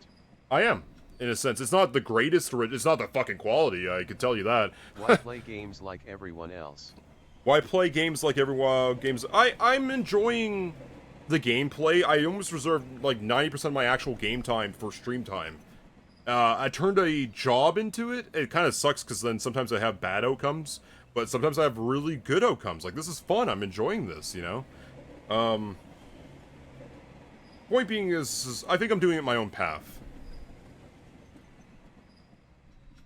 I am, in a sense. It's not the greatest, it's not the fucking quality, I can tell you that. Why play games like everyone else? Why play games like everyone games? I'm enjoying the gameplay. I almost reserve like 90% of my actual game time for stream time. I turned a job into it. It kind of sucks because then sometimes I have bad outcomes, but sometimes I have really good outcomes. Like, this is fun. I'm enjoying this, you know? Point being is I think I'm doing it my own path.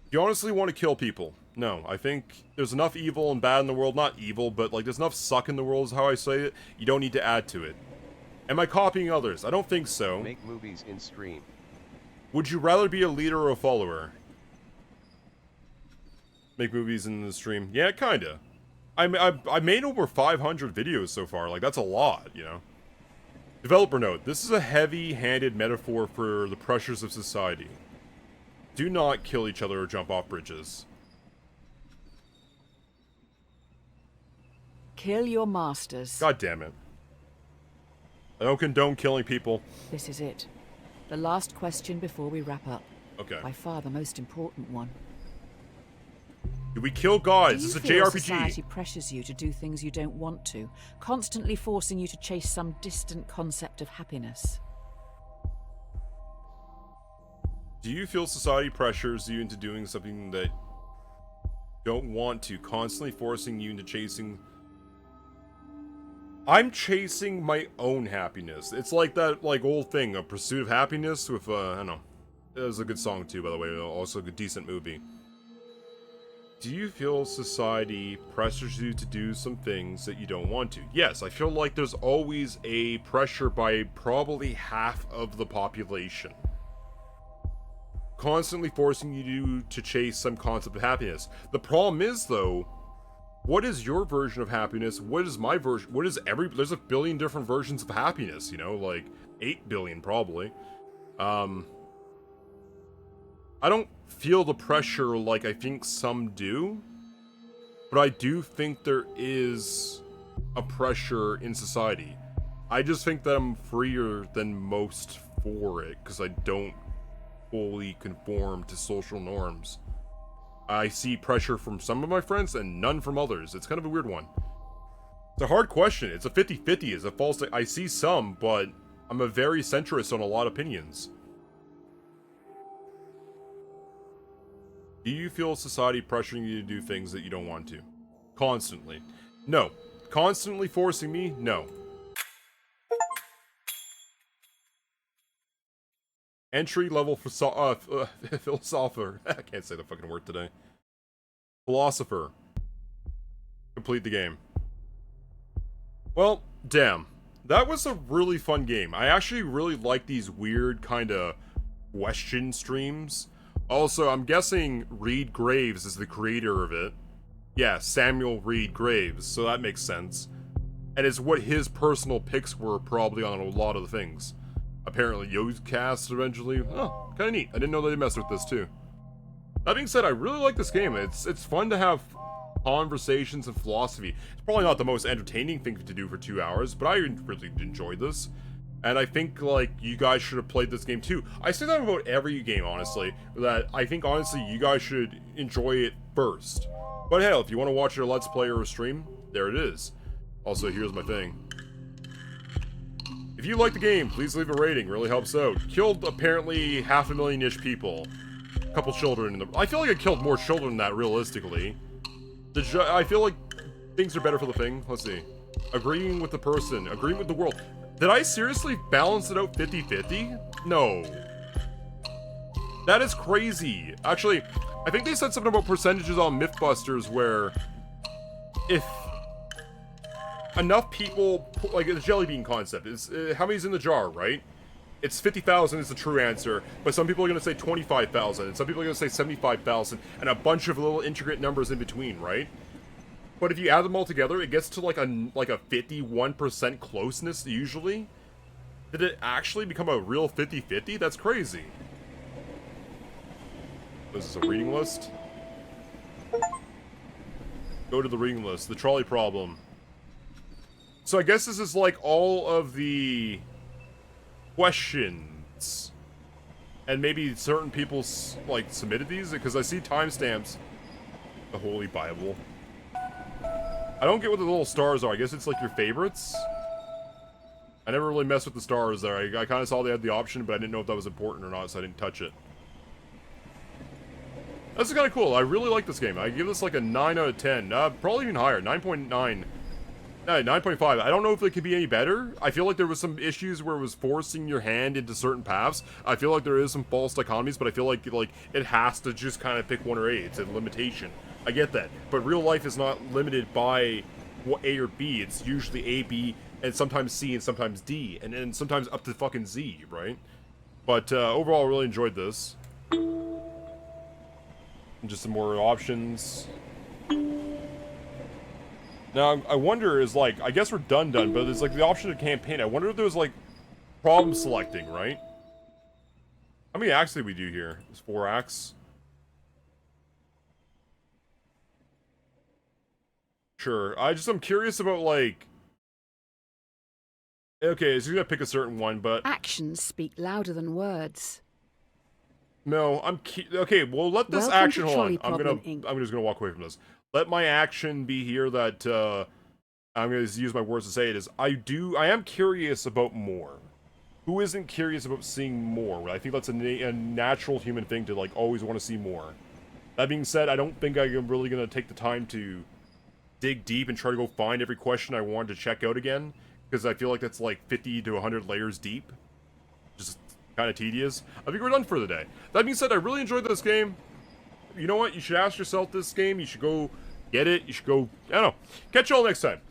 Do you honestly want to kill people? No, I think there's enough evil and bad in the world. Not evil, but like there's enough suck in the world is how I say it. You don't need to add to it. Am I copying others? I don't think so. Make movies in stream. Would you rather be a leader or a follower? Make movies in the stream? Yeah, kinda. I made over 500 videos so far. Like, that's a lot, you know? Developer note. This is a heavy-handed metaphor for the pressures of society. Do not kill each other or jump off bridges. Kill your masters. God damn it. I don't condone killing people. This is it. The last question before we wrap up. Okay. By far the most important one. Do we kill gods? This is a Do you feel JRPG. society pressures you to do things you don't want to, constantly forcing you to chase some distant concept of happiness? Do you feel society pressures you into doing something that you don't want to, constantly forcing you into chasing... I'm chasing my own happiness. It's like that, like, old thing, A Pursuit of Happiness with, I don't know. It was a good song, too, by the way. Also a decent movie. Do you feel society pressures you to do some things that you don't want to? Yes, I feel like there's always a pressure by probably half of the population. Constantly forcing you to chase some concept of happiness. The problem is, though, what is your version of happiness? What is my version? What is there's a billion different versions of happiness, you know, like 8 billion probably. I don't feel the pressure like I think some do, but I do think there is a pressure in society. I just think that I'm freer than most for it, because I don't fully conform to social norms. I see pressure from some of my friends and none from others. It's kind of a weird one. It's a hard question. It's a 50-50. It's a false... I see some, but I'm a very centrist on a lot of opinions. Do you feel society pressuring you to do things that you don't want to? Constantly. No. Constantly forcing me? No. Entry level for philosopher. I can't say the fucking word today. Philosopher. Complete the game. Well, damn. That was a really fun game. I actually really like these weird kind of question streams. Also, I'm guessing Reed Graves is the creator of it. Yeah, Samuel Reed Graves, so that makes sense. And it's what his personal picks were probably on a lot of the things. Apparently Yozcast eventually. Oh, kinda neat. I didn't know they messed with this too. That being said, I really like this game. It's fun to have conversations and philosophy. It's probably not the most entertaining thing to do for 2 hours, but I really enjoyed this. And I think, like, you guys should have played this game too. I say that about every game, honestly. That I think, honestly, you guys should enjoy it first. But hell, if you want to watch a Let's Play or a stream, there it is. Also, here's my thing. If you like the game, please leave a rating. Really helps out. Killed, apparently, 500,000-ish people. A couple children in the... I feel like I killed more children than that, realistically. I feel like things are better for the thing. Let's see. Agreeing with the person. Agreeing with the world. Did I seriously balance it out 50-50? No. That is crazy. Actually, I think they said something about percentages on Mythbusters where if enough people, like the jelly bean concept, is how many's in the jar, right? It's 50,000 is the true answer, but some people are going to say 25,000, and some people are going to say 75,000, and a bunch of little intricate numbers in between, right? But if you add them all together, it gets to like a 51% closeness usually. Did it actually become a real 50-50? That's crazy. This is a reading list. Go to the reading list. The trolley problem. So I guess this is like all of the questions. And maybe certain people like submitted these because I see timestamps. The Holy Bible. I don't get what the little stars are. I guess it's like your favorites. I never really messed with the stars there. I kind of saw they had the option, but I didn't know if that was important or not, so I didn't touch it. This is kind of cool. I really like this game. I give this like a 9 out of 10. Probably even higher. 9.9. 9.5. I don't know if it could be any better. I feel like there was some issues where it was forcing your hand into certain paths. I feel like there is some false dichotomies, but I feel like it has to just kind of pick one or A. It's a limitation. I get that. But real life is not limited by what A or B. It's usually A, B, and sometimes C, and sometimes D, and then sometimes up to fucking Z, right? But overall, I really enjoyed this. And just some more options. Now, I wonder is like, I guess we're done, but there's like the option of campaign. I wonder if there's like problem selecting, right? How many acts did we do here? There's 4 acts. Sure. I'm curious about like. Okay, so you're gonna pick a certain one, but Actions speak louder than words. no, okay. Well, let this Welcome action. to Hold on. Trolley Problem, Inc. I'm just gonna walk away from this. Let my action be here. That I'm gonna use my words to say it is. I am curious about more. Who isn't curious about seeing more? I think that's a natural human thing to like always want to see more. That being said, I don't think I'm really gonna take the time to dig deep and try to go find every question I wanted to check out again, because I feel like that's like 50 to 100 layers deep. Just kind of tedious. I think we're done for the day. That being said, I really enjoyed this game. You know what? You should ask yourself this game. You should go get it. You should go, I don't know. Catch you all next time.